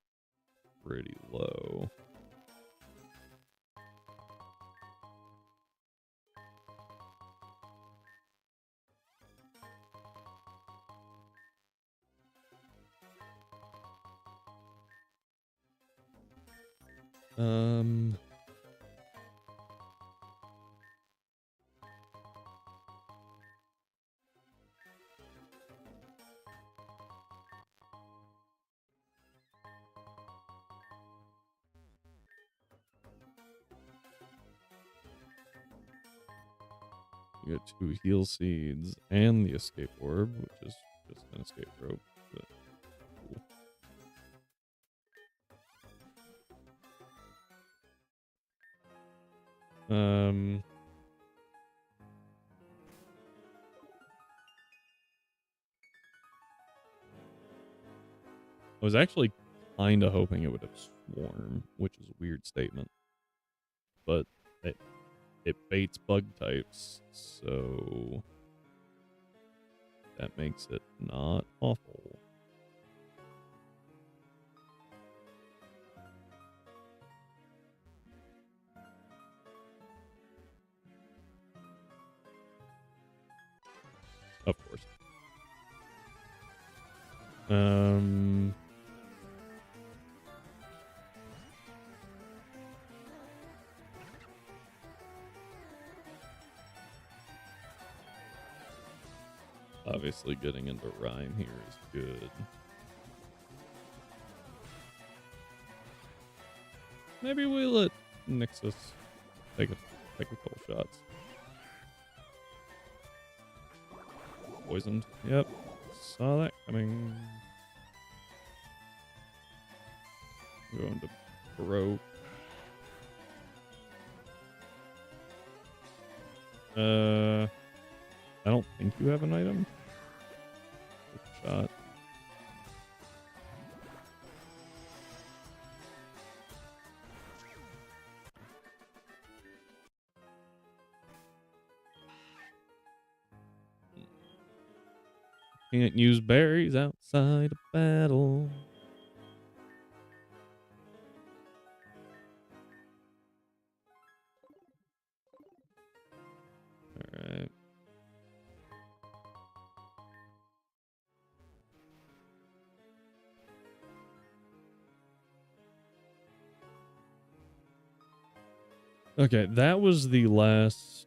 pretty low. You get 2 heal seeds and the escape orb, which is just an escape rope. But cool. I was actually kind of hoping it would have swarm, which is a weird statement, but it baits bug types, so that makes it not awful. Of course. Obviously getting into rhyme here is good. Maybe we let Nixus take a couple shots. Poisoned. Yep. Saw that coming. Going to broke. I don't think you have an item. Good shot. Can't use berries outside of battle. Alright. Okay, that was the last.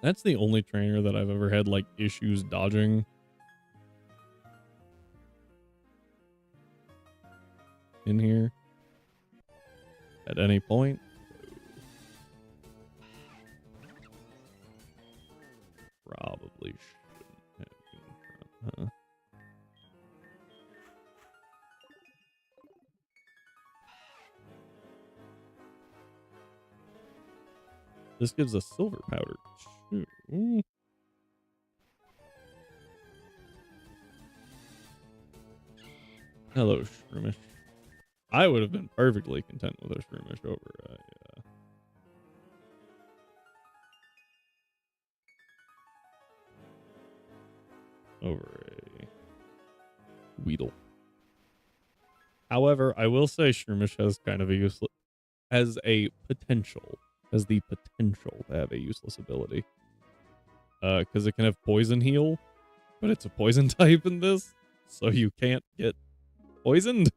That's the only trainer that I've ever had, like, issues dodging. In here. At any point. Probably shouldn't have been in front, huh? This gives us silver powder. Shoot. Hello, Shroomish. I would have been perfectly content with a Shroomish over a Weedle. However, I will say Shroomish has kind of a has the potential to have a useless ability. Because it can have poison heal, but it's a poison type in this, so you can't get poisoned.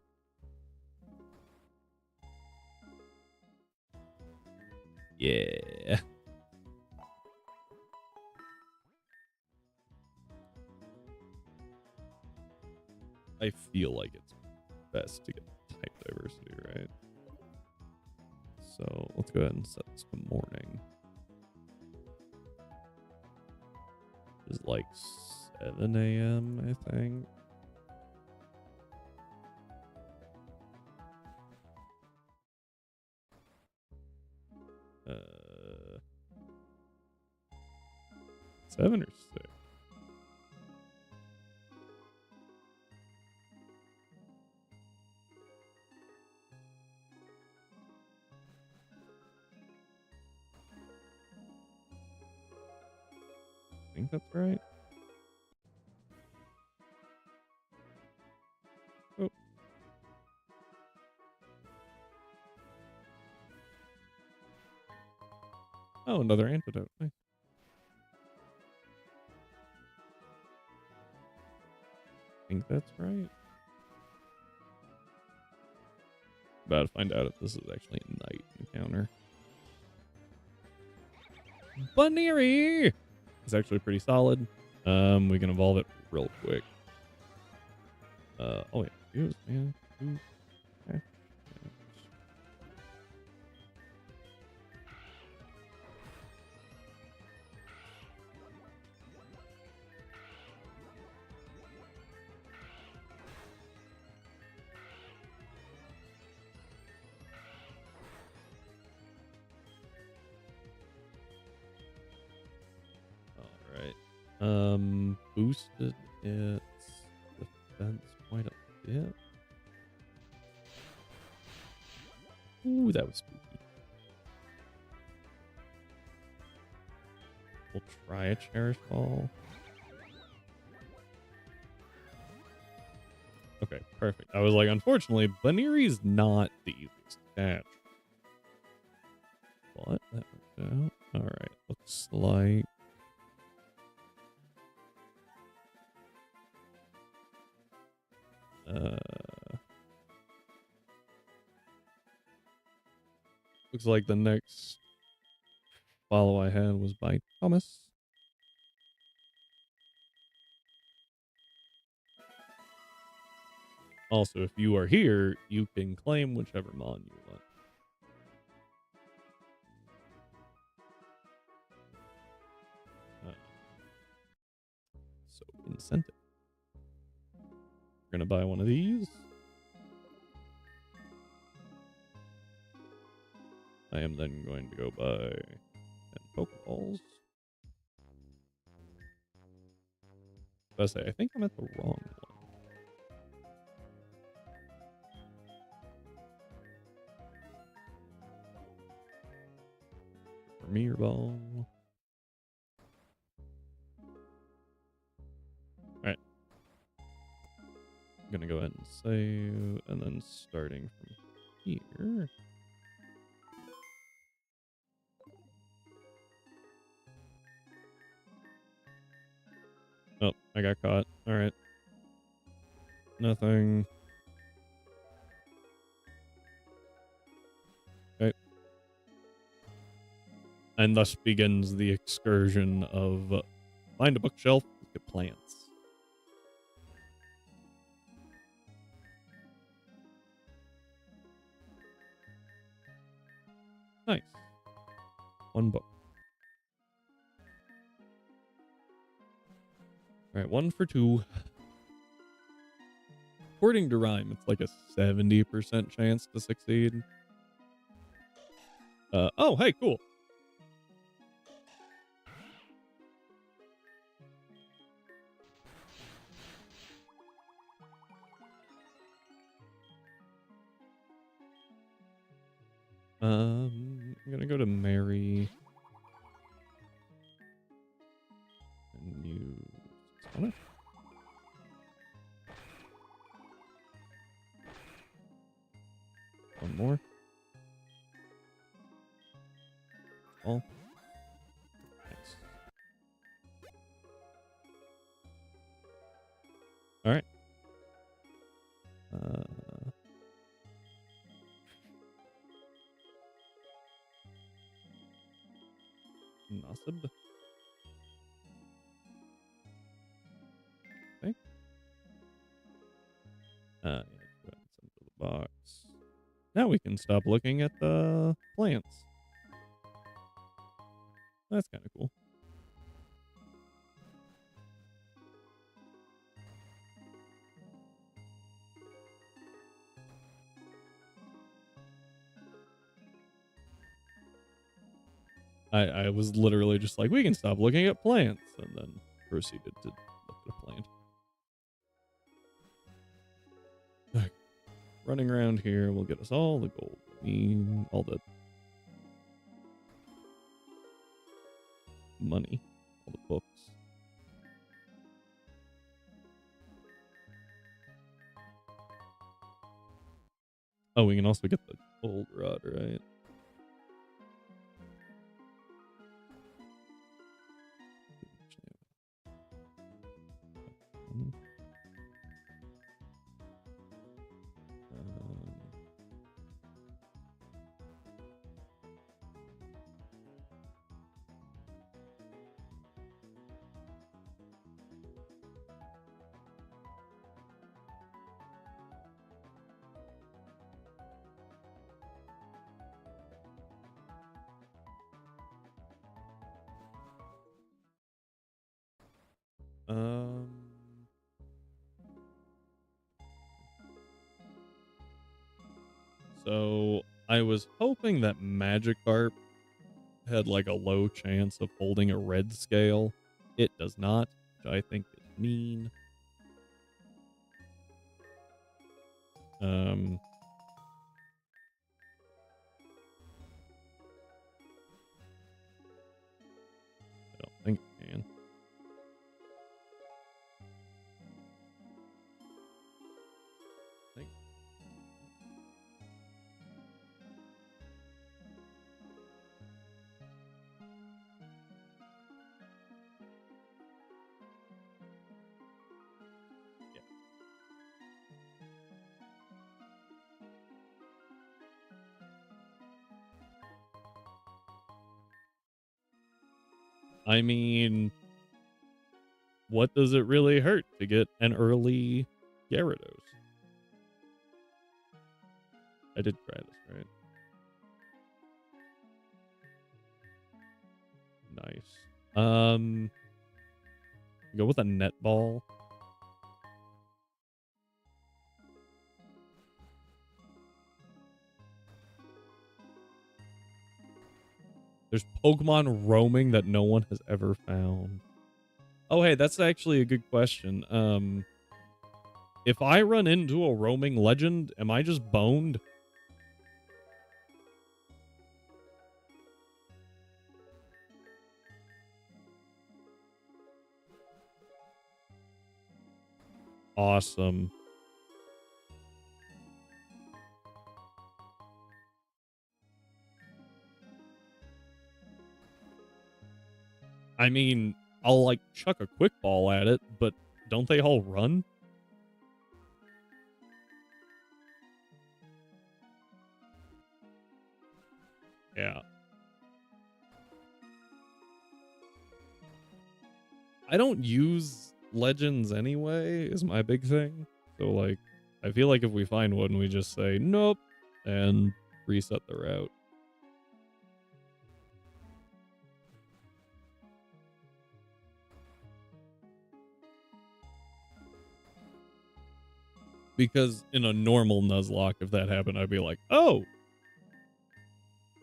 Yeah. I feel like it's best to get type diversity, right? So let's go ahead and set this to morning. It's like 7 a.m., I think. Uh, 7 or 6? I think that's right. Oh. Oh, another antidote. Nice. I think that's right. About to find out if this is actually a night encounter. Bunnery is actually pretty solid. We can evolve it real quick. Oh wait, use man. Ooh. Okay. All right. Boosted its defense quite a bit. Ooh, that was spooky. We'll try a Cherish Ball. Okay, perfect. I was like, unfortunately, Baneri's not the easiest to catch. But that worked out. Alright, looks like... looks like the next follow I had was by Thomas. Also, if you are here, you can claim whichever mon you want. So, incentive. We're going to buy one of these. I am then going to go buy 10 Pokeballs. I say, I think I'm at the wrong one. Premier Ball. Alright. I'm gonna go ahead and save, and then starting from here. Oh, I got caught. Alright. Nothing. Okay. And thus begins the excursion of find a bookshelf, get plants. Nice. One book. Alright, 1 for 2. According to Rhyme, it's like a 70% chance to succeed. Oh, hey, cool. I'm gonna go to Mary. And use Sonic. One more. Ball. Nice. All right. Nasib. Okay. Yeah, go ahead and send to the box. Now we can stop looking at the plants. That's kind of cool. I was literally just like, we can stop looking at plants, and then proceeded to look at a plant. Okay. Running around here will get us all the gold. All the money. All the books. Oh, we can also get the gold rod, right? So I was hoping that Magikarp had like a low chance of holding a red scale. It does not, which I think is mean. I don't think it can. I mean, what does it really hurt to get an early Gyarados? I did try this, right? Nice. Go with a netball. There's Pokemon roaming that no one has ever found. Oh, hey, that's actually a good question. If I run into a roaming legend, am I just boned? Awesome. I mean, I'll like chuck a quick ball at it, but don't they all run? Yeah. I don't use legends anyway, is my big thing. So, like, I feel like if we find one, we just say, nope, and reset the route. Because in a normal Nuzlocke, if that happened, I'd be like, oh,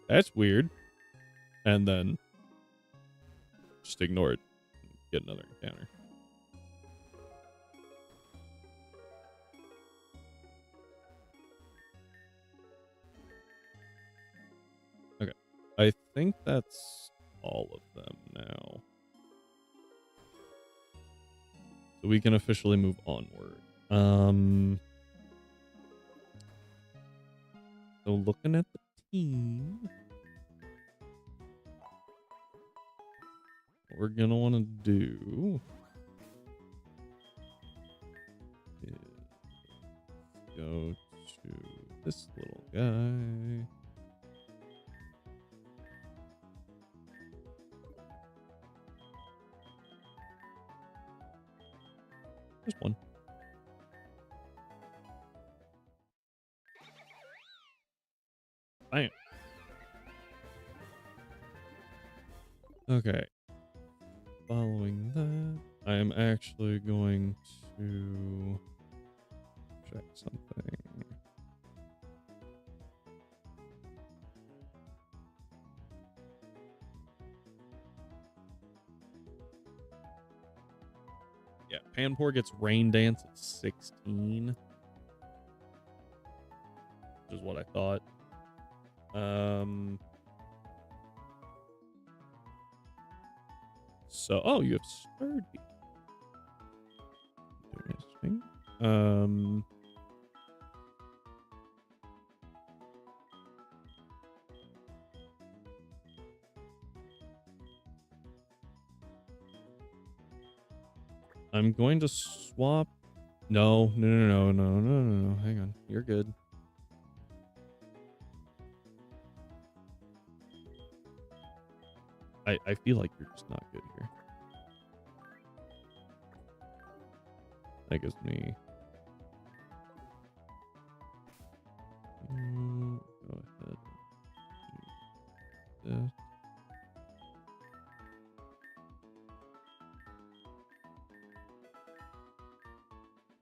that's weird. And then just ignore it and get another encounter. Okay. I think that's all of them now. So we can officially move onward. So looking at the team. we're gonna want to do is go to this little guy. Just one. Bam. Okay. Following that, I am actually going to check something. Yeah, Panpour gets Rain Dance at 16. Which is what I thought. So, oh, you have Sturdy. Interesting. I'm going to swap. No. Hang on. You're good. I feel like you're just not good here. That gives me... go ahead. Do this.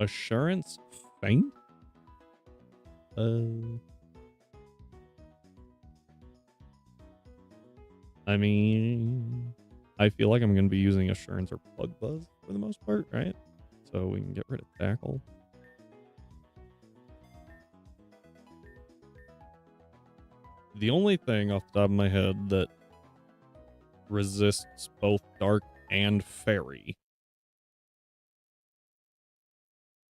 Assurance Feint? I mean, I feel like I'm going to be using Assurance or Plug Buzz for the most part, right? So we can get rid of Tackle. The only thing off the top of my head that resists both Dark and Fairy.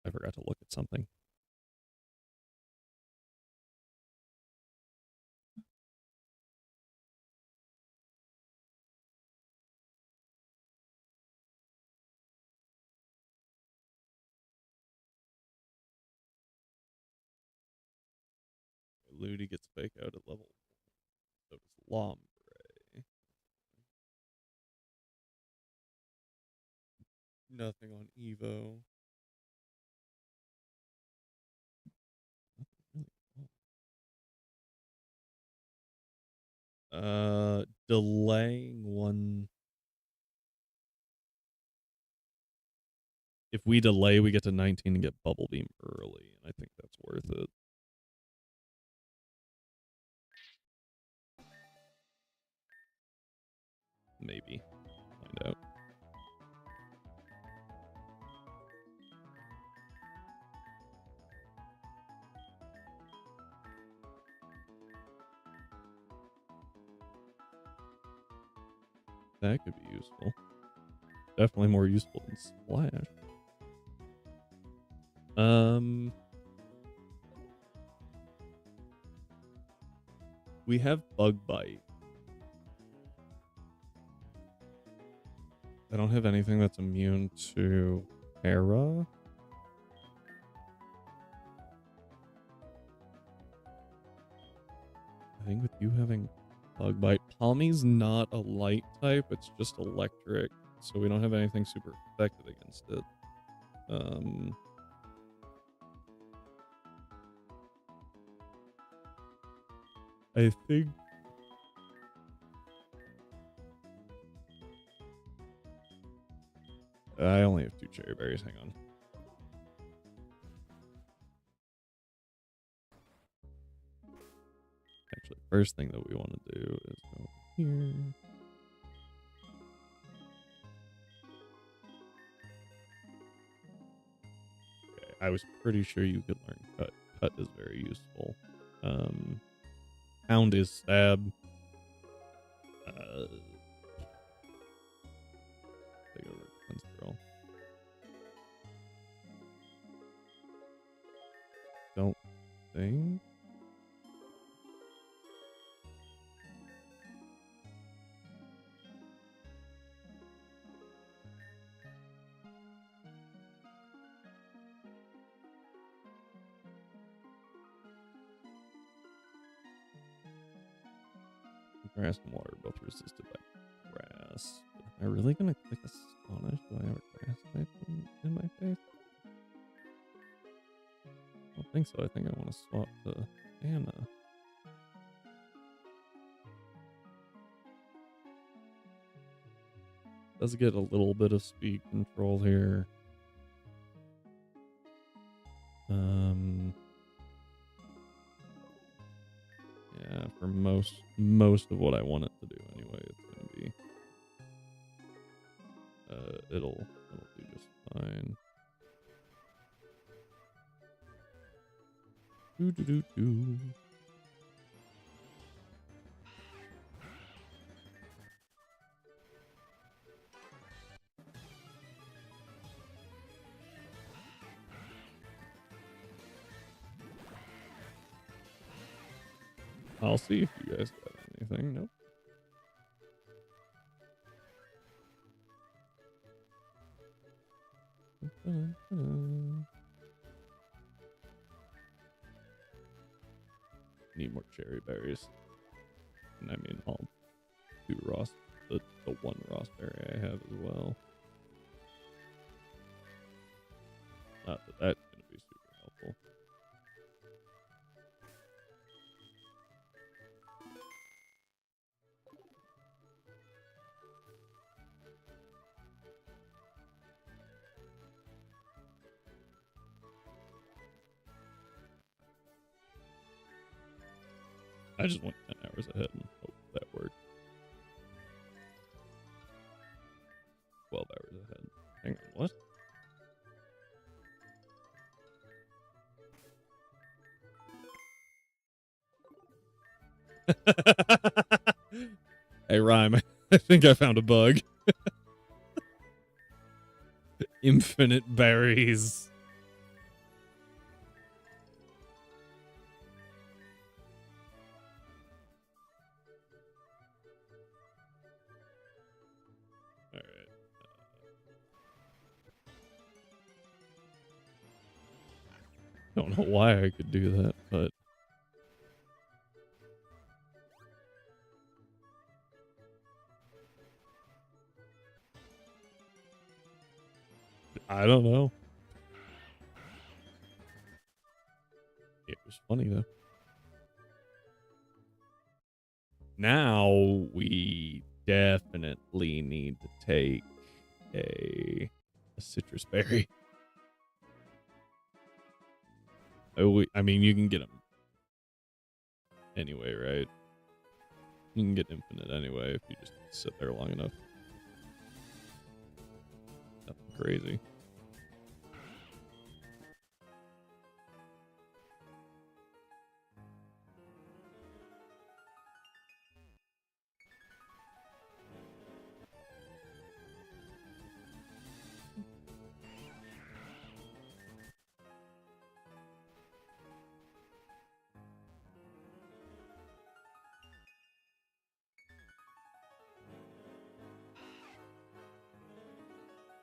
I forgot to look at something. Ludi gets fake out at level. So it's Lombre. Nothing on Evo. Delaying one. If we delay, we get to 19 and get Bubble Beam early, and I think that's worth it. Maybe. Find out. That could be useful. Definitely more useful than Splash. We have Bug Bite. I don't have anything that's immune to Hera. I think with you having Bug Bite, Palmy's not a light type, it's just electric, so we don't have anything super effective against it. I think I only have 2 cherry berries. Hang on. Actually, first thing that we want to do is go here. Okay, I was pretty sure you could learn Cut. Cut is very useful. Pound is Stab. Take over Defense Girl. Don't think. Grass and water both resisted by grass. Am I really gonna click Astonish? Do I have a grass type in my face? I don't think so. I think I want to swap to Anna. Does get a little bit of speed control here. Yeah, for most of what I want it to do anyway, it's gonna be it'll do just fine. Do. I'll see if you guys got anything. Nope. Need more cherry berries. And I mean, I'll do the one Ross berry I have as well. Not that that's going to be super helpful. I just went 10 hours ahead and hope that worked. 12 hours ahead. Hang on, what? Hey, Rhyme, I think I found a bug. Infinite berries. All right. Don't know why I could do that, but I don't know. It was funny though. Now we definitely need to take a citrus berry. I mean, you can get them anyway, right? You can get infinite anyway if you just sit there long enough. Nothing crazy.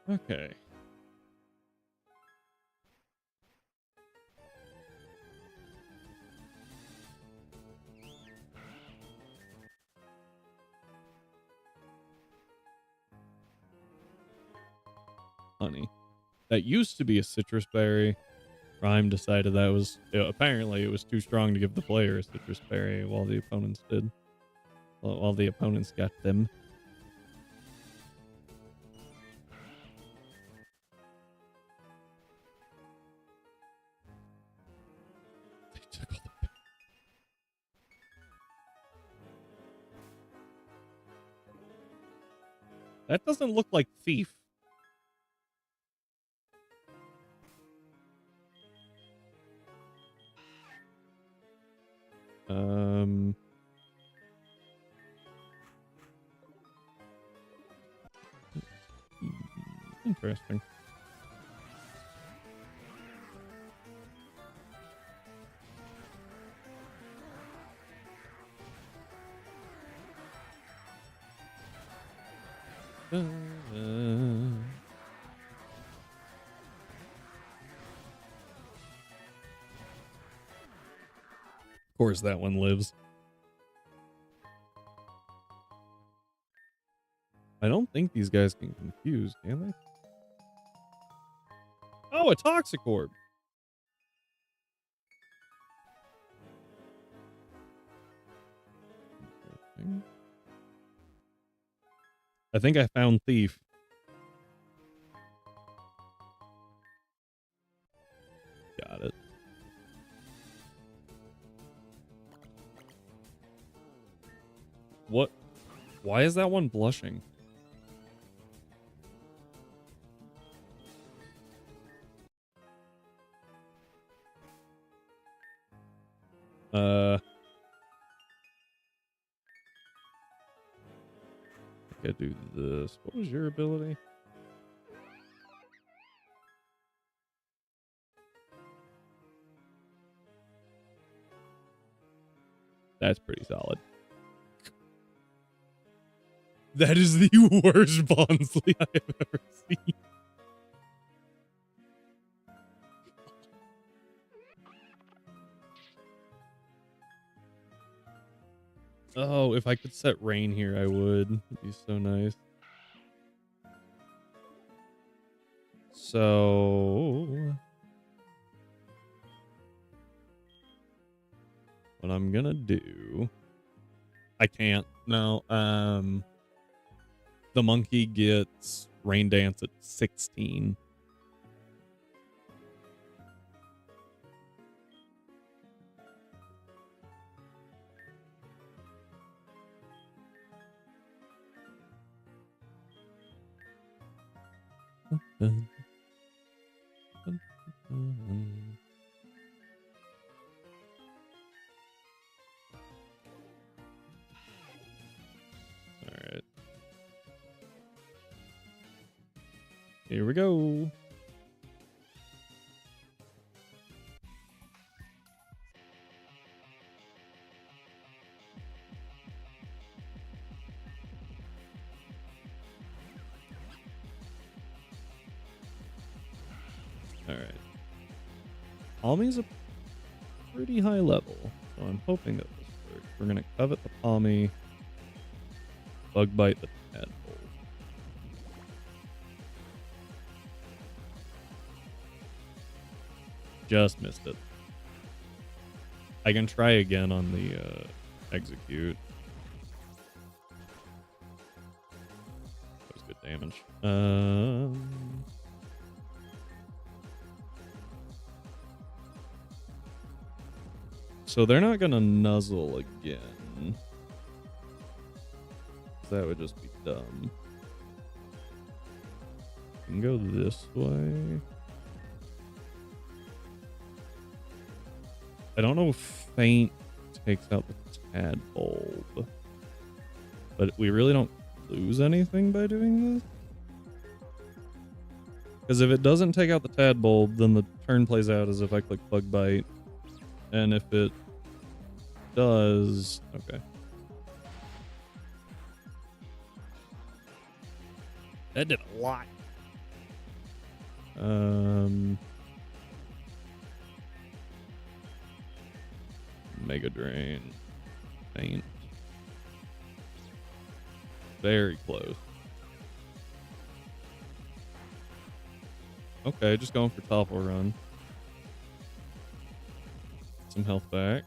Okay. Honey. That used to be a citrus berry. Rhyme decided that was apparently it was too strong to give the player a citrus berry while the opponents did. While the opponents got them. They took all the That doesn't look like Thief. Interesting. Of course, that one lives. I don't think these guys can confuse, can they? Oh, a toxic orb. I think I found Thief. Got it. What? Why is that one blushing? I do this. What was your ability? That's pretty solid. That is the worst Bonsly I have ever seen. Oh, if I could set rain here, I would. It'd be so nice. So what I'm gonna do, I can't. No. The monkey gets rain dance at 16. Alright. Here we go. Alright. Palmy's a pretty high level, so I'm hoping that this works. We're gonna covet the Palmy, bug bite the tadpole. Just missed it. I can try again on the execute. That was good damage. So they're not gonna nuzzle again. That would just be dumb. You can go this way. I don't know if Faint takes out the tadpole, but we really don't lose anything by doing this. Because if it doesn't take out the tadpole, then the turn plays out as if I click Bug Bite. And if it does... Okay. That did a lot. Mega Drain. Faint. Very close. Okay, just going for Topple Run. Some health back.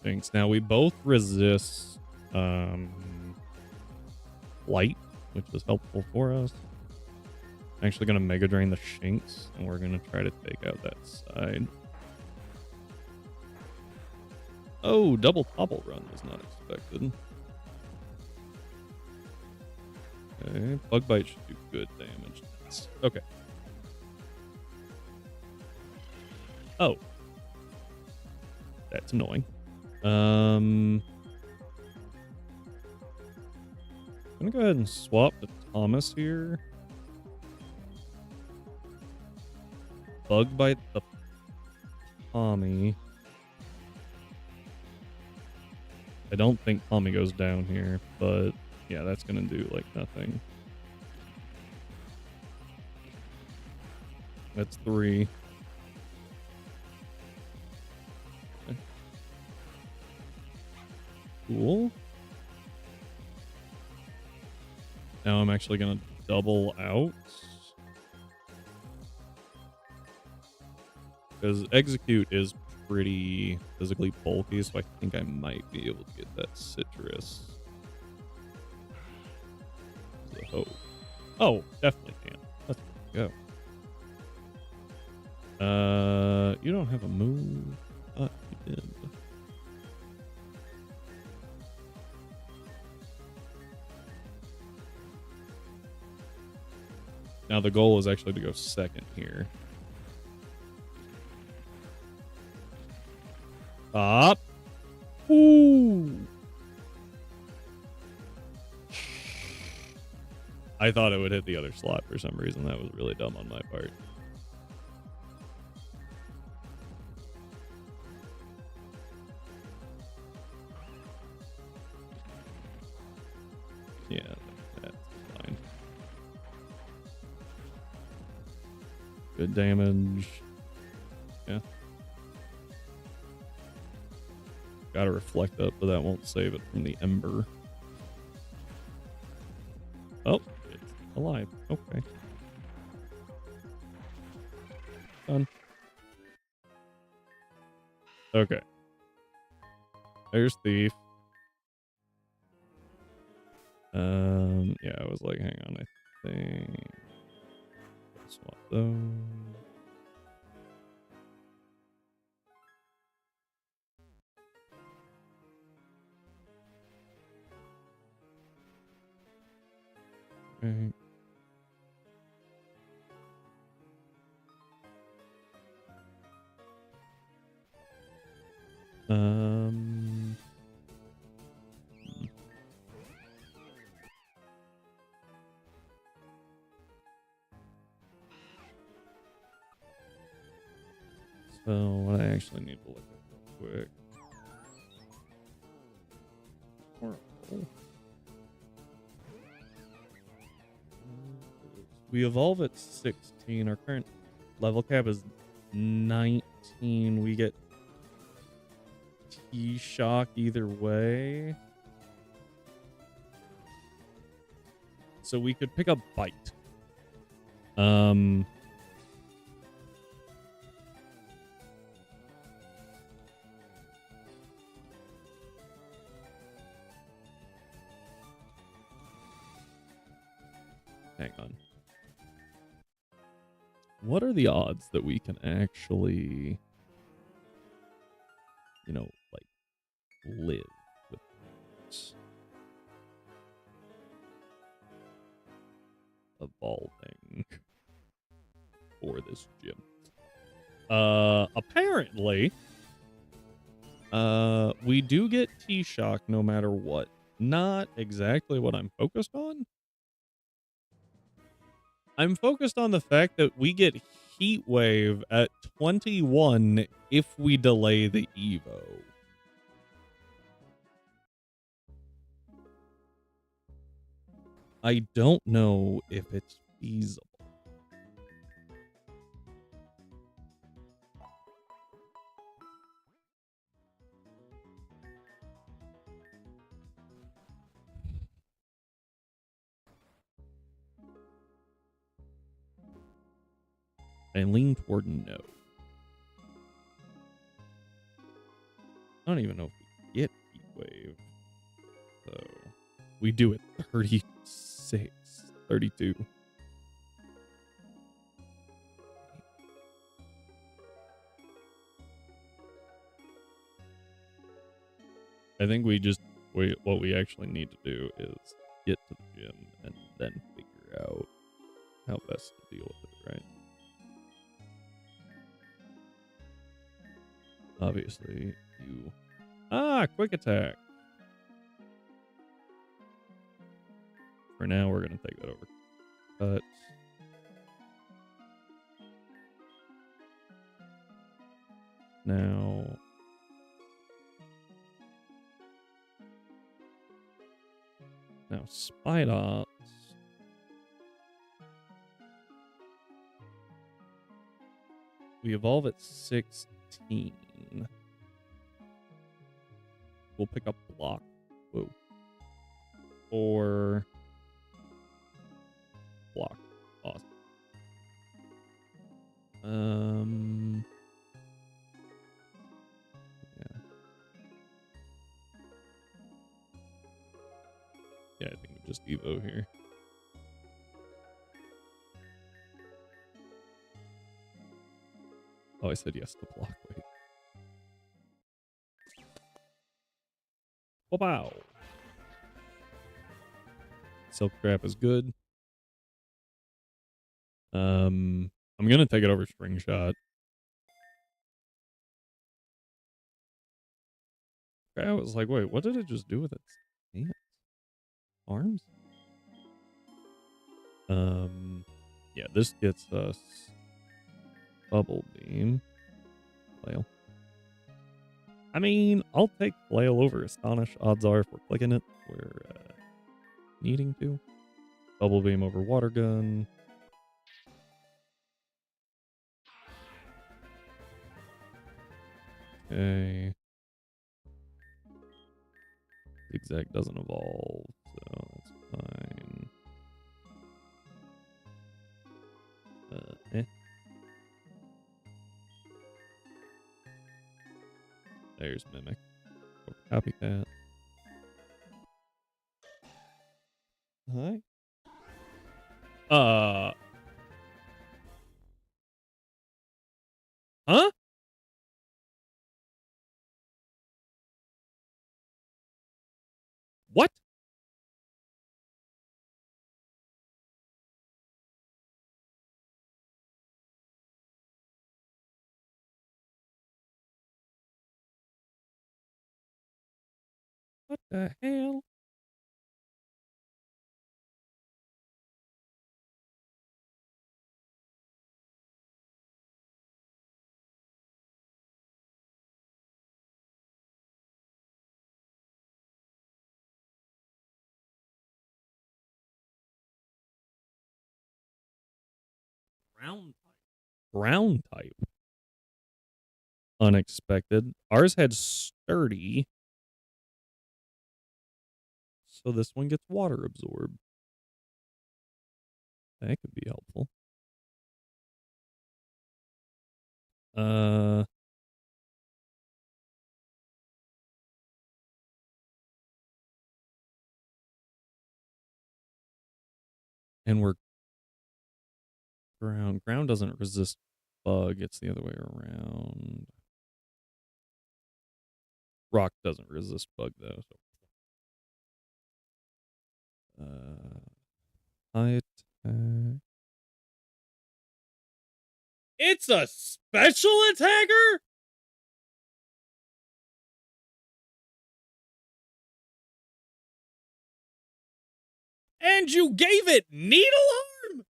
Thanks. Now we both resist light, which is helpful for us. I'm actually going to Mega Drain the Shinx, and we're going to try to take out that side. Oh, double Topple Run was not expected. Okay, Bug Bite should do good damage. Okay. Oh. That's annoying. I'm gonna go ahead and swap to Thomas here. Bug Bite the Tommy. I don't think Tommy goes down here, but yeah, that's gonna do like nothing. That's 3. Okay. Cool. Now I'm actually going to double out. Because execute is pretty physically bulky, so I think I might be able to get that citrus. Oh, oh, definitely can. Let's go. You don't have a move. You did. Now the goal is actually to go second here. Up. Ooh. I thought it would hit the other slot for some reason. That was really dumb on my part. Yeah, that's fine. Good damage. Yeah. Gotta reflect up, but that won't save it from the ember. Oh, it's alive. Okay. Done. Okay. There's Thief. Yeah, I was like, hang on, I think I'll swap those. Okay. So what I actually need to look at real quick. We evolve at 16. Our current level cap is 19. We get T-Shock either way. So we could pick up Bite. Hang on. What are the odds that we can actually, you know, like, live with this? Evolving for this gym. Apparently, we do get T-Shock no matter what. Not exactly what I'm focused on. I'm focused on the fact that we get Heat Wave at 21 if we delay the Evo. I don't know if it's feasible. I lean toward no. I don't even know if we get Heat Wave. So we do it 36, 32. I think what we actually need to do is get to the gym and then figure out how best to deal with it, right? Obviously, you... quick attack! For now, we're going to take that over. Cut. Now... Spite Ops. We evolve at 16. We'll pick up Block. Whoa. Or block. Awesome. Yeah. Yeah, I think we just Evo here. Oh, I said yes to block. Wait. Oh, wow. Silk Trap is good. I'm gonna take it over String Shot. I was like, wait, what did it just do with its hands? Arms? Yeah, this gets us Bubble Beam. Flail. I mean, I'll take Flail over Astonish. Odds are if we're clicking it, we're needing to. Bubble Beam over Water Gun. Okay. Zigzag doesn't evolve, so that's fine. There's Mimic. Copycat. Hi. Huh? What? What the hell? Ground type. Ground type. Unexpected. Ours had Sturdy. So this one gets water absorbed. That could be helpful. And we're ground. Ground doesn't resist bug. It's the other way around. Rock doesn't resist bug though. So. High attack. It's a special attacker? And you gave it Needle Arm?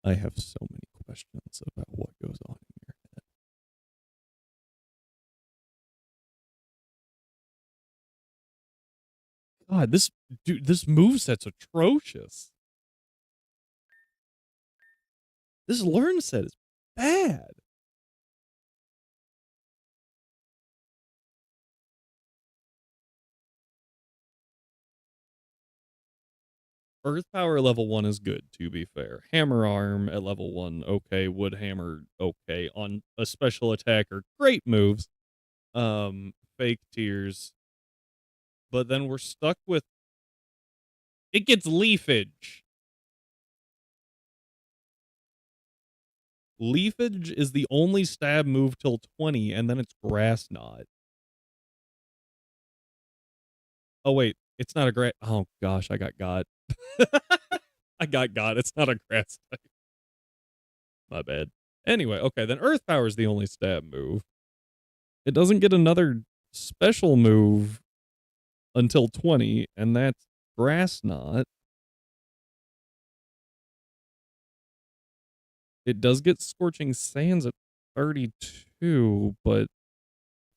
I have so many questions about what goes on in your head. God, this moveset's atrocious. This learn set is bad. Earth Power level 1 is good, to be fair. Hammer Arm at level 1, okay. Wood Hammer, okay. On a special attacker, great moves. Fake Tears. But then we're stuck with... It gets Leafage. Leafage is the only stab move till 20, and then it's Grass Knot. Oh, wait. It's not a grass... Oh, gosh, I got. I got. It's not a grass type. My bad. Anyway, okay, then Earth Power is the only stab move. It doesn't get another special move until 20, and that's Grass Knot. It does get Scorching Sands at 32, but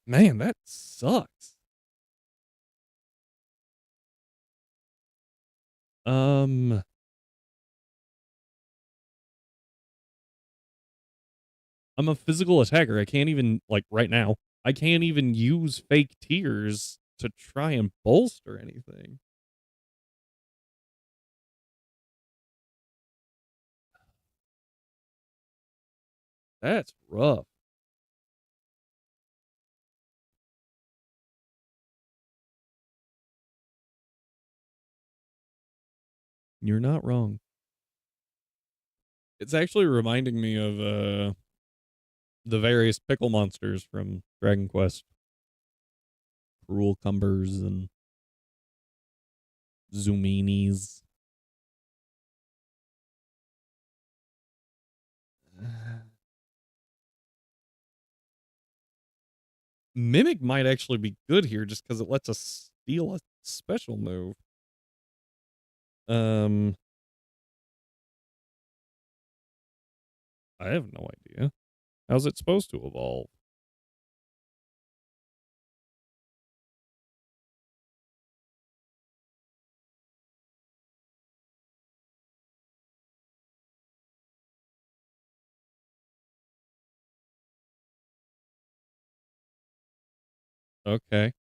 man, that sucks. I'm a physical attacker. I can't even, like, right now, I can't even use Fake Tears to try and bolster anything. That's rough. You're not wrong. It's actually reminding me of the various pickle monsters from Dragon Quest. Cruel Cumbers and Zuminis. Mimic might actually be good here just because it lets us steal a special move. I have no idea. How's it supposed to evolve? Okay.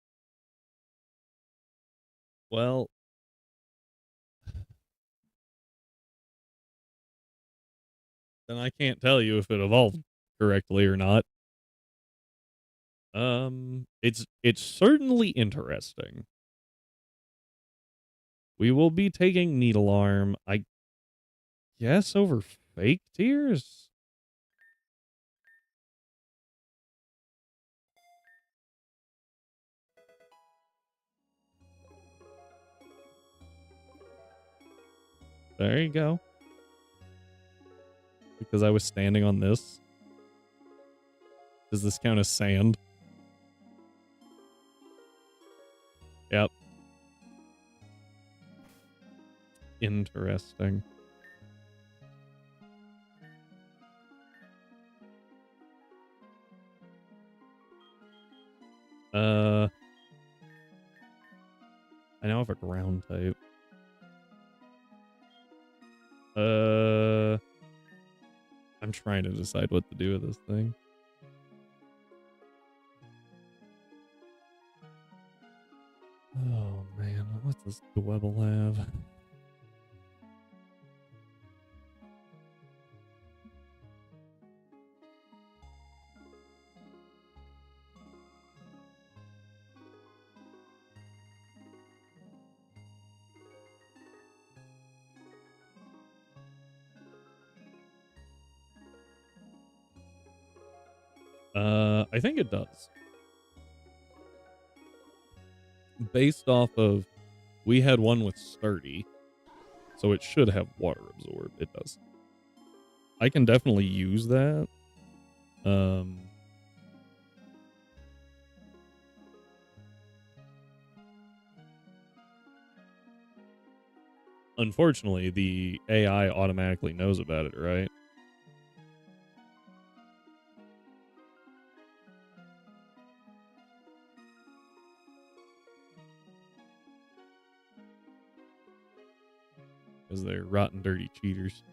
Well, then I can't tell you if it evolved correctly or not. It's certainly interesting. We will be taking Needle Arm, I guess, over Fake Tears. There you go. Because I was standing on this. Does this count as sand? Yep. Interesting. I now have a ground type. I'm trying to decide what to do with this thing. Oh man, what does Dwebble have? I think it does. Based off of, we had one with Sturdy, so it should have Water Absorb. It does. I can definitely use that. Unfortunately, the AI automatically knows about it, right? Because they're rotten, dirty cheaters.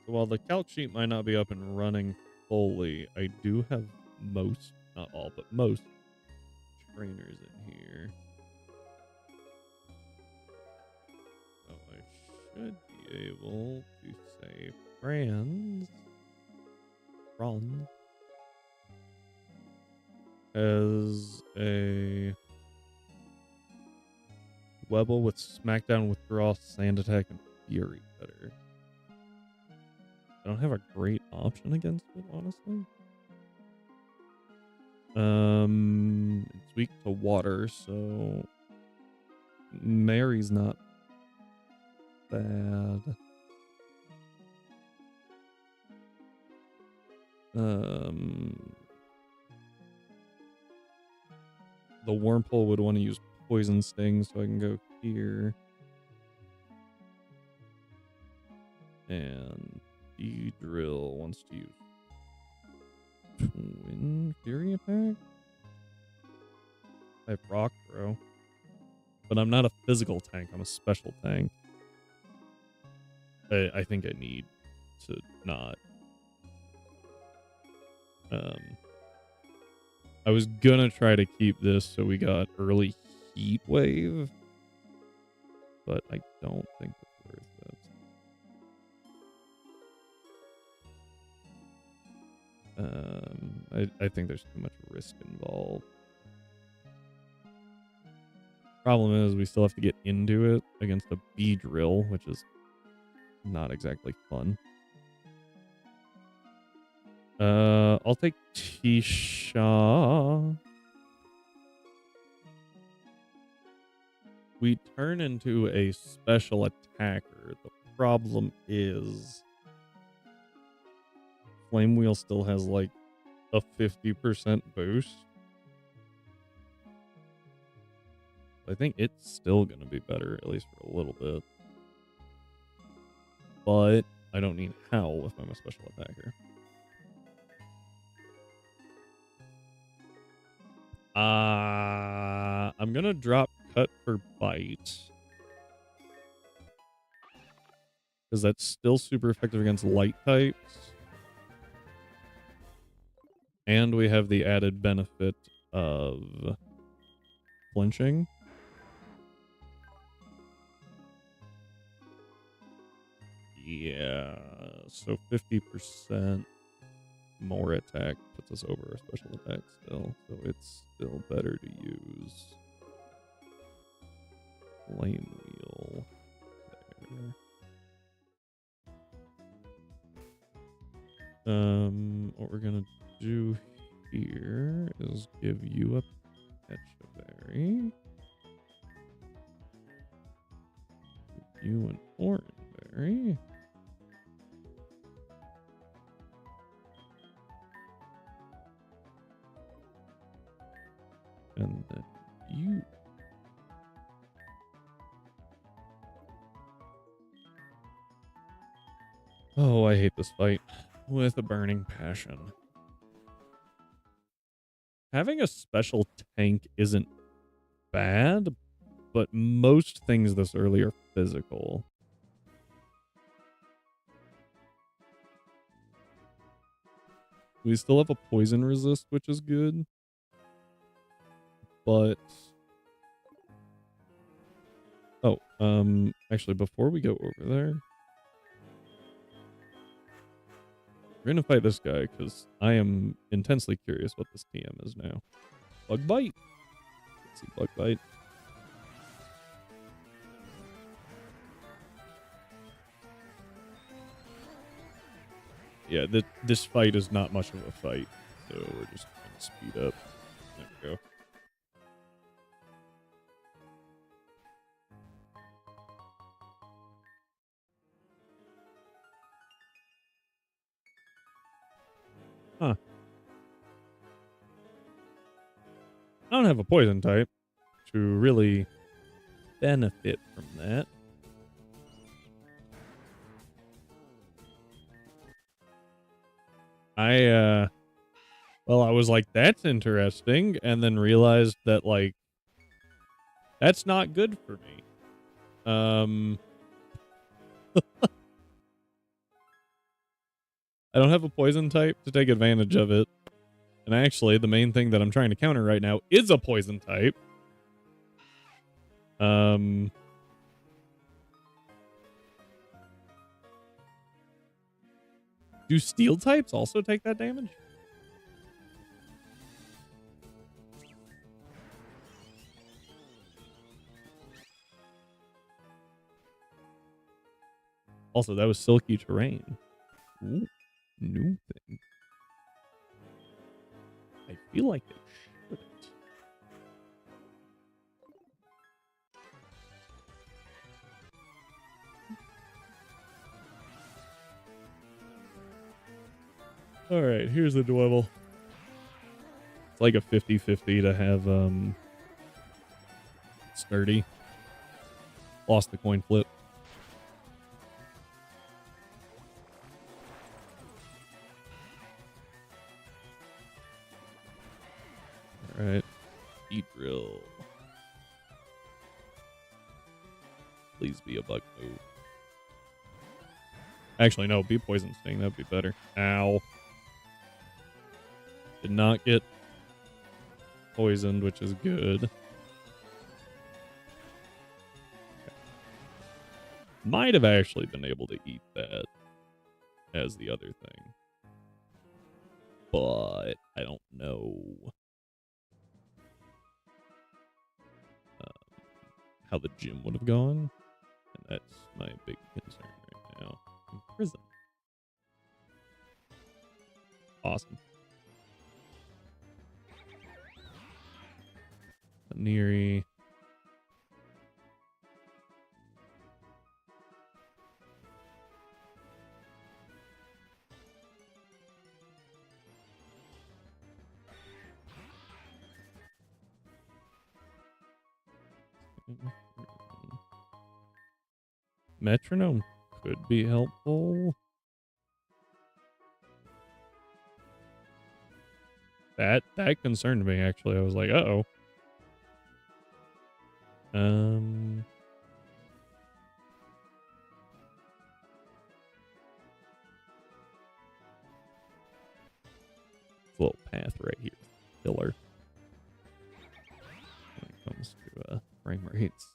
So while the calc sheet might not be up and running fully, I do have most, not all, but most trainers in here. So I should be able to say Franz as a Webble with Smackdown, Withdraw, Sand Attack, and Fury Cutter. I don't have a great option against it, honestly. It's weak to water, so Mary's not bad. The Wormpole would want to use Poison Sting, so I can go here. And the Drill wants to use Twin Fury Attack. type rock throw. But I'm not a physical tank. I'm a special tank. I think I need to not. I was gonna try to keep this so we got early heat wave, but I don't think it's worth it. I think there's too much risk involved. Problem is, we still have to get into it against a bee drill, which is not exactly fun. I'll take Tisha. We turn into a special attacker. The problem is Flame Wheel still has like a 50% boost. I think it's still going to be better, at least for a little bit. But I don't need Howl if I'm a special attacker. I'm going to drop Cut for Bite. Because that's still super effective against light types. And we have the added benefit of flinching. Yeah, so 50% more attack puts us over our special attack still. So it's still better to use Flame Wheel there. What we're gonna do here is give you a Pechaberry. Give you an Oranberry. And then you. Oh, I hate this fight with a burning passion. Having a special tank isn't bad, but most things this early are physical. We still have a poison resist, which is good. But actually before we go over there, we're gonna fight this guy because I am intensely curious what this TM is now. Bug Bite. Let's see, Bug Bite. Yeah, this fight is not much of a fight, so we're just gonna speed up. There we go. Huh. I don't have a poison type to really benefit from that. Well, I was like, that's interesting, and then realized that, like, that's not good for me. I don't have a poison type to take advantage of it. And actually, the main thing that I'm trying to counter right now is a poison type. Do steel types also take that damage? Also, that was silky terrain. Ooh, new thing. I feel like they shouldn't. All right, here's the Dwebble. It's like a 50-50 to have sturdy. Lost the coin flip. All right. Beat drill. Please be a bug move. Actually, no, be poison sting. That'd be better. Ow. Did not get poisoned, which is good. Okay. Might have actually been able to eat that as the other thing. But I don't know how the gym would have gone. And that's my big concern right now. In prison. Awesome. Neri. Metronome could be helpful. That concerned me, actually. I was like, uh-oh. Little path right here. Killer. When it comes to frame rates.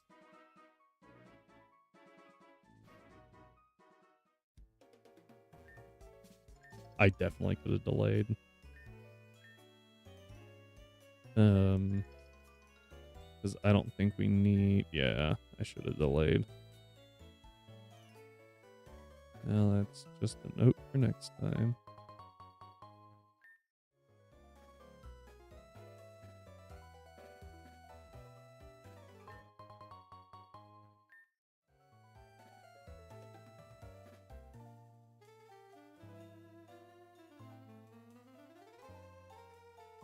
I definitely could have delayed. Because I don't think we need... Yeah, I should have delayed. Well, that's just a note for next time.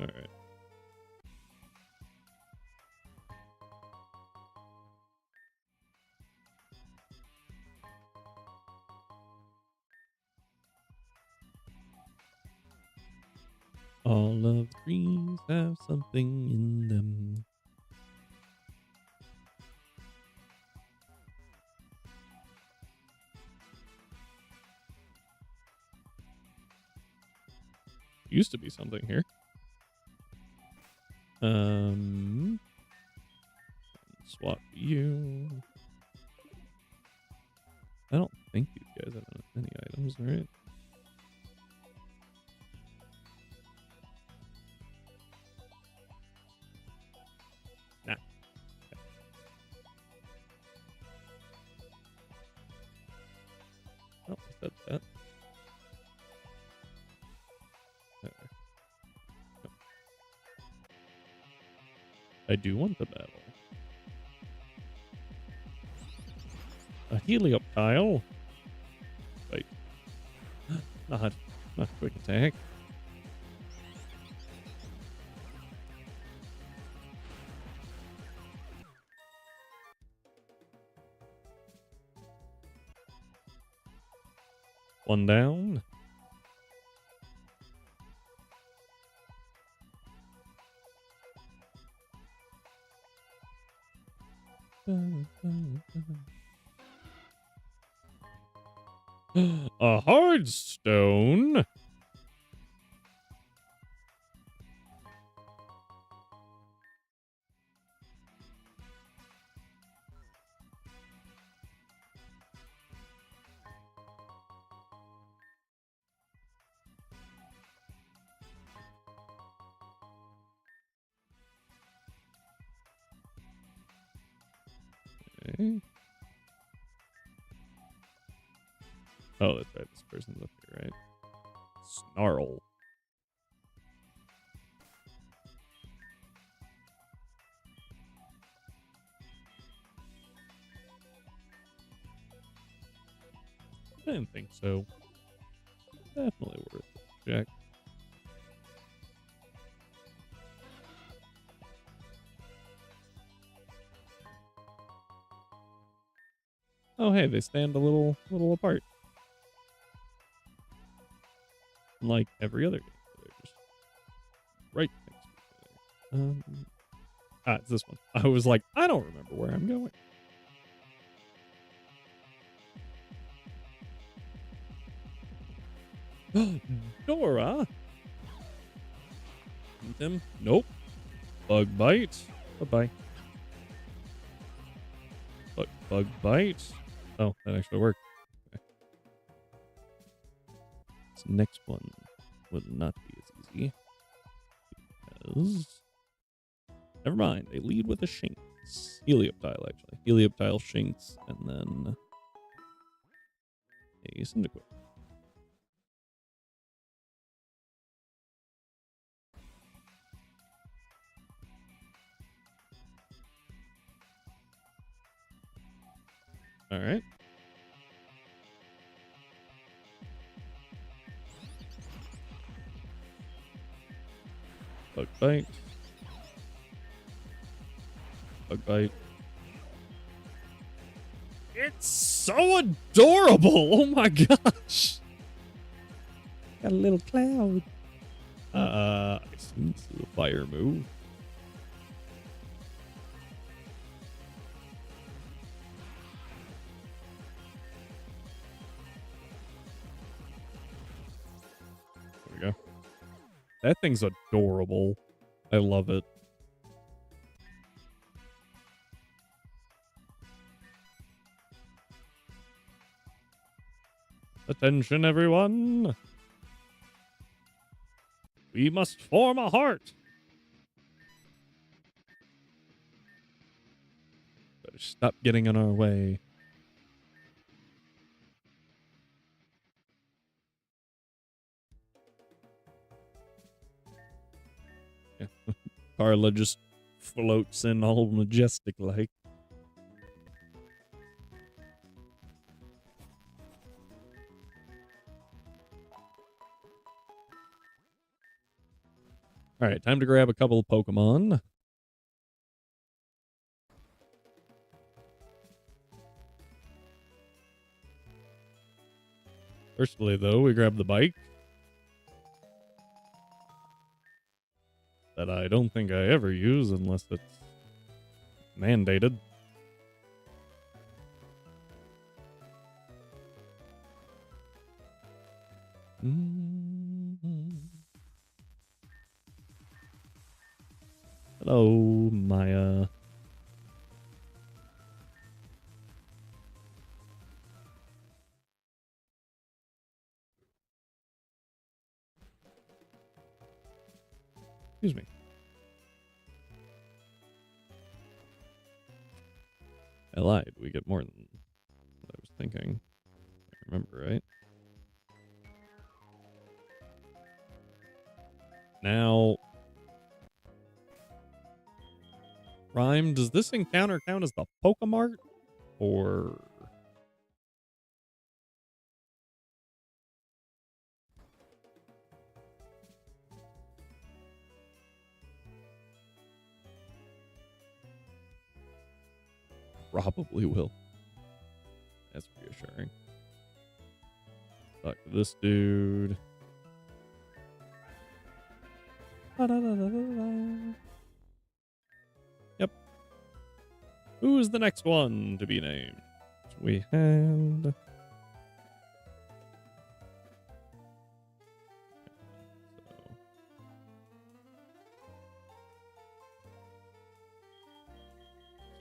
All right. All of the trees have something in them. Used to be something here. Swap you. I don't think these guys have any items, right? Nah. Oh, I said that. I do want the battle. A helioptile? Wait. Not quick attack. One down. A hard stone. Okay. Oh, that's right. This person's up here, right? Snarl. I didn't think so. Definitely worth a check. Oh, hey, they stand a little apart. Like every other game, they're just right next to each other. It's this one. I was like, I don't remember where I'm going. Dora. Tim? Nope. Bug bite. Bye-bye. Bug bite. Oh, that actually worked. Okay. This next one will not be as easy. Because... Never mind. They lead with a Shinx. Helioptile, actually. Helioptile, Shinx, and then... a Cyndaquil. Alright. Bug bite. Bug bite. It's so adorable! Oh my gosh! Got a little cloud. I assume this is a fire move. There we go. That thing's adorable. I love it. Attention, everyone! We must form a heart! Better stop getting in our way. Yeah. Carla just floats in all majestic like. Alright, time to grab a couple of Pokemon. Firstly, though, we grab the bike. That I don't think I ever use unless it's mandated. Hello, Maya. Excuse me. I lied. We get more than what I was thinking. I remember, right? Now, Rhyme, does this encounter count as the Pokemart? Or... probably will. That's reassuring. Talk to this dude. Yep. Who's the next one to be named? We had... This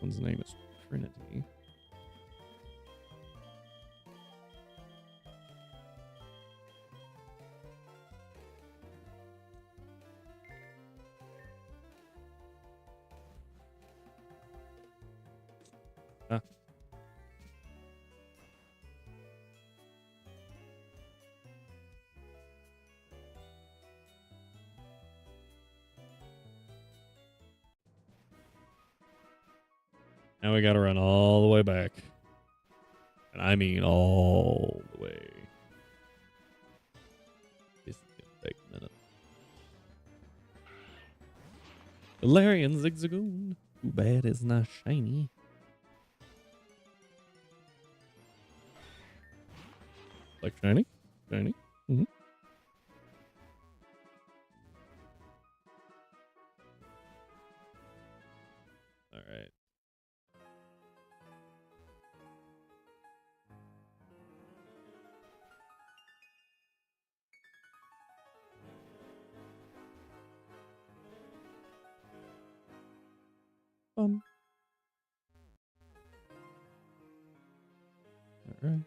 one's name is Trinity. Ah. Now we gotta run all the way back. And I mean all the way. This is gonna take a minute. Galarian Zigzagoon. Too bad it's not shiny. Like shiny? Shiny? Mm-hmm. Alright. bum. All right.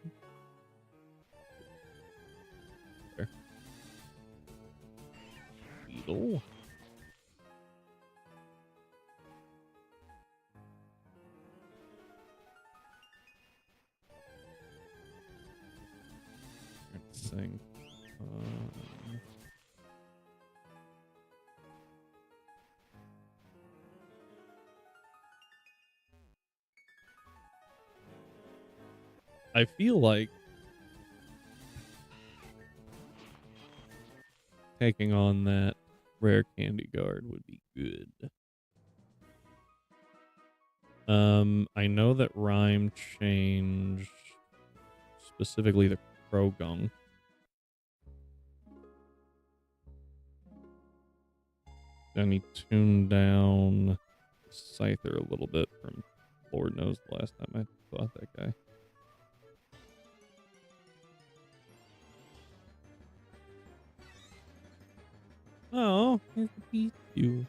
There. Beetle. Let's think. I feel like taking on that rare candy guard would be good. I know that Rhyme changed specifically the Krogung. Then he tuned down Scyther a little bit from Lord knows the last time I fought that guy. Oh, here's the piece. You.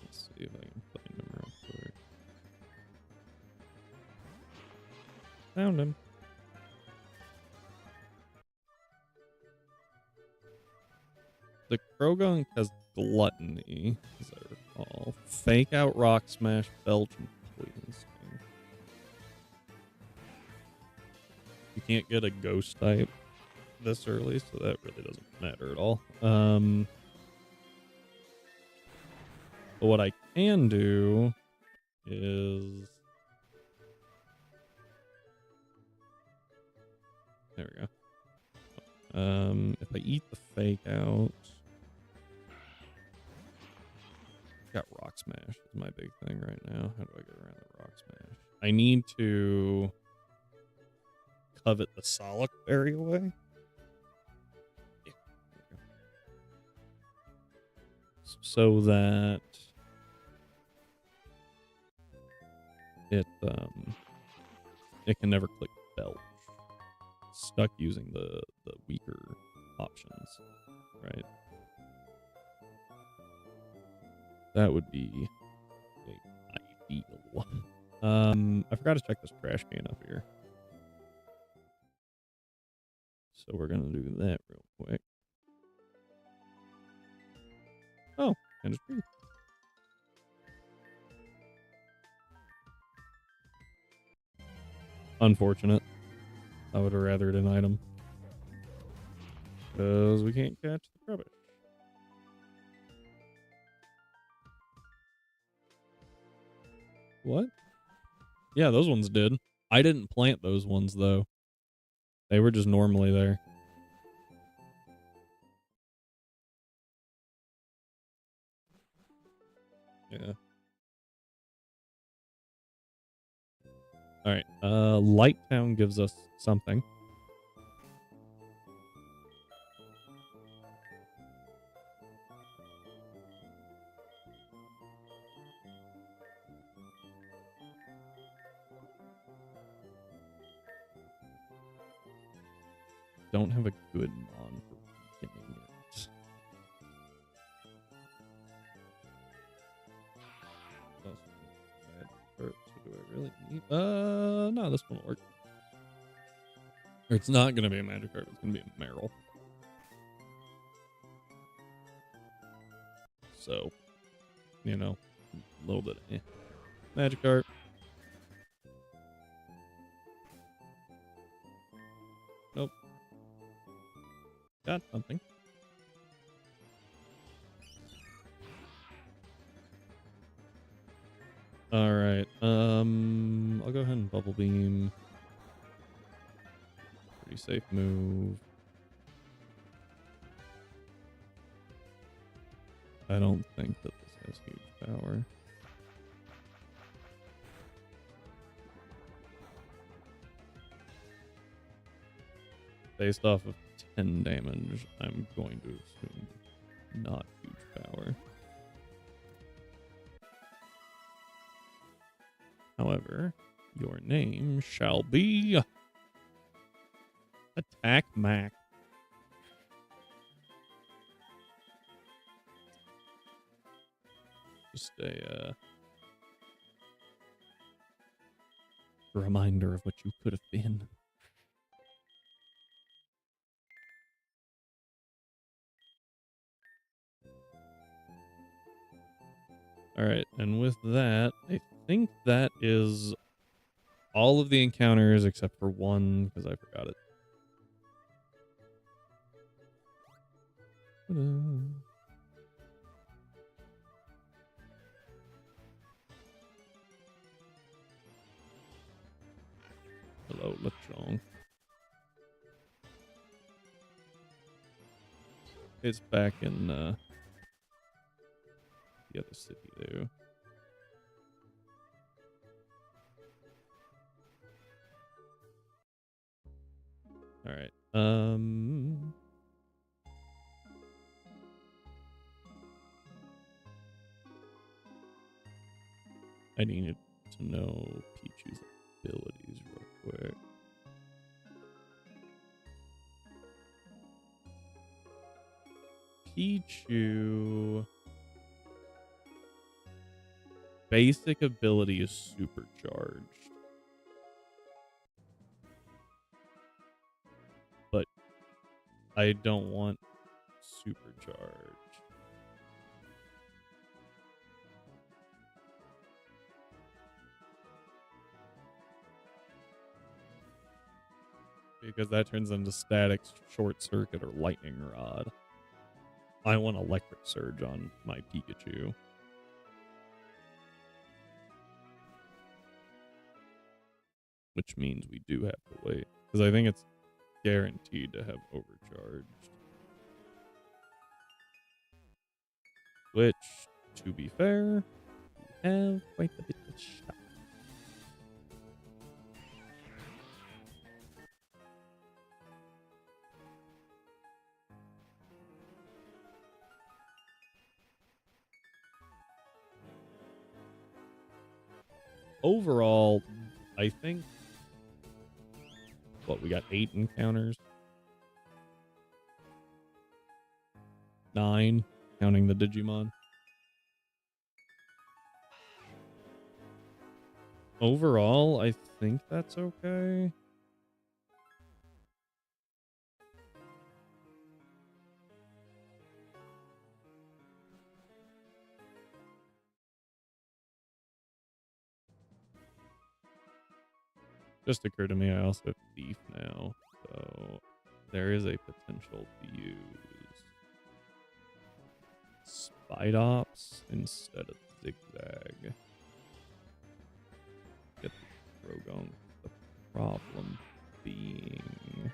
Let's see if I can find him real quick. Found him. The Krogung has Gluttony, as I recall. Fake Out, Rock Smash, Belgian Poison Sting. You can't get a Ghost type this early, so that really doesn't matter at all. But what I can do is... There we go. If I eat the Fake Out... Got Rock Smash is my big thing right now. How do I get around the Rock Smash? I need to covet the Solak Berry away. Yeah, there we go. So that it can never click Belch. Stuck using the weaker options, right? That would be ideal. I forgot to check this trash can up here. So we're gonna do that real quick. Oh, and it's free. Unfortunate. I would have rathered an item. Because we can't catch the rubbish. What? Yeah, those ones did. I didn't plant those ones, though. They were just normally there. Yeah. Alright. Lighttown gives us something. Don't have a good mon for weakening it. So do I really need? No, this one will work. Or it's not gonna be a magic card. It's gonna be a Meryl. So, you know, a little bit of magic card. Nope. Got something. All right. I'll go ahead and Bubble Beam. Pretty safe move. I don't think that this has huge power. Based off of 10 damage, I'm going to assume not huge power. However, your name shall be Attack Mac. Just a reminder of what you could have been. All right, and with that, I think that is all of the encounters except for one, because I forgot it. Hello, Lechonk. It's back in the other city, though. All right. I needed to know Pichu's abilities real quick. Pichu basic ability is supercharged. But I don't want supercharge. Because that turns into static short circuit or lightning rod. I want electric surge on my Pikachu. Which means we do have to wait. Because I think it's guaranteed to have overcharged. Which, to be fair, we have quite a bit of shot. Overall, I think, what, we got 8 encounters? 9, counting the Digimon. Overall, I think that's okay. Just occurred to me I also have Thief now, so there is a potential to use Spidops instead of Zigzag. Get the Drogon. The problem being...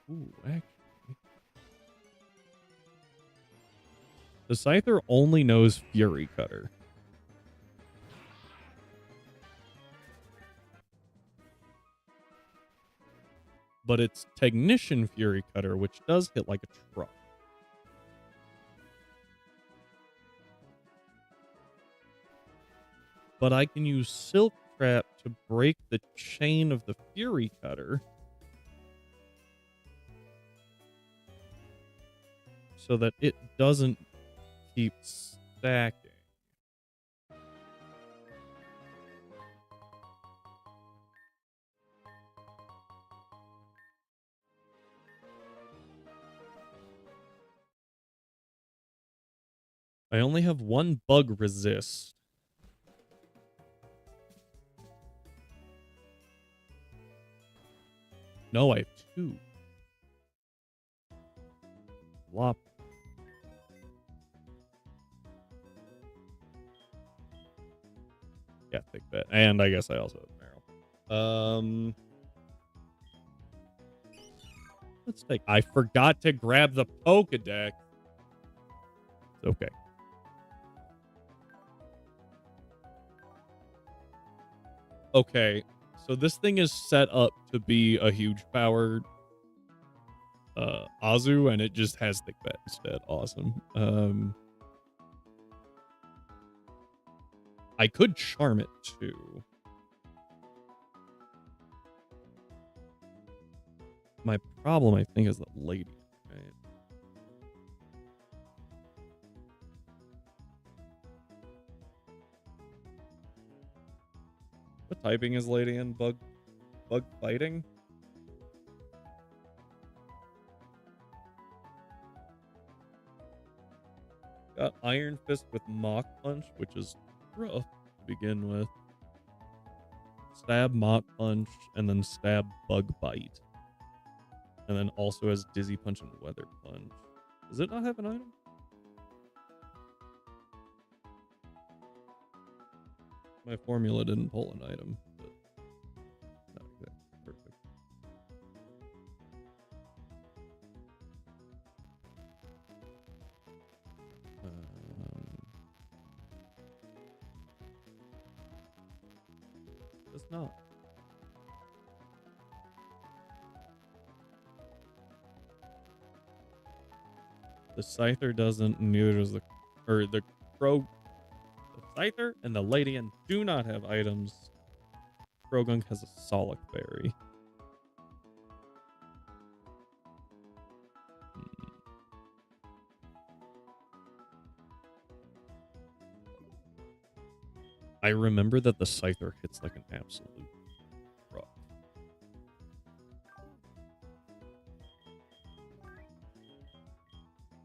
Ooh, actually... The Scyther only knows Fury Cutter. But it's Technician Fury Cutter, which does hit like a truck. But I can use Silk Trap to break the chain of the Fury Cutter. So that it doesn't keep stacking. I only have one bug resist. No, I have 2. Lop. Yeah, thick bet. And I guess I also have Marrow. Let's take... I forgot to grab the Pokedex. It's okay. Okay, so this thing is set up to be a huge powered Azu, and it just has thick bet instead. Awesome. I could charm it too. My problem, I think, is the lady, right? What typing is lady in bug fighting? Got Iron Fist with Mach Punch, which is rough to begin with. Stab, Mach Punch, and then Stab, Bug Bite. And then also has Dizzy Punch and Weather Punch. Does it not have an item? My formula didn't pull an item, but not exactly perfect. It's not. The Scyther doesn't, neither does the Crow. The Scyther and the Ladian do not have items. Krogunk has a Solic Berry. I remember that the Scyther hits like an absolute rock.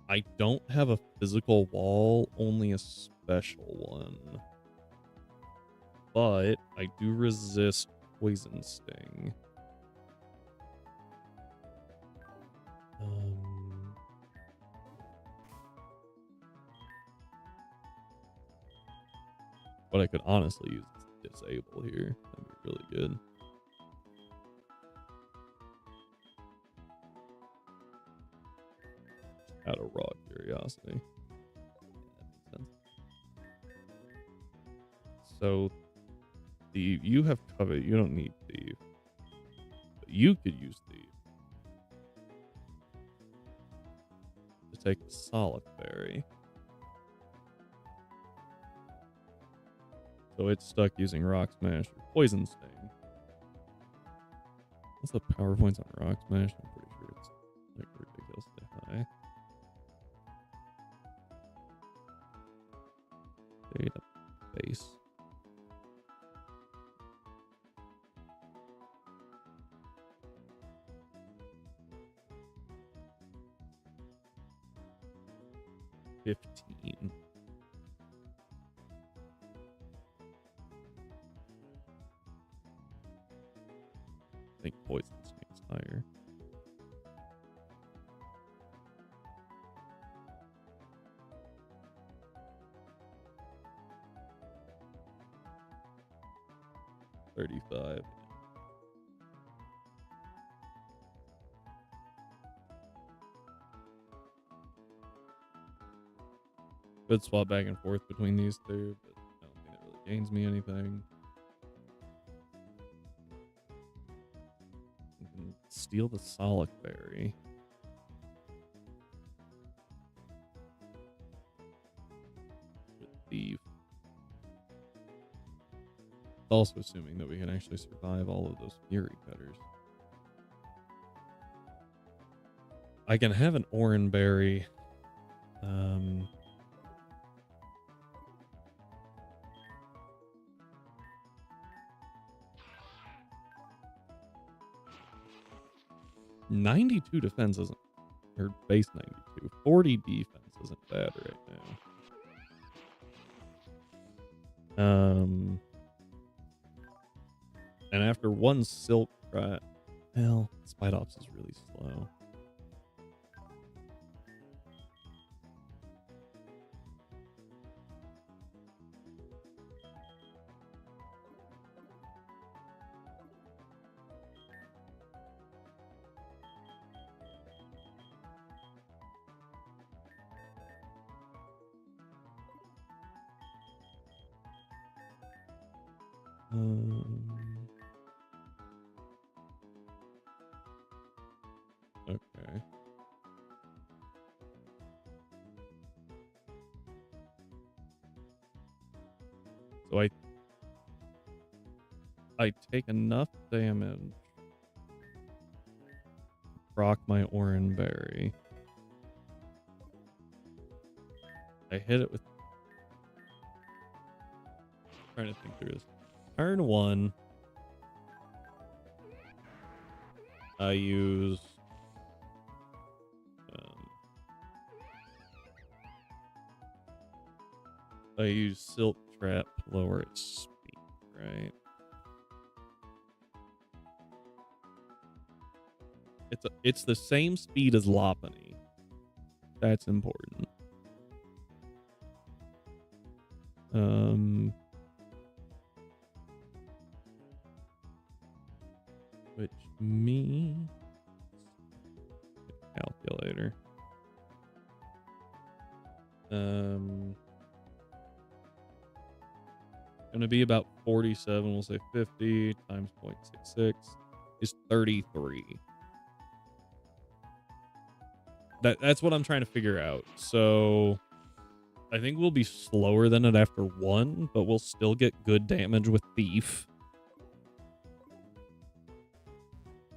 I don't have a physical wall, only a special one. But I do resist Poison Sting. But I could honestly use Disable here. That'd be really good. Just out of raw curiosity. Yeah, that makes sense. So, Thief, you have Covet. You don't need Thief. But you could use Thief to take the Solic Berry. So it's stuck using Rock Smash or Poison Sting. What's the power points on Rock Smash? I'm pretty sure it's like ridiculously high. Data base. $15. I think Poison Sting's higher. $35. Could swap back and forth between these two, but I don't think it really gains me anything. You can steal the Solic Berry. With Thief. Also assuming that we can actually survive all of those Fury Cutters. I can have an Oran Berry. 92 defense isn't, or base 92. 40 defense isn't bad right now. And after one Silk Cry, well, Spite Ops is really slow. Okay. So I take enough damage proc my Oran Berry. I hit it with... trying to think through this. Turn 1. I use... Silk Trap, lower its speed, right? It's the same speed as Lopunny. That's important. Which means calculator. Gonna be about 47. We'll say 50 times 0.66 is 33. That's what I'm trying to figure out. So I think we'll be slower than it after 1, but we'll still get good damage with Thief.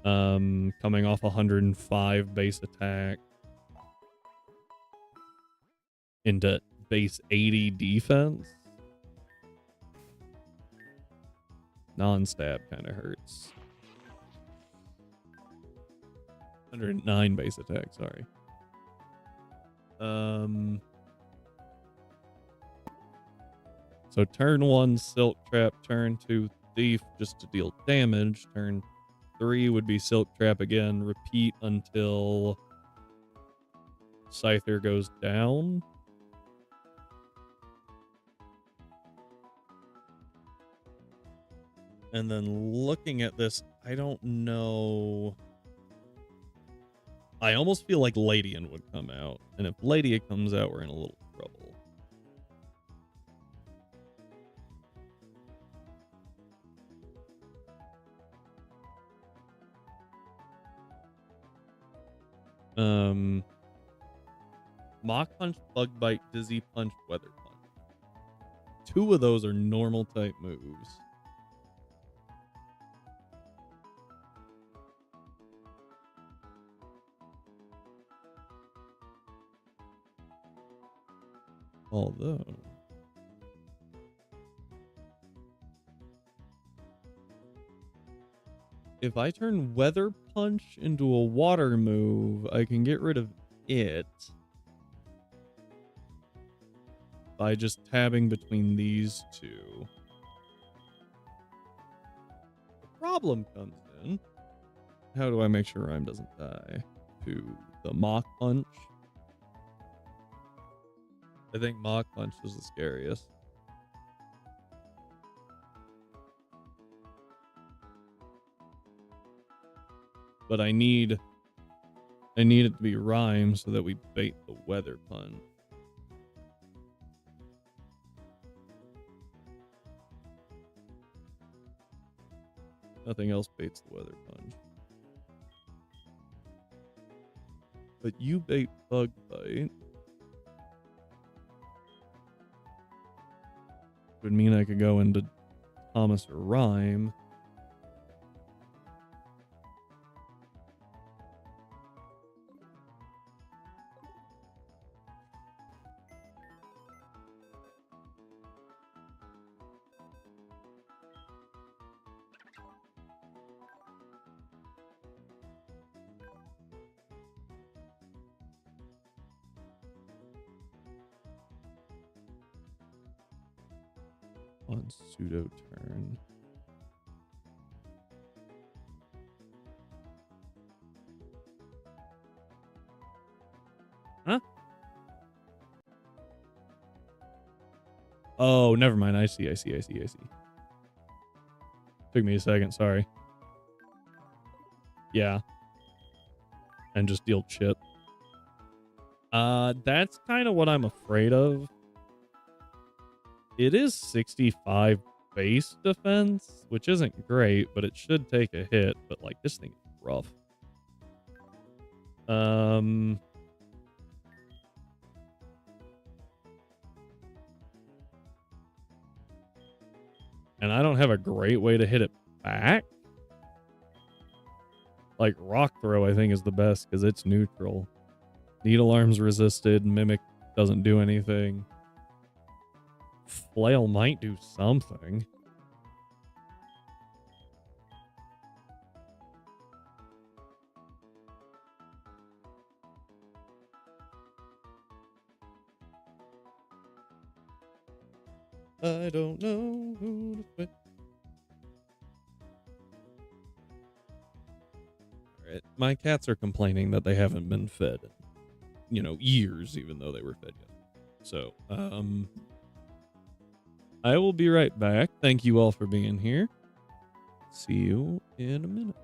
Coming off 105 base attack into base 80 defense. Non-stab kind of hurts. 109 base attack, sorry. So turn 1, Silk Trap. Turn 2, Thief, just to deal damage. Turn 3 would be Silk Trap again. Repeat until Scyther goes down. And then looking at this, I don't know. I almost feel like Ladian would come out. And if Ladian comes out, we're in a little trouble. Mach Punch, Bug Bite, Dizzy Punch, Weather Punch. 2 of those are normal type moves. Although... if I turn Weather Punch into a water move, I can get rid of it by just tabbing between these 2. The problem comes in, how do I make sure Rhyme doesn't die? To the Mach Punch. I think Mach Punch is the scariest. But I need it to be Rhyme so that we bait the Weather Punch. Nothing else baits the Weather Punch. But you bait Bug Bite. Would mean I could go into Thomas or Rhyme. On pseudo turn. Huh? Oh, never mind. I see. Took me a second, sorry. Yeah. And just deal shit. That's kind of what I'm afraid of. It is 65 base defense, which isn't great, but it should take a hit. But like this thing is rough. And I don't have a great way to hit it back. Like rock throw, I think is the best because it's neutral. Needle arm's resisted. Mimic doesn't do anything. Flail might do something. I don't know who to pick. Alright, my cats are complaining that they haven't been fed in, you know, years, even though they were fed yet. So, I will be right back. Thank you all for being here. See you in a minute.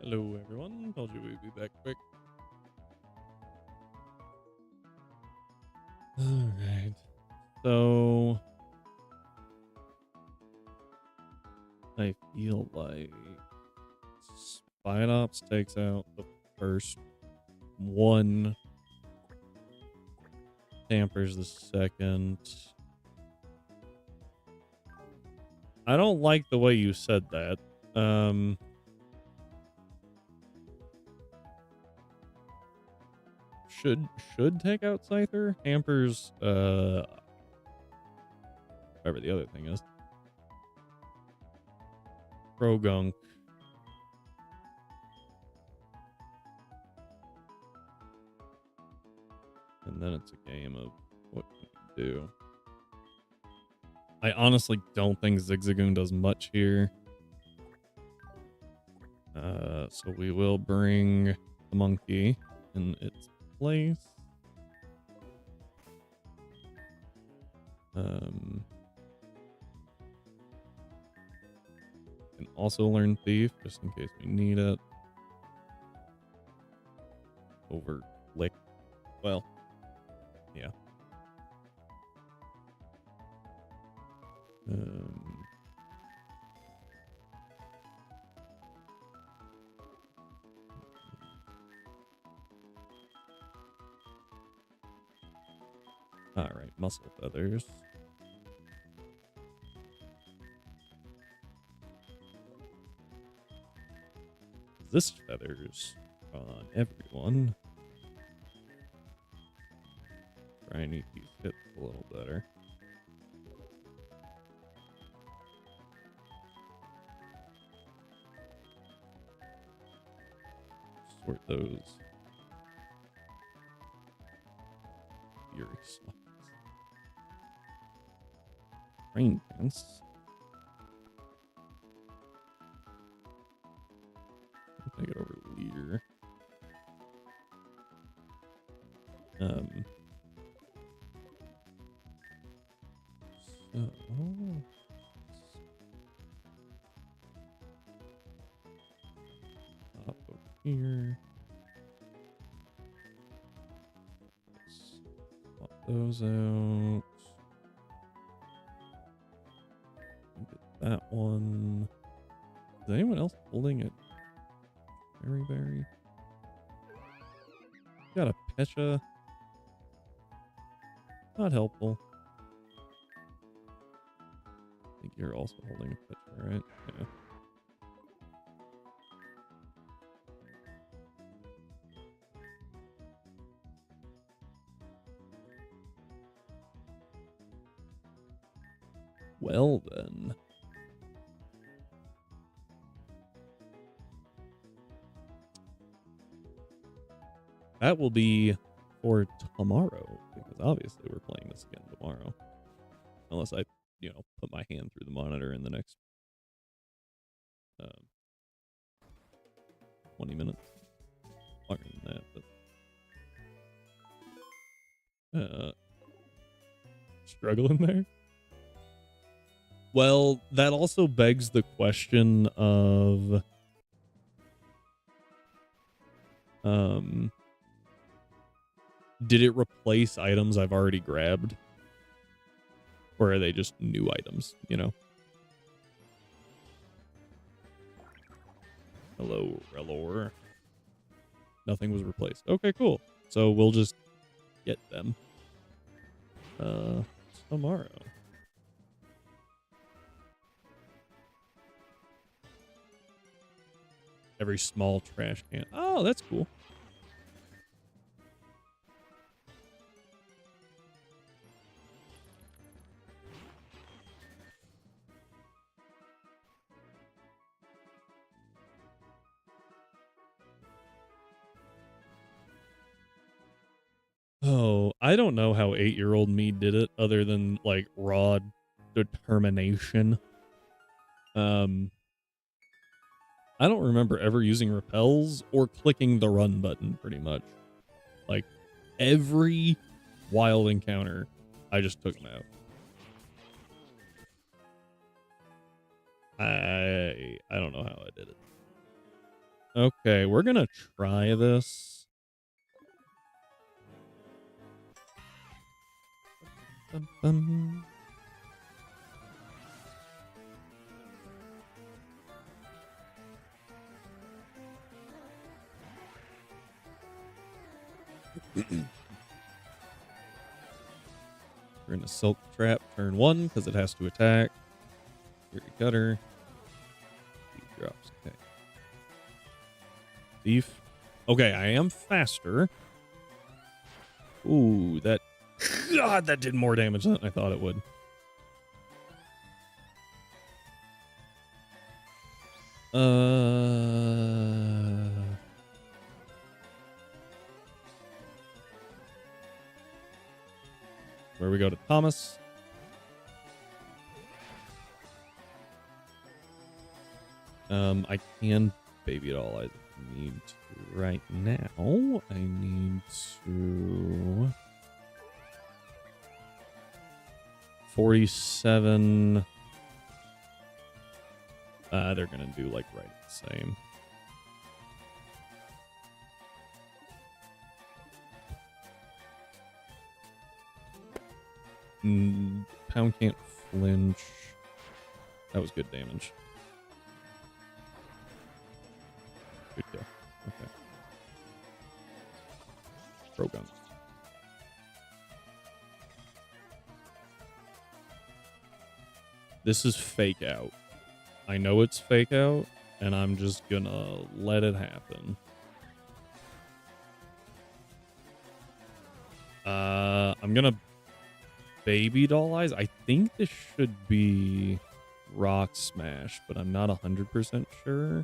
Hello, everyone. Told you we'd be back quick. All right. So I feel like Spine Ops takes out the first one, tampers the second. I don't like the way you said that. Should take out Scyther. Hampers whatever the other thing is. Progunk. And then it's a game of what can you do. I honestly don't think Zigzagoon does much here. So we will bring the monkey in its place. Can also learn thief just in case we need it. Over lick. Well, yeah. All right, muscle feathers. This feathers on everyone. Shiny piece hits a little better. Sort those. Fury slots. Rain dance. Take it over Lear. So up over here. Swap those out. Get that one. Is anyone else holding it? Berry. Got a Pecha. Not helpful. I think you're also holding a Pecha, right? Yeah. Well then. That will be for tomorrow, because obviously we're playing this again tomorrow. Unless I, put my hand through the monitor in the next 20 minutes. Longer than that, but struggling there. Well, that also begs the question of did it replace items I've already grabbed? Or are they just new items, Hello, Relor. Nothing was replaced. Okay, cool. So we'll just get them tomorrow. Every small trash can. Oh, that's cool. Oh, I don't know how 8-year-old me did it other than like raw determination. I don't remember ever using repels or clicking the run button pretty much. Like every wild encounter, I just took them out. I don't know how I did it. Okay, we're gonna try this. We're in a silk trap turn 1 because it has to attack. Fury cutter. Thief drops. Okay. Thief. Okay, I am faster. Ooh, that. God, that did more damage than I thought it would. where we go to Thomas. I can baby doll I need to right now. I need to 47. They're gonna do like right the same. Pound can't flinch. That was good damage. Good kill. Okay. Pro gun. This is fake out. I know it's fake out, and I'm just gonna let it happen. I'm gonna baby doll eyes. I think this should be rock smash, but I'm not 100% sure.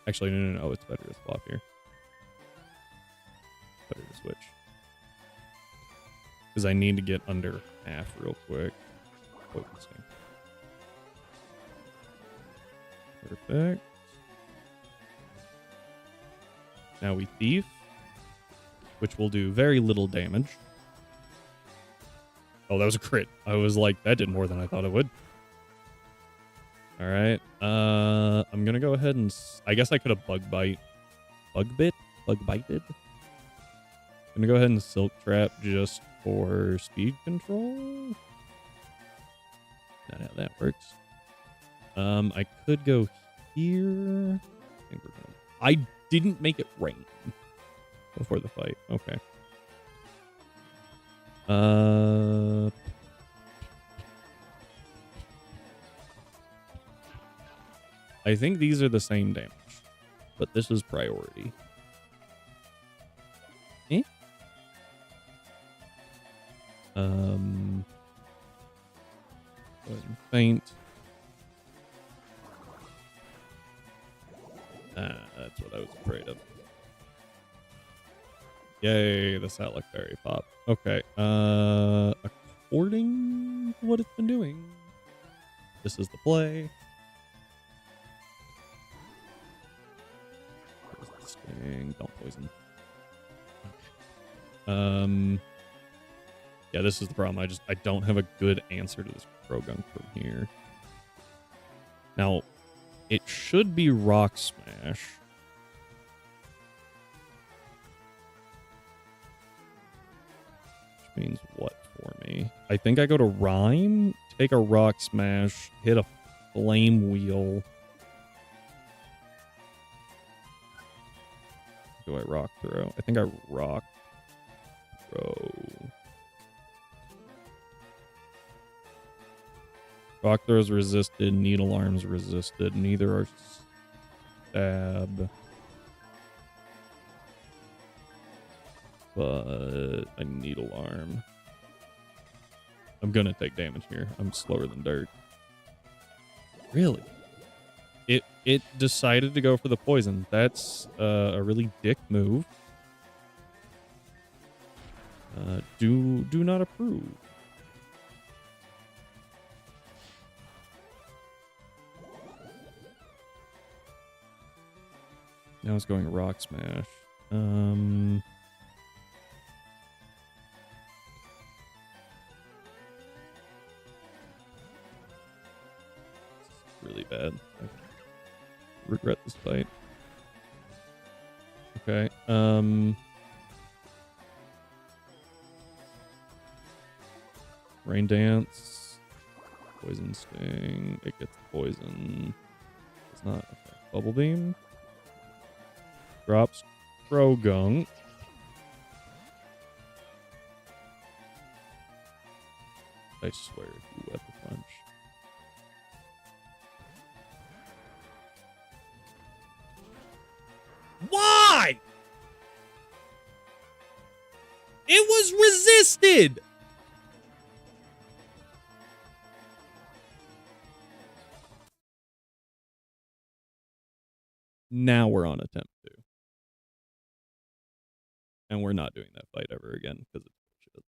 Actually, no. It's better to swap here. Better to switch. Because I need to get under half real quick. Focusing. Perfect. Now we thief, which will do very little damage. Oh, that was a crit. I was like, that did more than I thought it would. All right. I'm gonna go ahead and I guess I could have bug bited. I'm gonna go ahead and silk trap just for speed control. Not how that works. I could go here. I didn't make it rain before the fight. Okay. I think these are the same damage, but this is priority. Eh? Go ahead and faint. That's what I was afraid of. Yay, the Satellite Fairy pop. Okay. According to what it's been doing, this is the play. Where's the sting? Don't poison. Yeah, this is the problem. I don't have a good answer to this Pro-Gunk from here. Now, it should be Rock Smash. Which means what for me? I think I go to Rhyme, take a Rock Smash, hit a Flame Wheel. Do I Rock Throw? I think I Rock Throw. Rock Throw's resisted, Needle Arm's resisted, neither are Stab. But a Needle Arm. I'm gonna take damage here. I'm slower than dirt. Really? It decided to go for the poison. That's a really dick move. Do not approve. Now it's going Rock Smash. Really bad. I regret this fight. Okay. Rain Dance. Poison Sting. It gets poison. It's not. Okay. Bubble Beam. Drops Pro-Gunk. I swear if you wet the punch. Why? It was resisted. Now we're on attempt 2. And we're not doing that fight ever again because it's bullshit.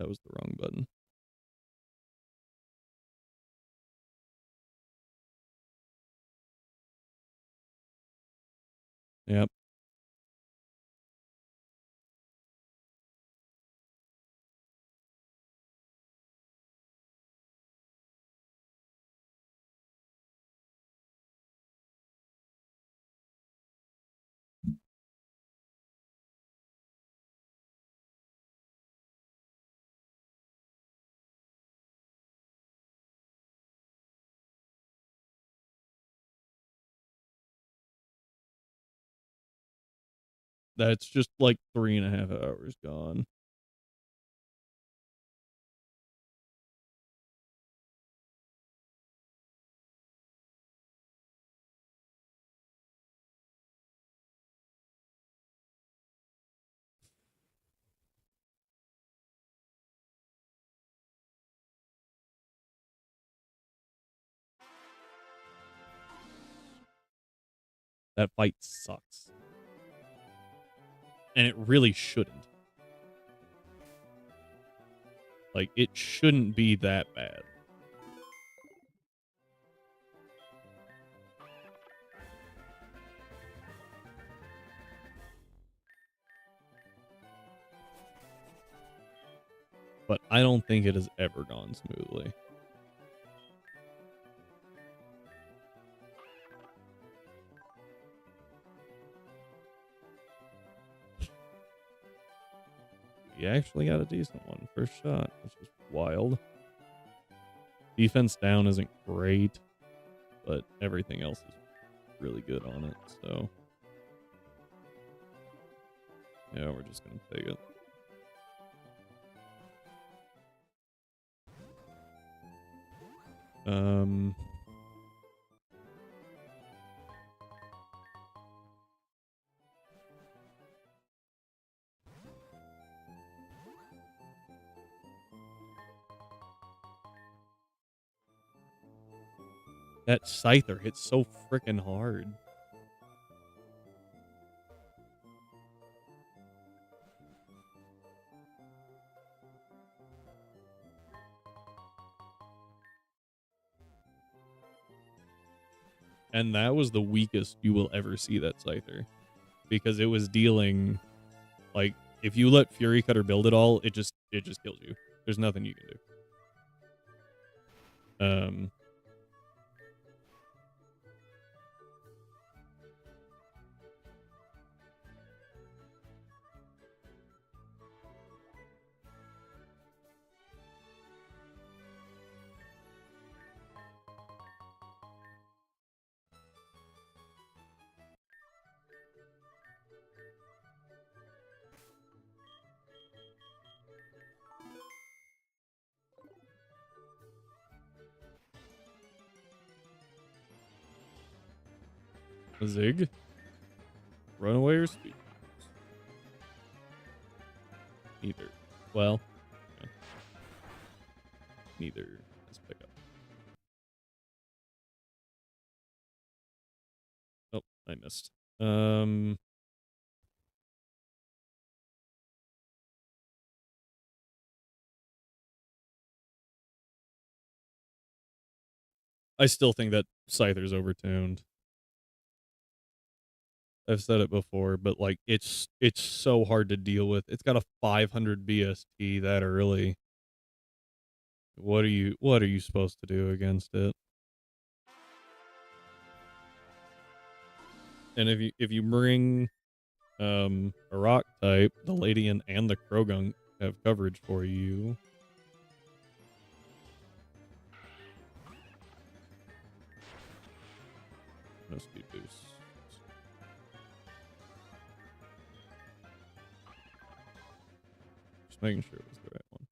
That was the wrong button. Yep. That's just like 3.5 hours gone. That fight sucks. And it really shouldn't. Like, it shouldn't be that bad. But I don't think it has ever gone smoothly. He actually got a decent one. First shot, which is wild. Defense down isn't great, but everything else is really good on it, so. Yeah, we're just going to take it. That Scyther hits so freaking hard. And that was the weakest you will ever see that Scyther. Because it was dealing, like, if you let Fury Cutter build it all, it just kills you. There's nothing you can do. Zig. Runaway or speed? Neither. Well, yeah. Neither. Let's pick up. Oh, I missed. I still think that Scyther's overtuned. I've said it before, but like it's so hard to deal with. It's got a 500 BST that early. What are you supposed to do against it? And if you bring a rock type, the Ladian and the Krogunk have coverage for you. No speed boost. Just making sure it was the right one.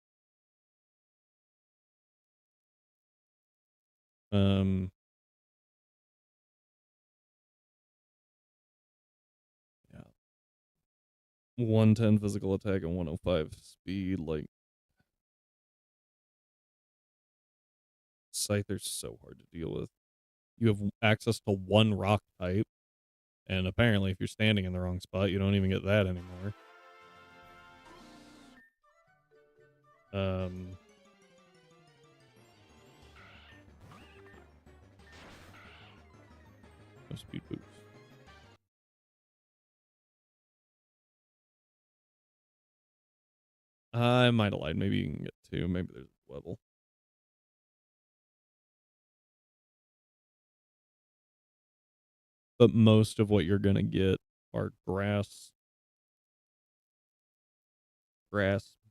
Yeah. 110 physical attack and 105 speed. Like, Scyther's so hard to deal with. You have access to one rock type, and apparently if you're standing in the wrong spot, you don't even get that anymore. No speed boost. I might have lied. Maybe you can get 2. Maybe there's a level. But most of what you're going to get are grass,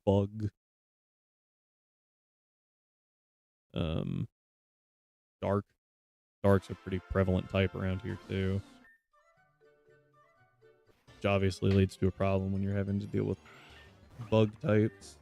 bug, um, dark. Dark's a pretty prevalent type around here too, which obviously leads to a problem when you're having to deal with bug types.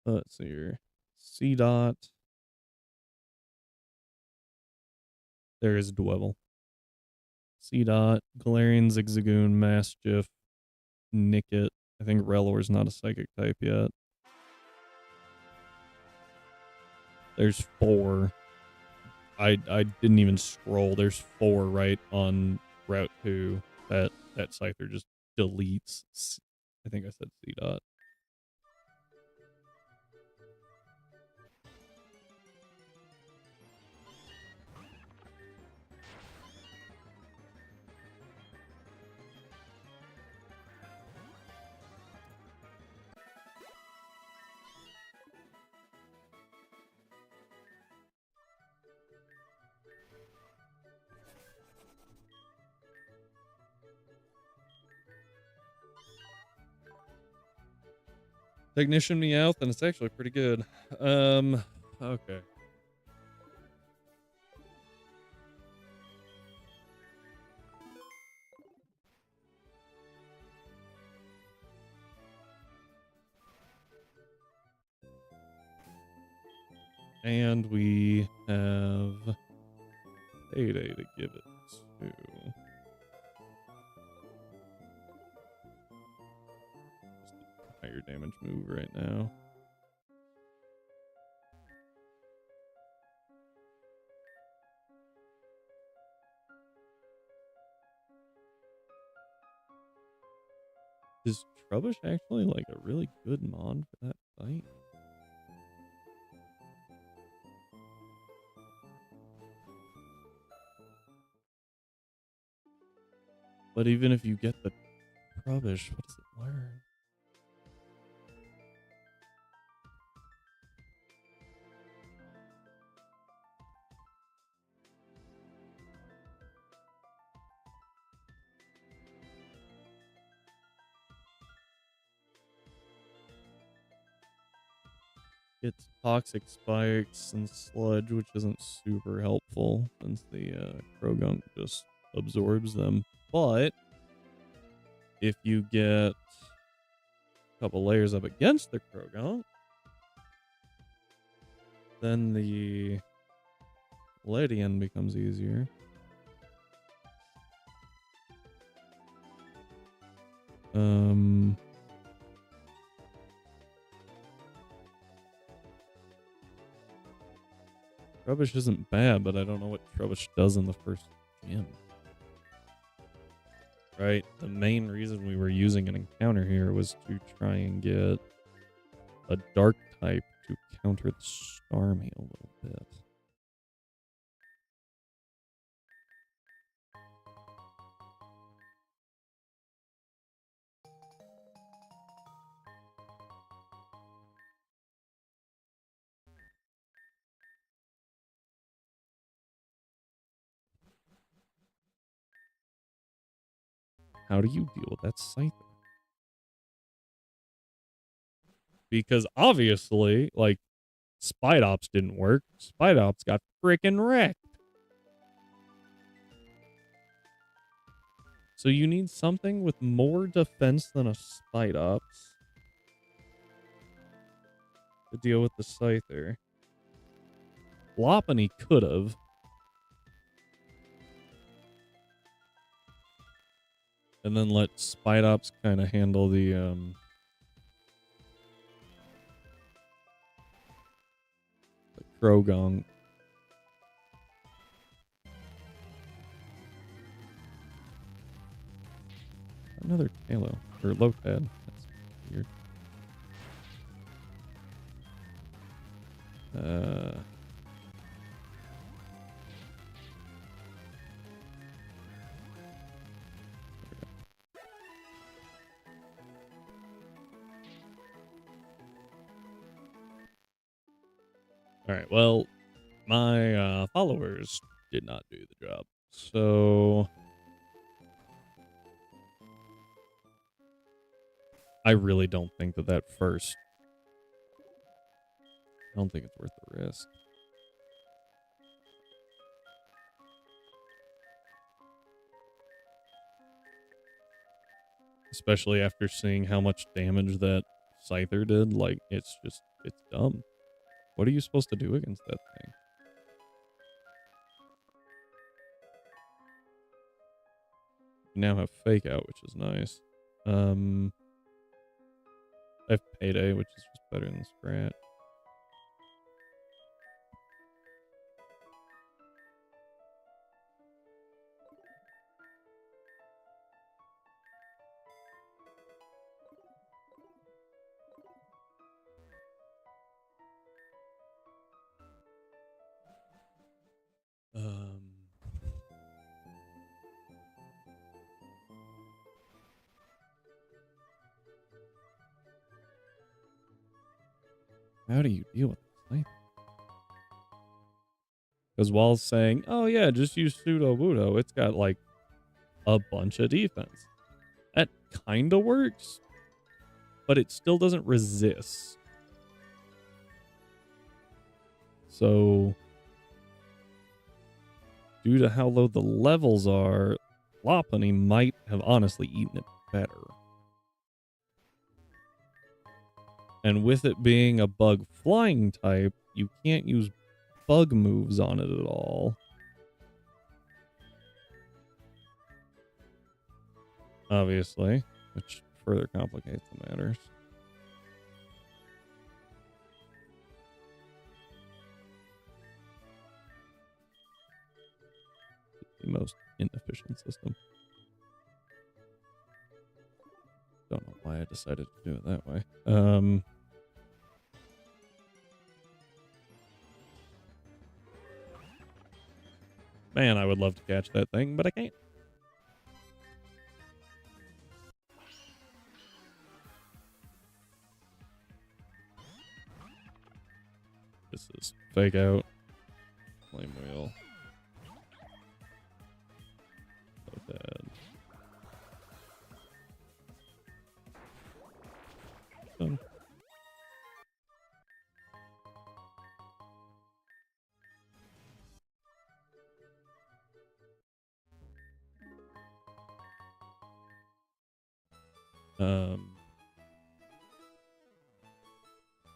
Let's see here. C dot. There is Dwevel. C dot, Galarian, Zigzagoon, Mastiff, Nickit. I think Relor's not a psychic type yet. There's 4. I didn't even scroll. There's 4 right on Route 2 that Scyther just deletes. I think I said C dot. Technician Meowth, and it's actually pretty good. Okay. And we have Payday to give it to. Just a higher damage move right now. Is Trubbish actually like a really good mon for that fight? But even if you get the Trubbish, what does it learn? It's Toxic Spikes and Sludge, which isn't super helpful since the Krogunk just absorbs them. But if you get a couple layers up against the Krogunk, then the Ledian becomes easier. Trubbish isn't bad, but I don't know what Trubbish does in the first gym. Right? The main reason we were using an encounter here was to try and get a dark type to counter the Starmie a little bit. How do you deal with that Scyther? Because obviously, like, Spite Ops didn't work. Spite Ops got freaking wrecked. So you need something with more defense than a Spite Ops to deal with the Scyther. Lopunny could have. And then let Spite Ops kind of handle the Trogong. Another Halo or Lotad. That's weird. All right. Well, my followers did not do the job, so I really don't think that first. I don't think it's worth the risk. Especially after seeing how much damage that Scyther did. Like, it's dumb. What are you supposed to do against that thing? You now have Fake Out, which is nice. I have Payday, which is just better than Scratch. How do you deal with this? Because while saying, oh yeah, just use Pseudo Wudo, it's got like a bunch of defense. That kind of works, but it still doesn't resist. So, due to how low the levels are, Lopunny might have honestly eaten it better. And with it being a bug flying type, you can't use bug moves on it at all. Obviously, which further complicates the matters. The most inefficient system. Don't know why I decided to do it that way. Man, I would love to catch that thing, but I can't. This is Fake Out. Flame Wheel. So bad. Done.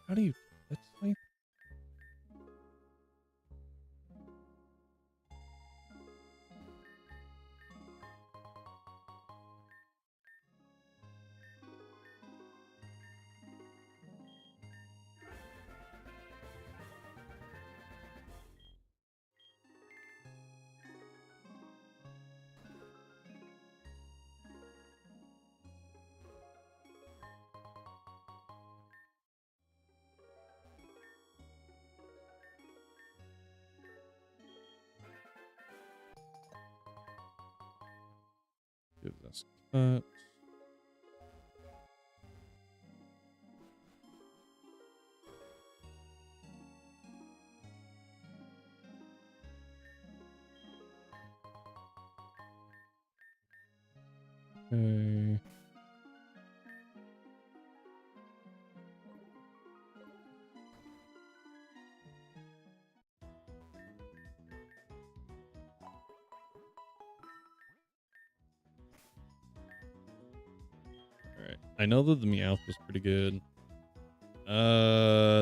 How do you... That's like... Give this cut. Okay. Alright. I know that the Meowth was pretty good.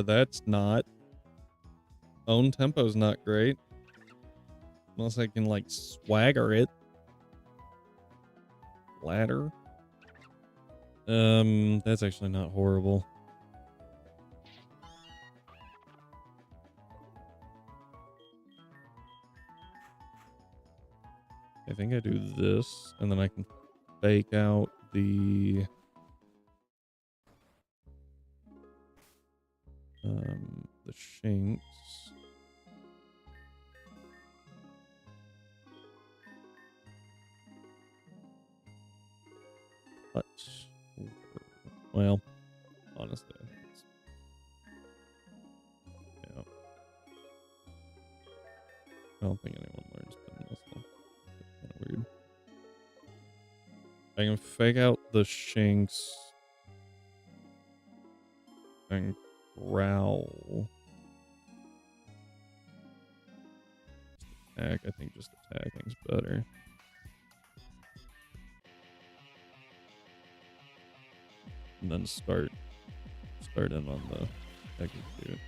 That's not. Own tempo's not great. Unless I can, like, swagger it. Ladder. That's actually not horrible. I think I do this, and then I can fake out the shanks. But, well, honestly, yeah. I don't think anyone learns from this one. It's kind of weird. I can fake out the shanks and growl. Attack. I think just attacking's better. And then start in on the execute.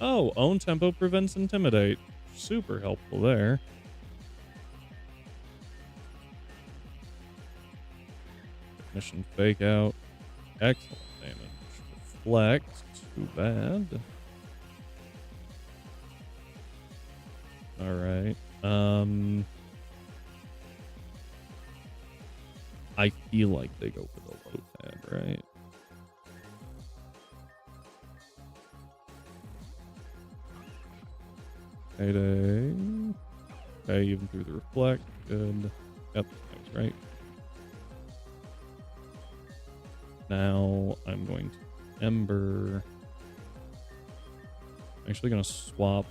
Oh, own tempo prevents intimidate. Super helpful there. Technician fake out. Excellent damage. Deflect. Too bad. Alright. I feel like they go for the low tab, right? Payday. Okay, even through the reflect. Good. Yep, that was right. Now I'm going to Ember. I'm actually going to swap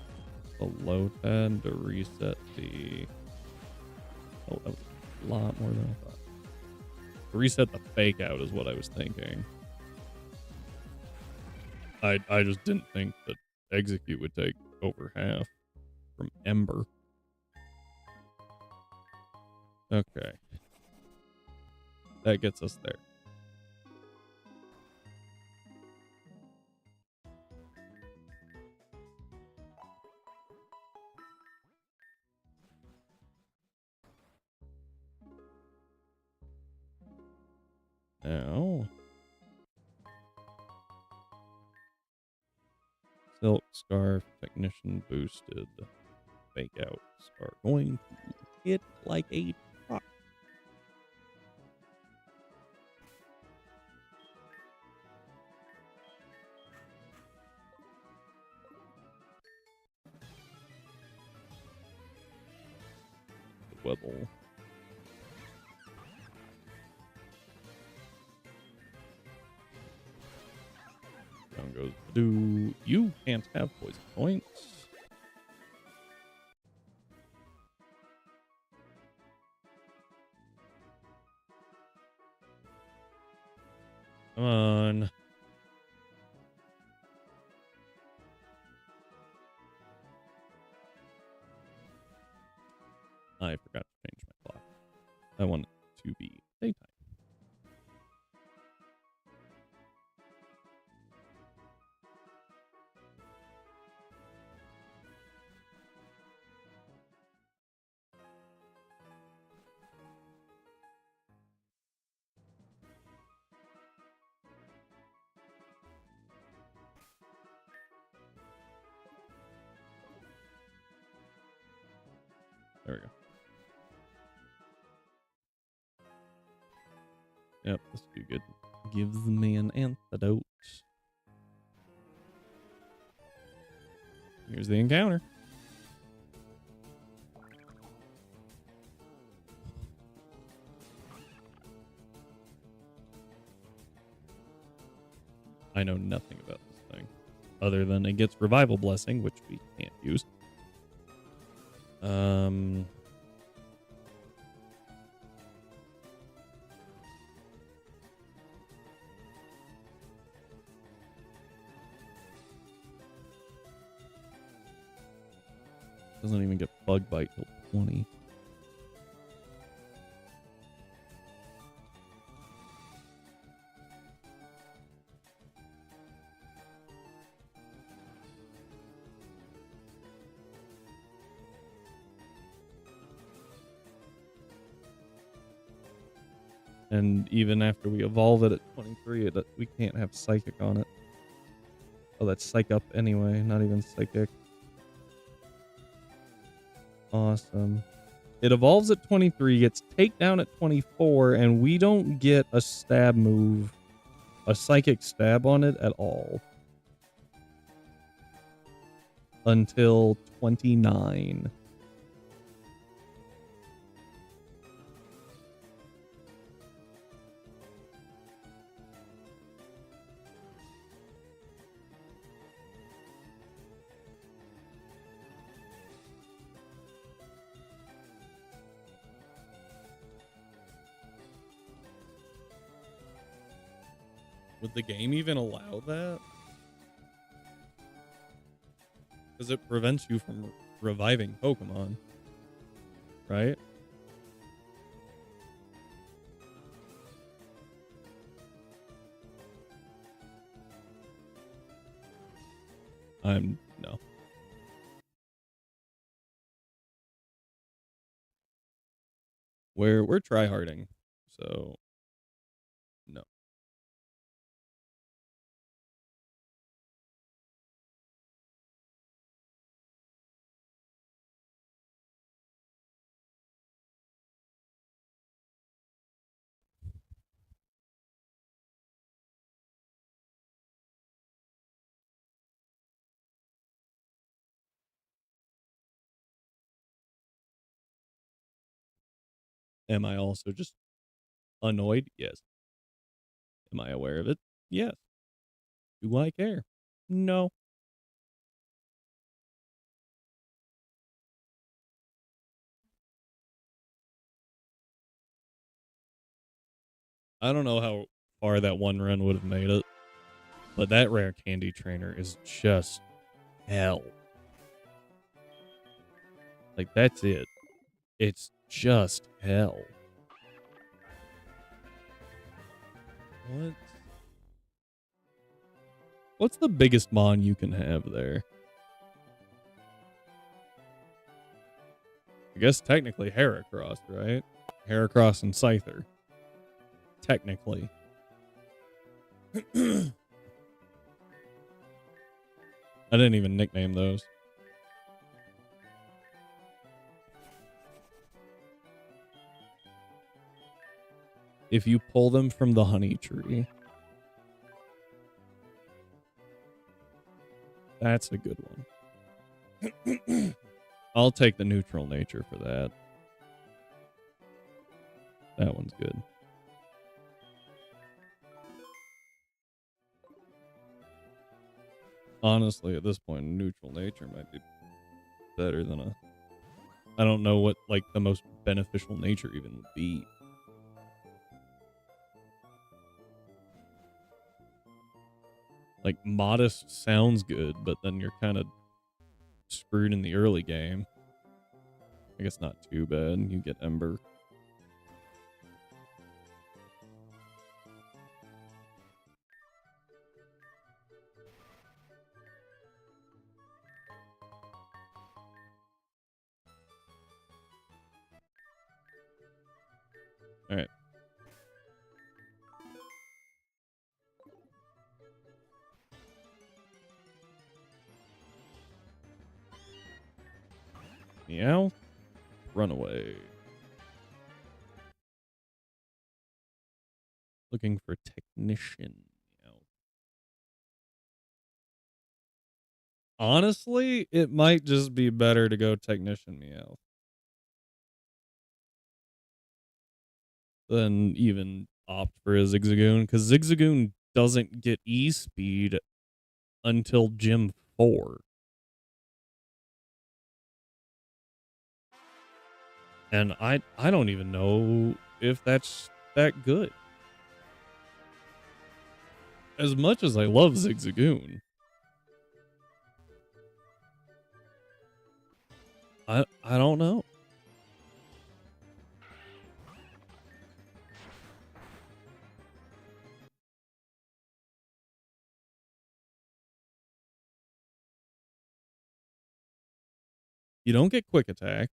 the low tab to reset the... Oh, that was a lot more than I thought. Reset the fake out is what I was thinking. I just didn't think that execute would take over half from Ember. Okay. That gets us there. Now, Silk Scarf Technician boosted. Fake outs are going to hit like a truck. The Webble. Down goes Badoo. You can't have poison points. Come on. I forgot to change my clock. I want it to be daytime. There we go. Yep, this would be good. Gives me an antidote. Here's the encounter. I know nothing about this thing. Other than it gets Revival Blessing, which we can't use. Doesn't even get Bug Bite till 20. And even after we evolve it at 23, we can't have Psychic on it. Oh, that's Psych Up anyway, not even Psychic. Awesome. It evolves at 23, gets takedown at 24, and we don't get a stab move, a psychic stab on it at all until 29. Would the game even allow that? Because it prevents you from reviving Pokemon, right? No. We're tryharding, so no. Am I also just annoyed? Yes. Am I aware of it? Yes. Do I care? No. I don't know how far that one run would have made it, but that rare candy trainer is just hell. Like, that's it. It's just hell. What? What's the biggest mon you can have there? I guess technically Heracross, right? Heracross and Scyther. Technically. I didn't even nickname those. If you pull them from the honey tree. That's a good one. I'll take the neutral nature for that. That one's good. Honestly, at this point, neutral nature might be better than a... I don't know what, like, the most beneficial nature even would be. Like, modest sounds good, but then you're kind of screwed in the early game. I guess not too bad. You get Ember. All right. Meow. Runaway. Looking for technician. Meow. Honestly, it might just be better to go technician Meow than even opt for a Zigzagoon, because Zigzagoon doesn't get E-Speed until Gym 4. And I don't even know if that's that good. As much as I love Zigzagoon, I don't know. You don't get quick attack.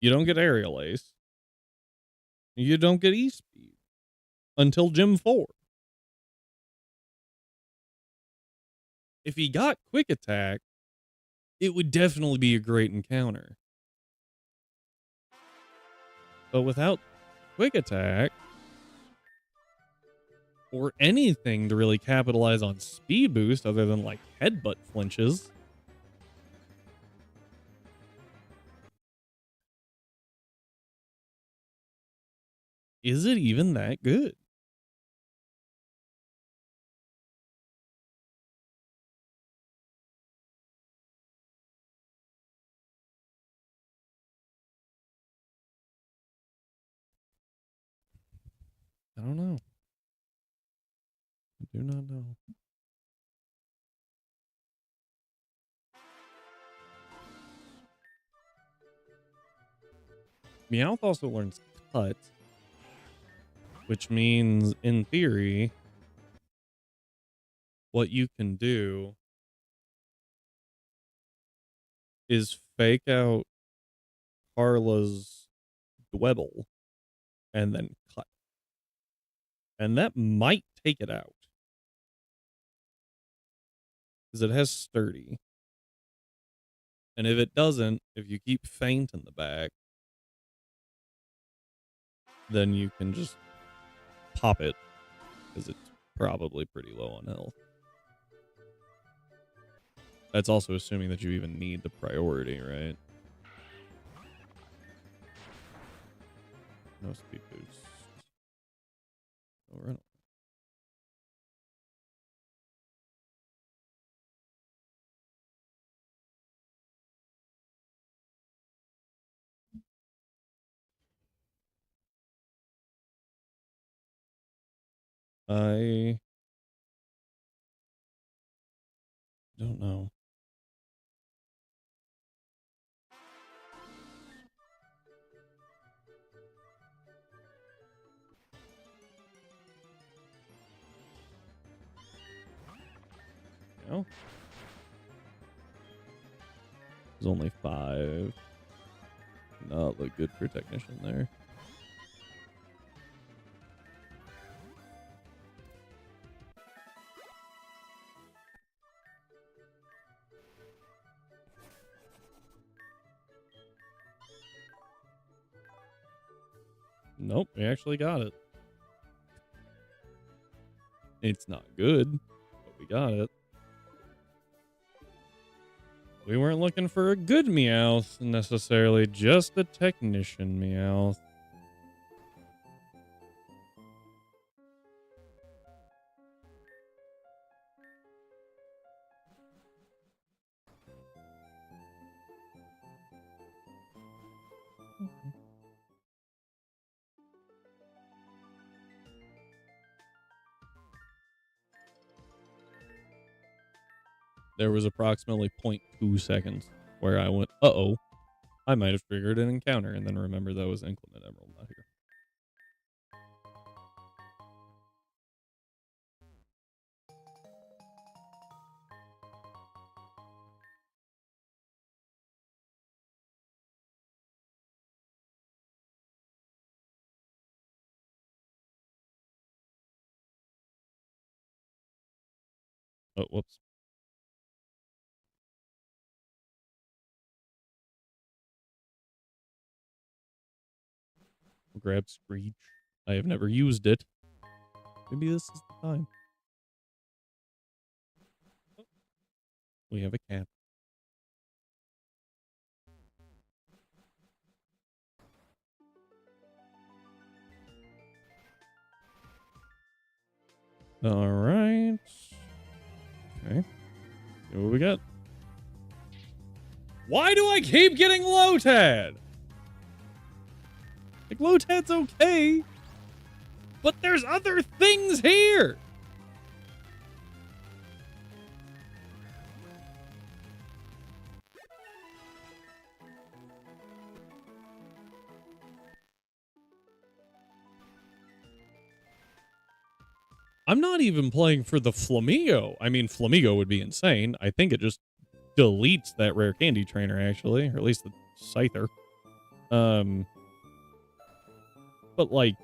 You don't get aerial ace. You don't get E-Speed until Gym 4. If he got quick attack, it would definitely be a great encounter. But without quick attack or anything to really capitalize on speed boost other than like headbutt flinches, is it even that good? I don't know. I do not know. Meowth also learns Cut, which means, in theory, what you can do is fake out Carla's Dwebble and then Cut. And that might take it out. Because it has Sturdy. And if it doesn't, if you keep Feint in the back, then you can just pop it. Because it's probably pretty low on health. That's also assuming that you even need the priority, right? No speed boost. Oh, right. I don't know. No. There's only 5. Not look good for technician there. Nope, we actually got it. It's not good, but we got it. We weren't looking for a good Meowth necessarily, just a technician Meowth. There was approximately 0.2 seconds where I went, uh-oh, I might have triggered an encounter, and then remember that was Inclement Emerald not here. Oh, whoops. We'll grab Screech. I have never used it. Maybe this is the time. We have a cat. All right. Okay. See what we got. Why do I keep getting Lotad? Like, Lotad's okay, but there's other things here. I'm not even playing for the Flamigo. I mean, Flamigo would be insane. I think it just deletes that rare candy trainer, actually, or at least the Scyther. But like,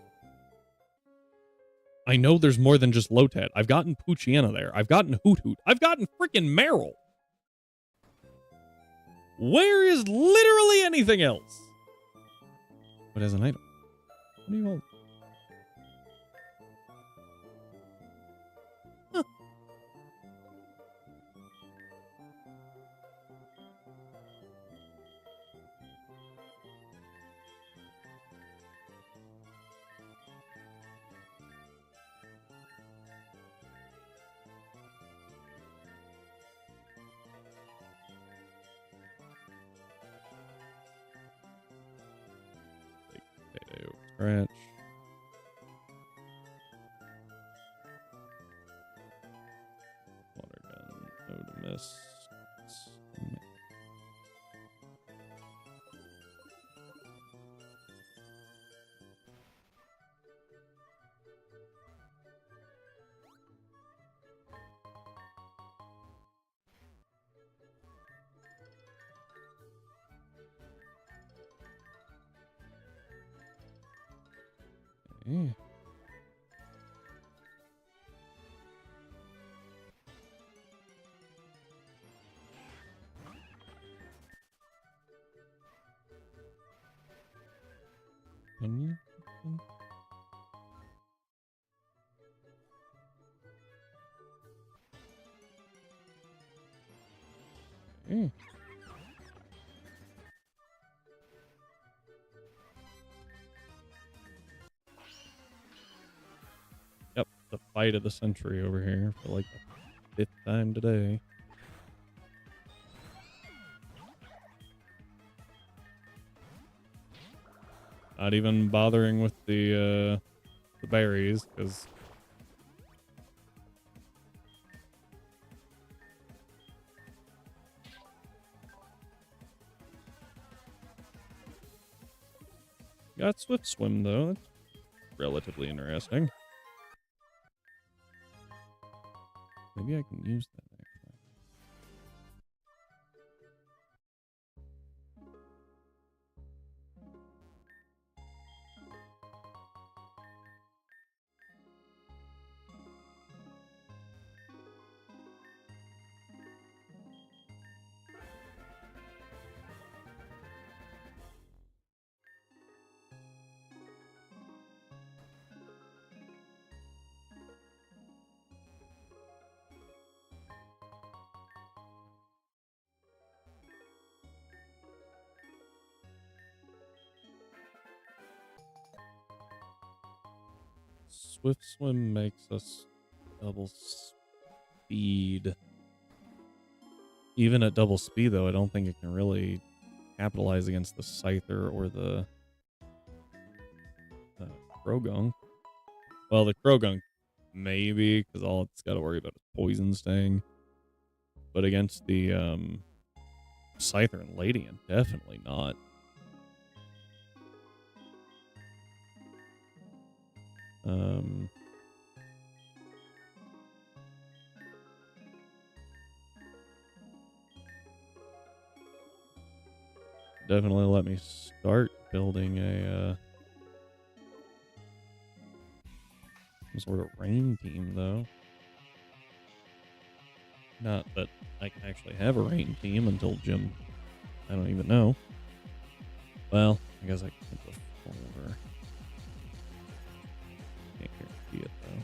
I know there's more than just Lotad. I've gotten Poochyena there. I've gotten Hoot Hoot. I've gotten freaking Meryl. Where is literally anything else? What has an item? What do you hold? Huh. Potato scratch. Water gun. No to miss. Okay. Onion? Okay. Yep, the fight of the century over here for like the 5th time today. Not even bothering with the berries, because got Swift Swim though. That's relatively interesting. Maybe I can use that actually. Swift Swim makes us double speed. Even at double speed, though, I don't think it can really capitalize against the Scyther or the Krogunk. Well, the Krogunk, maybe, because all it's got to worry about is Poison Sting. But against the Scyther and Ladian, definitely not. Definitely let me start building a some sort of rain team, though. Not that I can actually have a rain team until Jim. I don't even know. Well, I guess I can put the folder. Can't guarantee it though.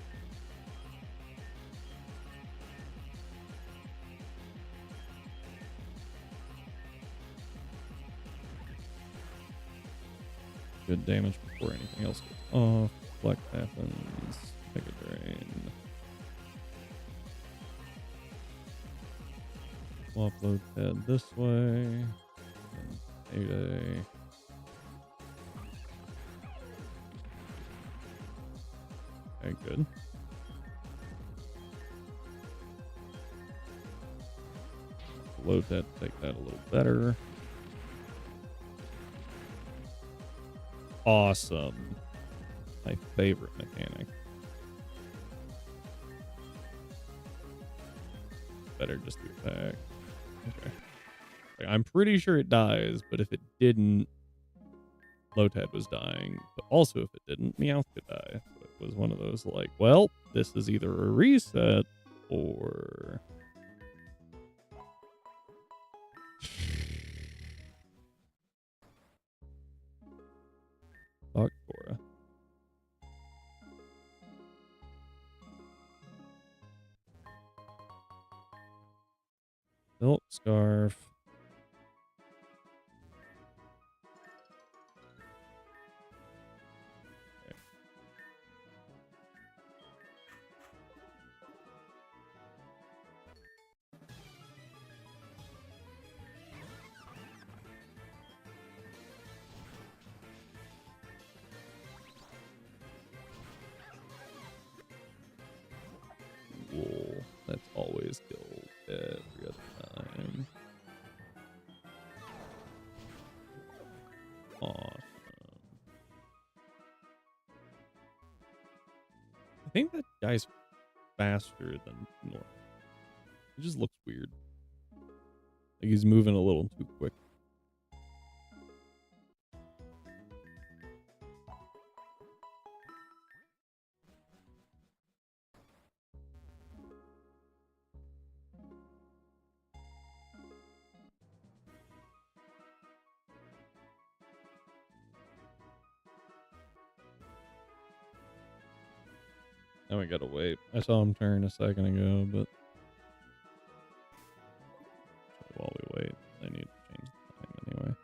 Good damage before anything else gets off. Flex happens. Take a drain. Swap load pad this way. Payday. Okay, good. Load that, take that a little better. Awesome. My favorite mechanic. Better just the attack. Okay. I'm pretty sure it dies, but if it didn't, Lotad was dying. But also if it didn't, Meowth could die. So it was one of those like, well, this is either a reset or... Scarf. Okay. Wool. That's always gold every other time. Awesome. I think that guy's faster than normal. It just looks weird. Like he's moving a little too quick. Now we gotta wait. I saw him turn a second ago, but while we wait, I need to change the time anyway.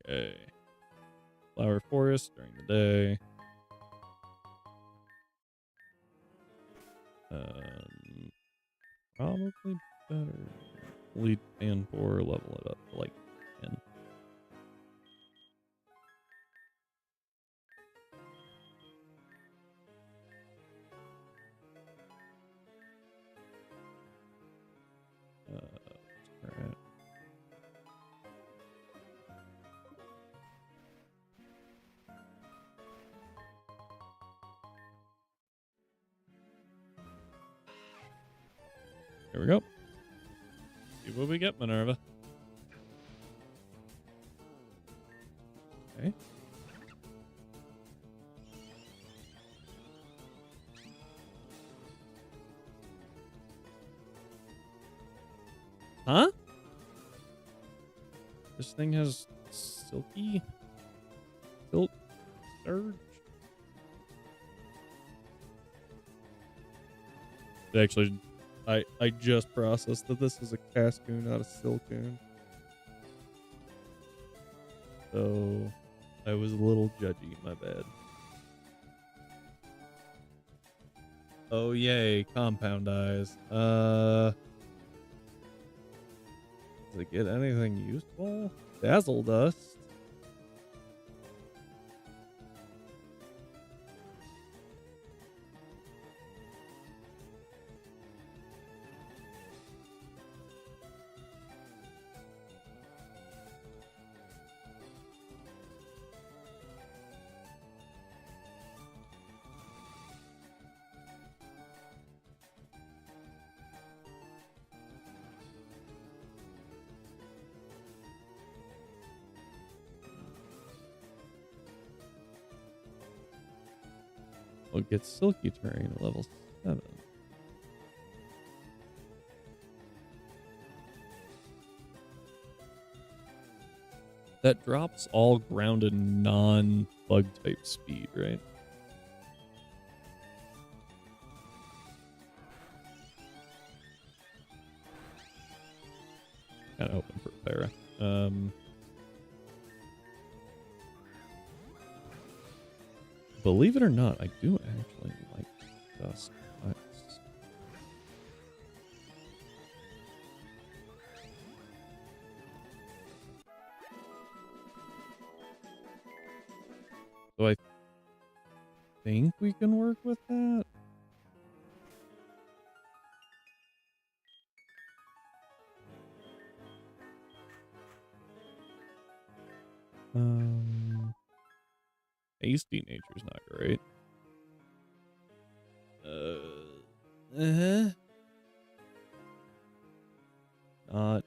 Okay. Flower forest during the day. Probably better lead and pour level it up to like 10. Alright. Here we go. See what we get, Minerva. Okay. Huh? This thing has silky silk surge. Actually, I just processed that this is a Cascoon, not a Silcoon. So I was a little judgy, my bad. Oh yay, compound eyes. Does it get anything useful? Dazzle dust. We'll get silky terrain at level 7. That drops all grounded non-bug type speed, right? Kind of hoping for Para. Believe it or not, I do actually like dust. So I think we can work with that. Hasty nature's not great. Not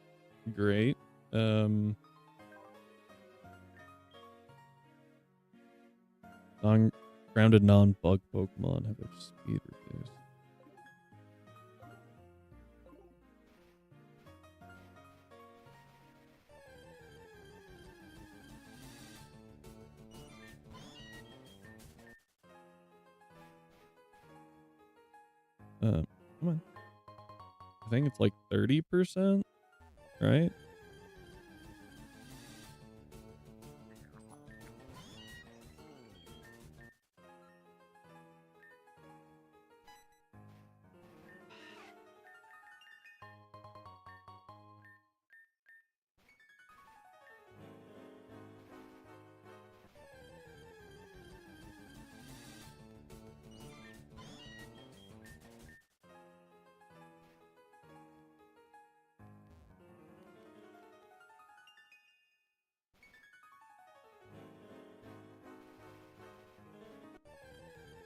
great. Grounded non-bug Pokemon have a speed reduced. Come on. I think it's like 30%, right?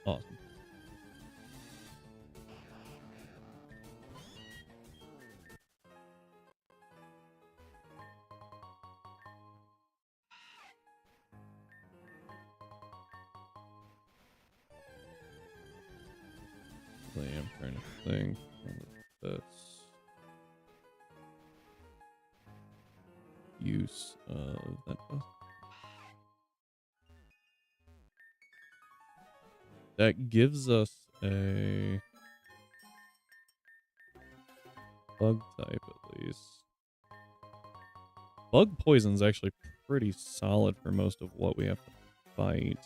Awesome. I'm trying to think. That's use of that. That gives us a bug type at least. Bug poison's actually pretty solid for most of what we have to fight.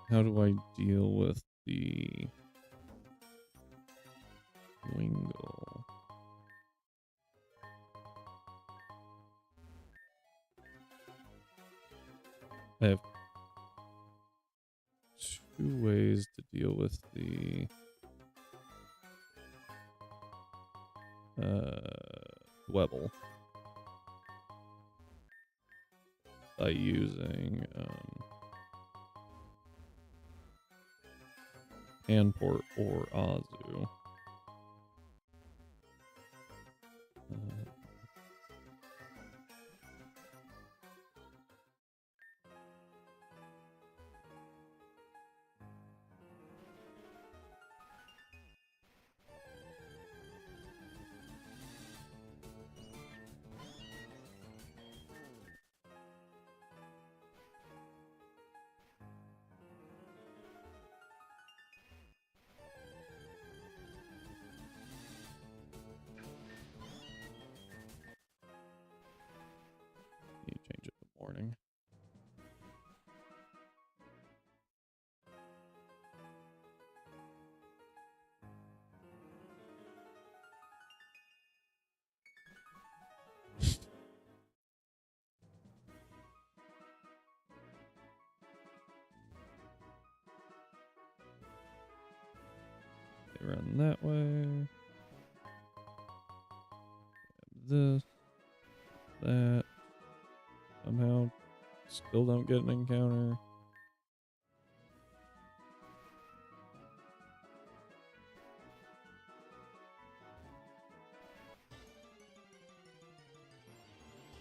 How do I deal with the Wingull? I have two ways to deal with the Dwebble by using Handport or Azu. You change it in the morning. They run that way. This, that. Somehow, still don't get an encounter.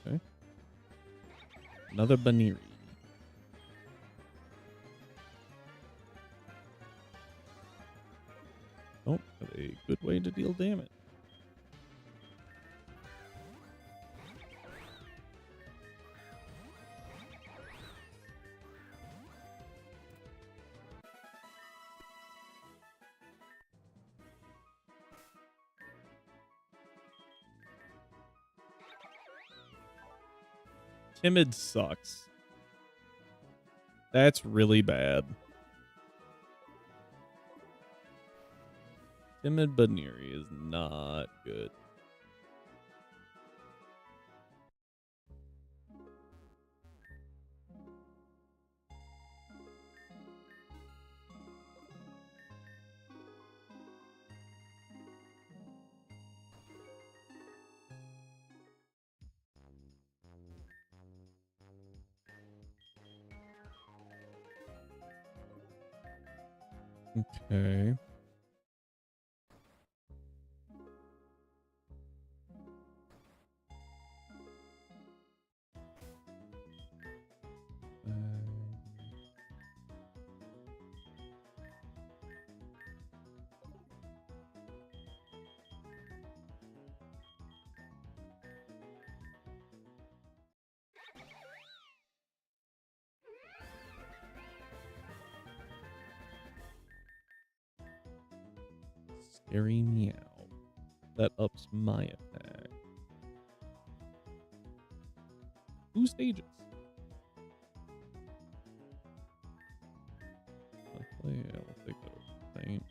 Okay. Another Baniri. Don't have a good way to deal damage. Timid sucks. That's really bad. Timid Baniri is not good. Okay. Scary meow. That ups my attack. 2 stages. Yeah, we'll take that over paint.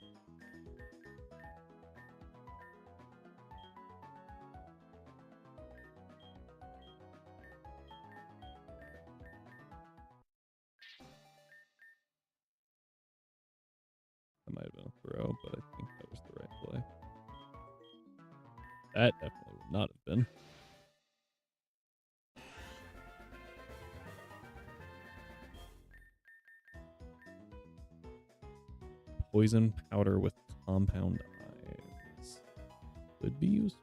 That might have been a throw, but I think that was the right play. That definitely would not have been. Poison powder with compound eyes. Could be used.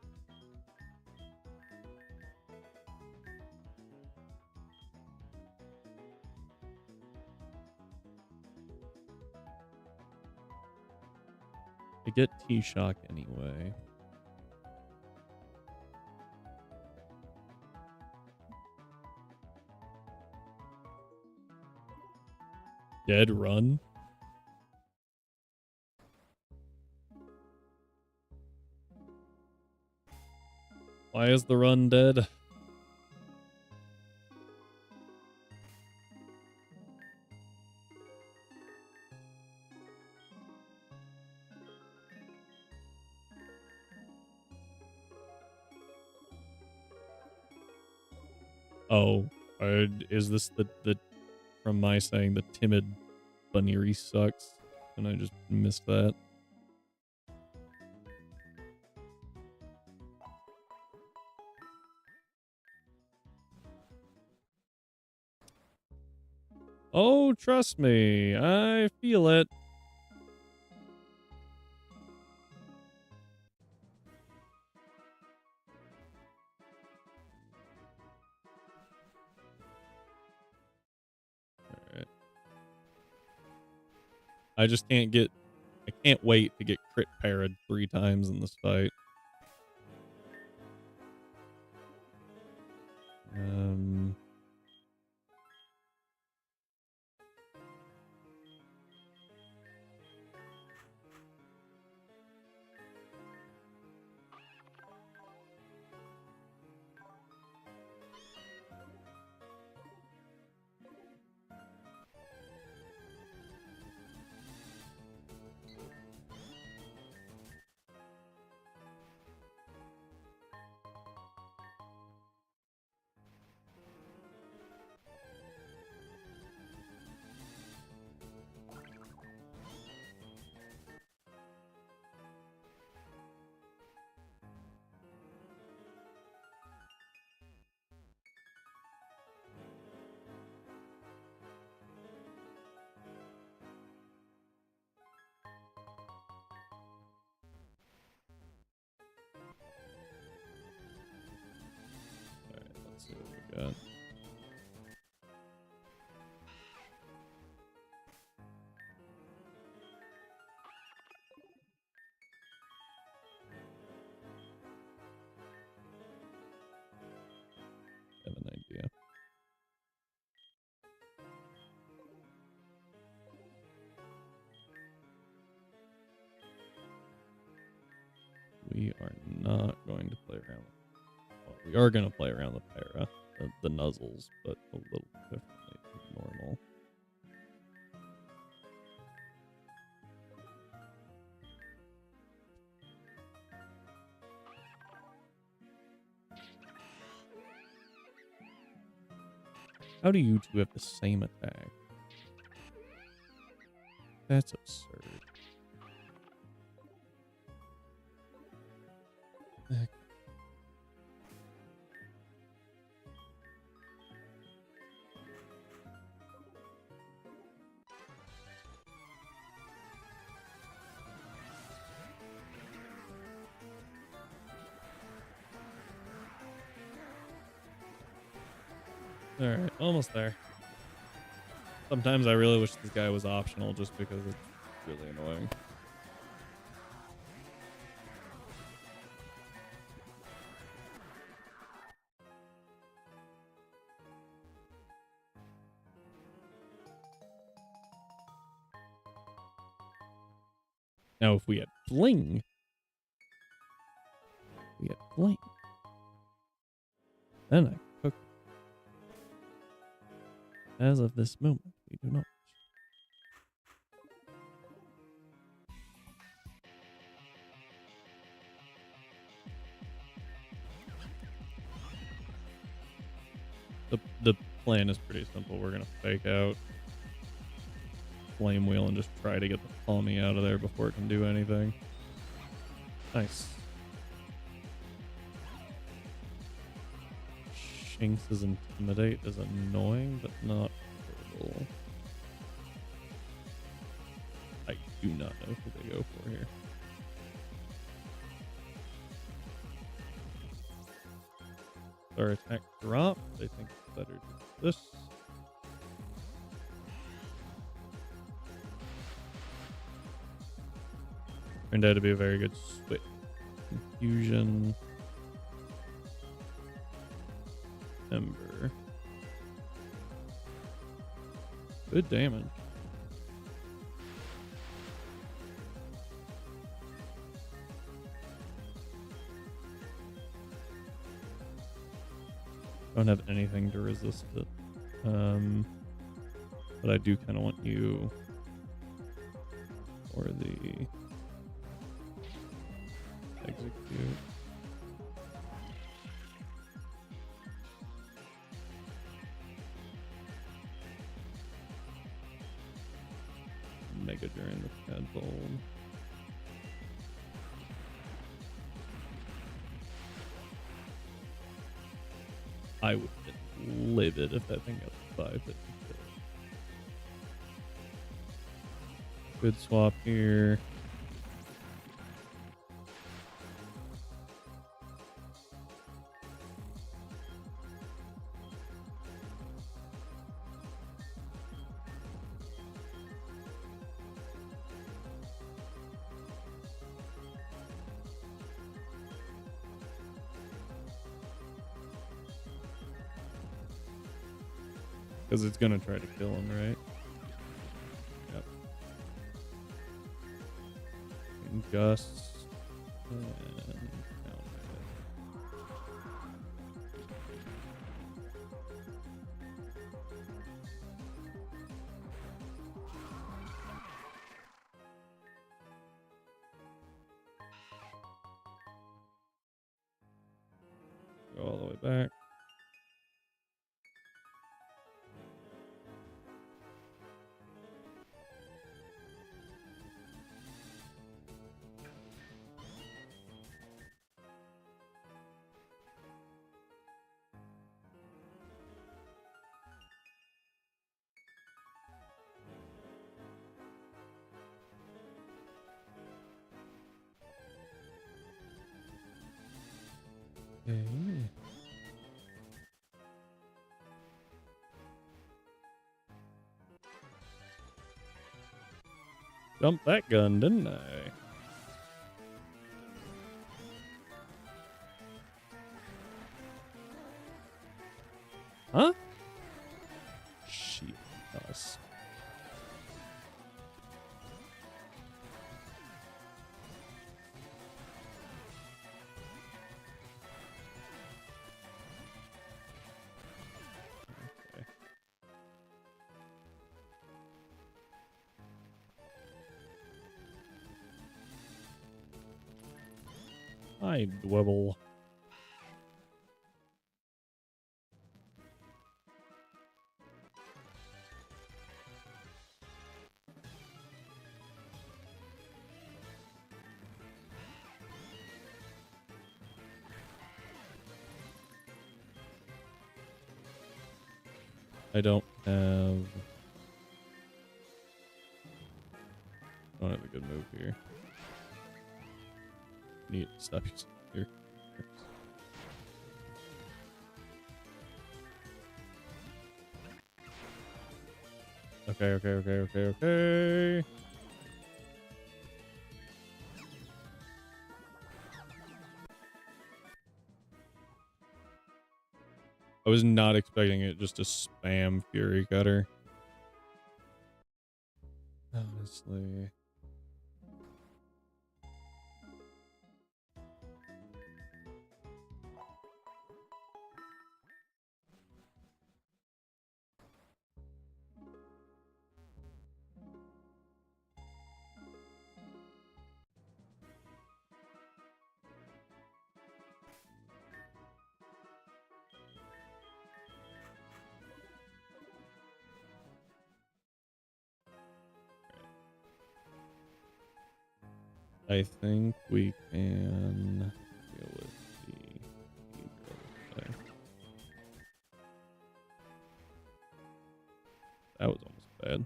I get T-Shock anyway. Dead run? Why is the run dead? Oh, is this the from my saying the timid Bunnery sucks, and I just missed that? Oh, trust me, I feel it. Alright. I just can't get... I can't wait to get crit parried 3 times in this fight. Alright, let's see what we got. I have an idea. We are not going to play around. Well, we are going to play around the para, the nuzzles, but a little differently from normal. How do you two have the same attack? That's absurd. Heck. Alright, almost there. Sometimes I really wish this guy was optional just because it's really annoying. Now, if we had bling, then I could cook. As of this moment, we do not. The plan is pretty simple. We're gonna fake out Flame Wheel and just try to get the Palmy out of there before it can do anything. Nice. Shinx's Intimidate is annoying, but not horrible. I do not know who they go for here. Our attack drop. I think it's better to do this. Turned out to be a very good switch. Confusion. Ember. Good damage. Don't have anything to resist it. But I do kind of want you for the execute. Mega during the tadpole. I would get livid if that thing got 550. Good swap here. Because it's going to try to kill him, right? Yep. And Gus. And go all the way back. Okay. Jumped that gun, didn't I? Huh? Shit. Us. Okay. I dwebble. I don't have a good move here. Need to stop using here. Okay. I was not expecting it just to spam Fury Cutter. Honestly. I think we can deal with the that was almost bad.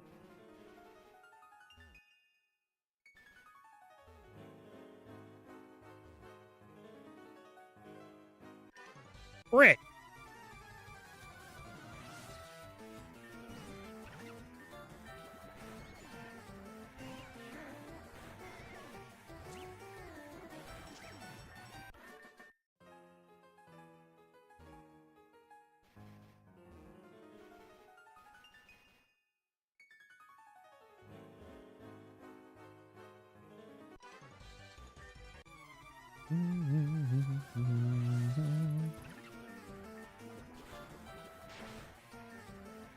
Frick!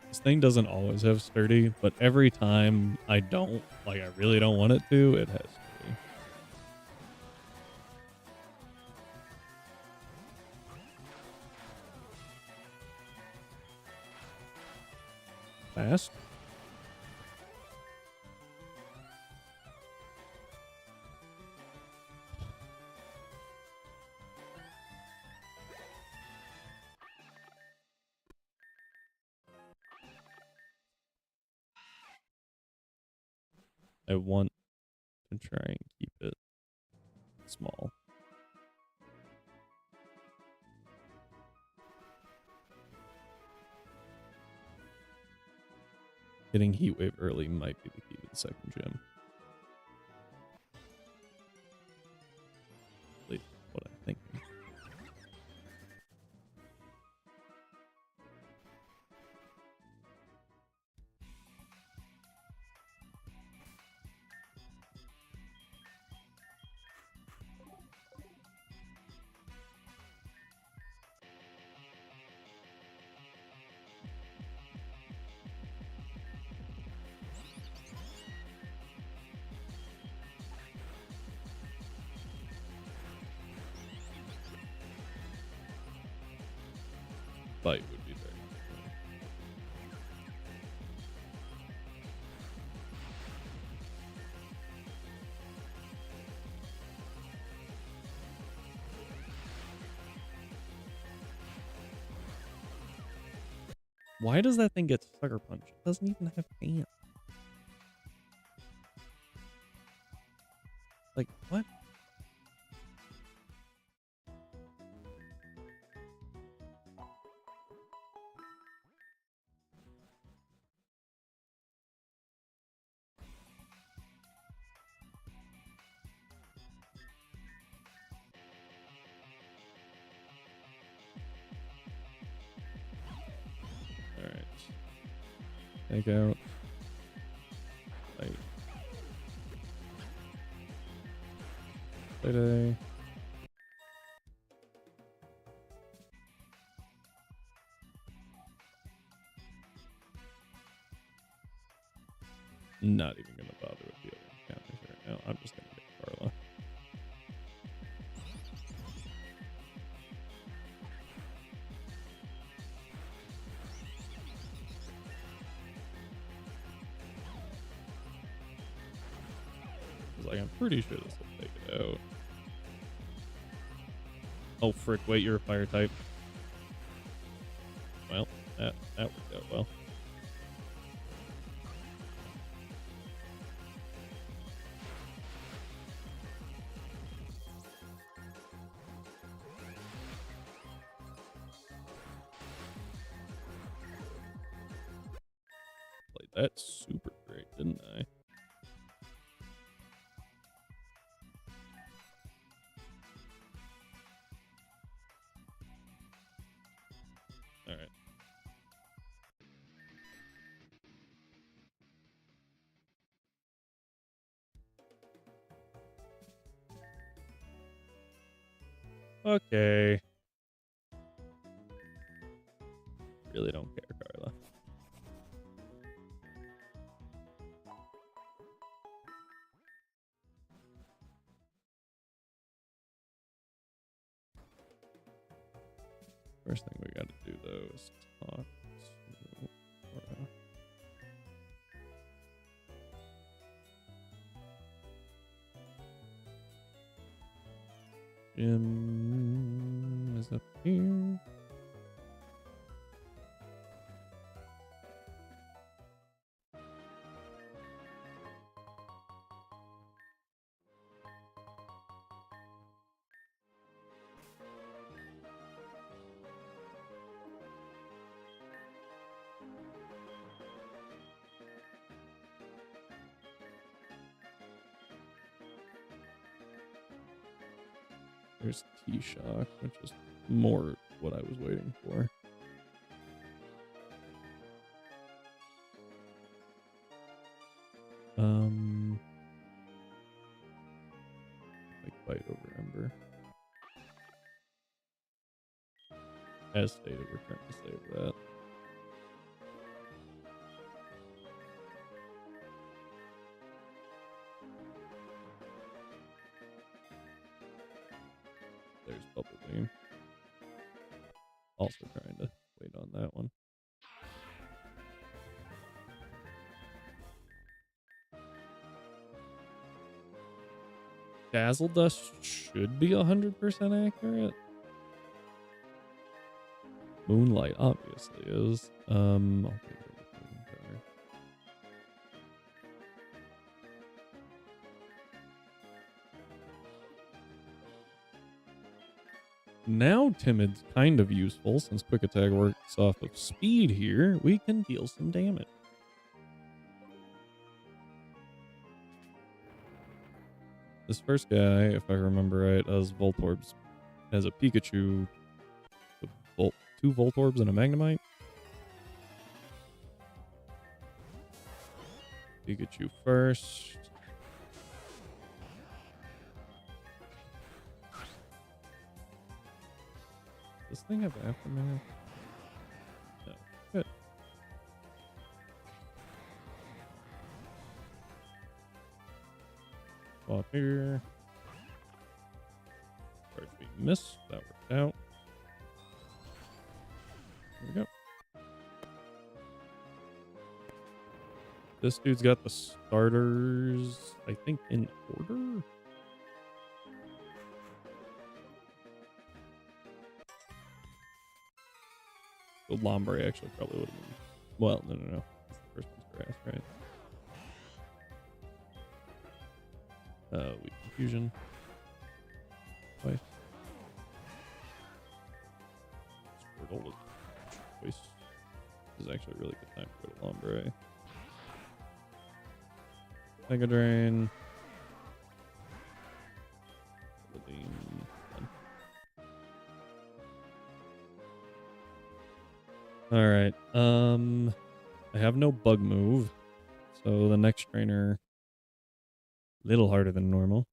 This thing doesn't always have sturdy, but every time I don't, like I really don't want it to, it has sturdy. Fast? I want to try and keep it small. Getting Heat Wave early might be the key to the second gym. At least what I'm thinking. Bite would be very nice. Why does that thing get Sucker Punch? It doesn't even have hands. Like, what? Alright. Take out. Light. Play. Not even gonna bother with the other counters right now. I'm just gonna get Carla. Like, I'm pretty sure this will take it out. Oh, frick, wait, you're a fire type. Well, that worked out well. Play that super great, didn't I? All right. Okay. Really don't care, Carla. First thing we got to do, though, is talk to Laura. Jim is up here. There's T-Shock, which is more what I was waiting for. Like fight over Ember. As stated, we're trying to save that. There's Bubble Beam. Also trying to wait on that one. Dazzle Dust should be 100% accurate. Moonlight obviously is. I'll take it with Moonfire. Now Timid's kind of useful since Quick Attack works off of speed here. We can deal some damage. This first guy, if I remember right, has Voltorbs. Has a Pikachu, two Voltorbs and a Magnemite. Pikachu first. Does this thing have Aftermath? No. Good. Swap here. Charge being missed. That worked out. There we go. This dude's got the starters, I think, in order. So Lombre actually probably would have been. Well, no. That's the first one's grass, right? Weak confusion. Twice. Squirtle was choice. This is actually a really good time to go to Lombre. Mega Drain. Alright. I have no bug move. So the next trainer, a little harder than normal.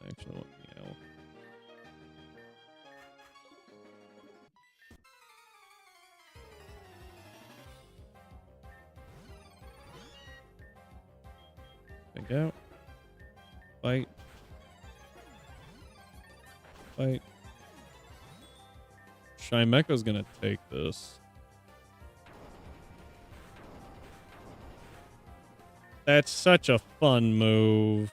Actually, want Meow. Think out. Fight. Fight. Shimeka's gonna take this. That's such a fun move.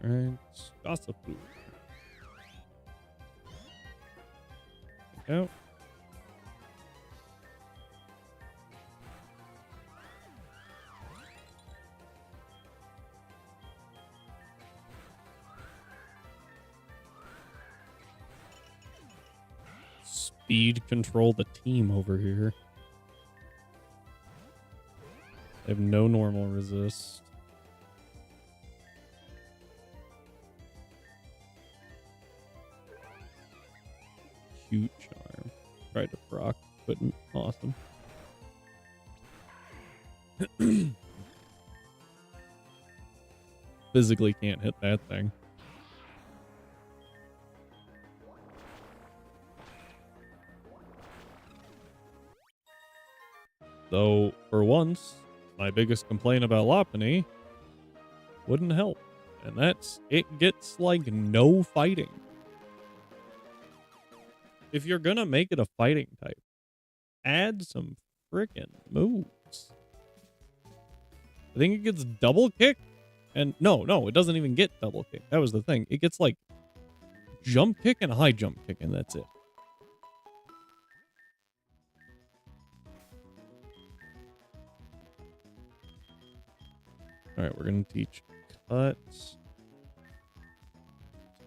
Alright, Gossipu. Out. Speed control the team over here. They have no normal resist. Cute charm. Tried to proc, couldn't. Awesome. Physically can't hit that thing. Though, for once, my biggest complaint about Lopunny wouldn't help. And that's, it gets like no fighting. If you're gonna make it a fighting type, add some frickin' moves. I think it gets double kick. And no, it doesn't even get double kick. That was the thing. It gets like jump kick and high jump kick, and that's it. All right, we're going to teach Cut,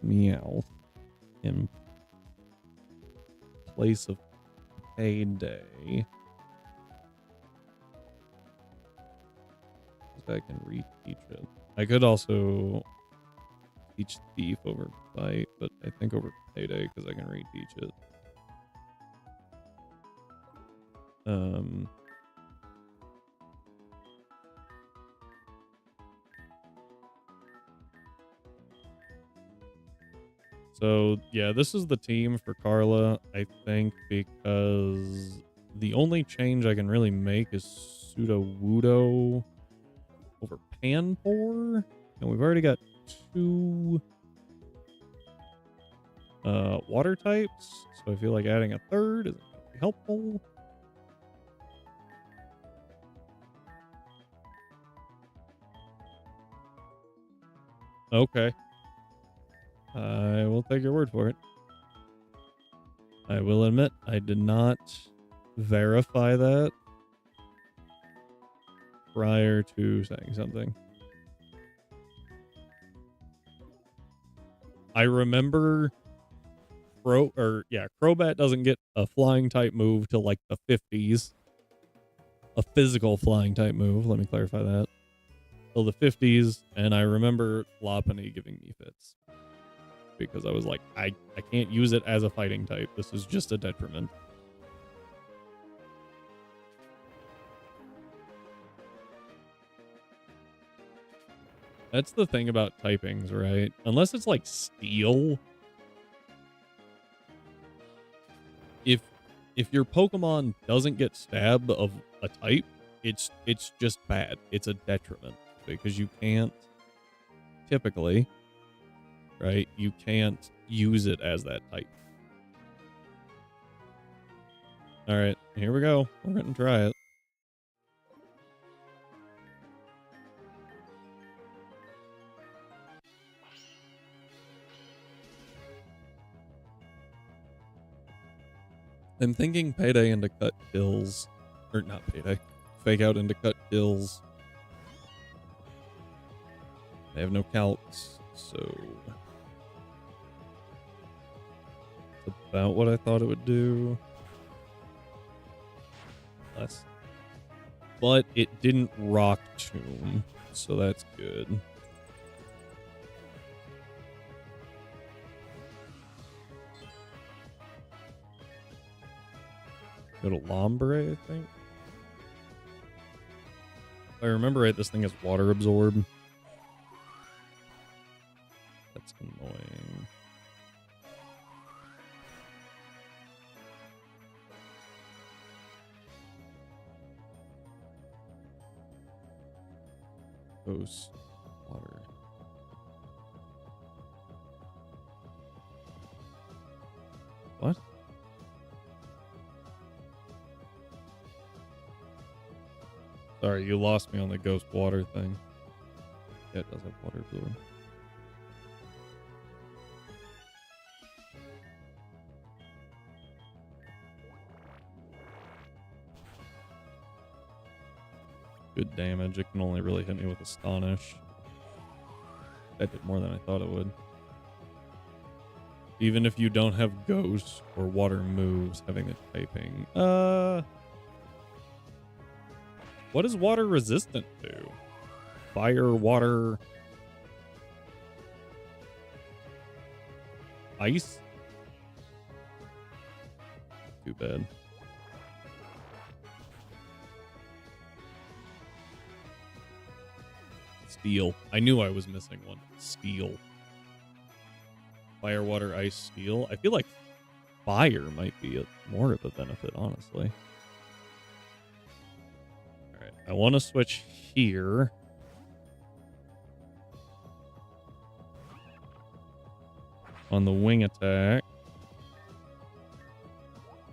Meow in place of Payday. I can reteach it. I could also teach Thief over Fight, but I think over Payday because I can reteach it. So, yeah, this is the team for Carla, I think, because the only change I can really make is Sudowoodo over Panpour, and we've already got 2 water types, so I feel like adding a third is going to be helpful. Okay. I will take your word for it. I will admit, I did not verify that prior to saying something. I remember Crobat doesn't get a flying type move till like the 50s. A physical flying type move, let me clarify that. Till the 50s, and I remember Lopunny giving me fits. Because I was like, I can't use it as a fighting type. This is just a detriment. That's the thing about typings, right? Unless it's like Steel. If your Pokemon doesn't get stabbed of a type, it's just bad. It's a detriment. Because you can't typically, right? You can't use it as that type. All right, here we go. We're going to try it. I'm thinking payday into cut kills. Or not payday. Fake out into cut kills. They have no calcs, so it's about what I thought it would do. Less. But it didn't rock tomb, so that's good. Go to Lombre, I think. If I remember right, this thing has water absorb. That's annoying. Ghost water. What? Sorry, you lost me on the ghost water thing. Yeah, it does have water absorb. Good damage. It can only really hit me with Astonish. That did more than I thought it would. Even if you don't have ghost or water moves, having the typing. What is water resistant to? Fire, water, ice? Too bad. Steel. I knew I was missing one. Steel. Fire, water, ice, steel. I feel like fire might be more of a benefit, honestly. All right. I want to switch here. On the wing attack.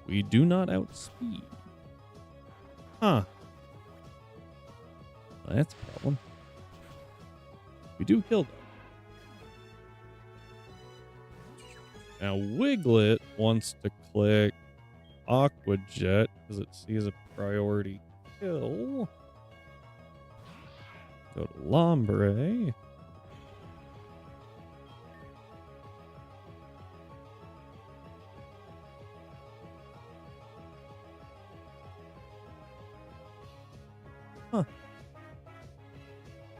We do not outspeed. Huh. Well, that's a problem. We do kill them. Now, Wiglet wants to click Aqua Jet because it sees a priority kill. Go to Lombre. Huh.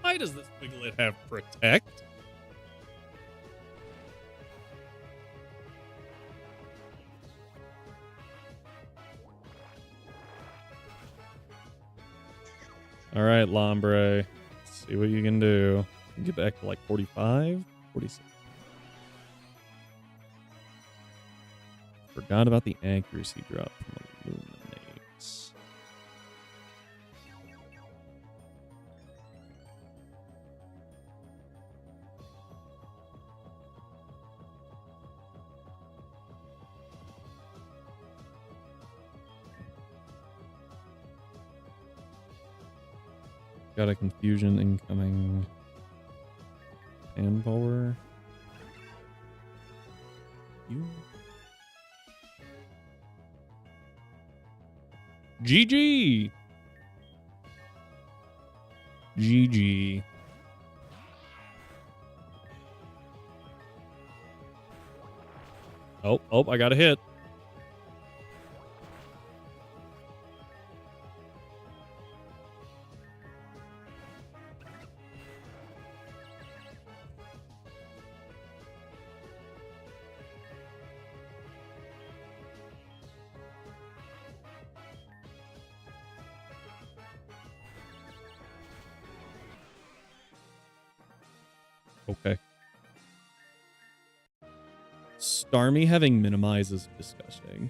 Why does this Wiglet have Protect? All right, Lombre. Let's see what you can do. Get back to like 45, 46. Forgot about the accuracy drop from Illuminates. Got a confusion incoming. Panpower. You. GG. GG. Oh, I got a hit. Okay. Starmie having minimize is disgusting.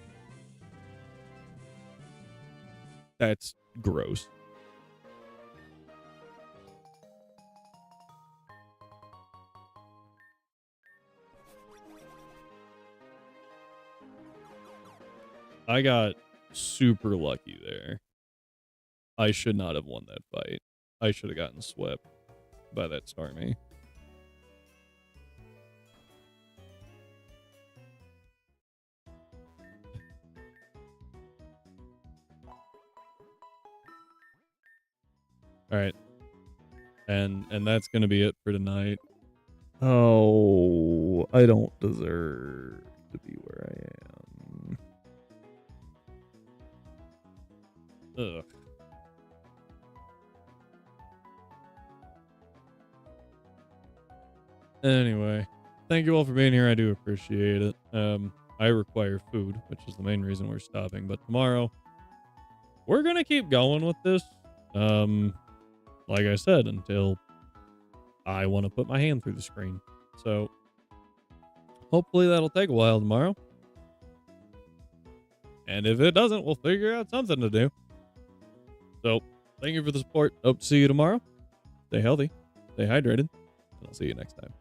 That's gross. I got super lucky there. I should not have won that fight. I should have gotten swept by that Starmie. All right. And that's going to be it for tonight. Oh, I don't deserve to be where I am. Ugh. Anyway, thank you all for being here. I do appreciate it. I require food, which is the main reason we're stopping. But tomorrow, we're going to keep going with this. Like I said, until I want to put my hand through the screen. So hopefully that'll take a while tomorrow. And if it doesn't, we'll figure out something to do. So thank you for the support. Hope to see you tomorrow. Stay healthy, stay hydrated, and I'll see you next time.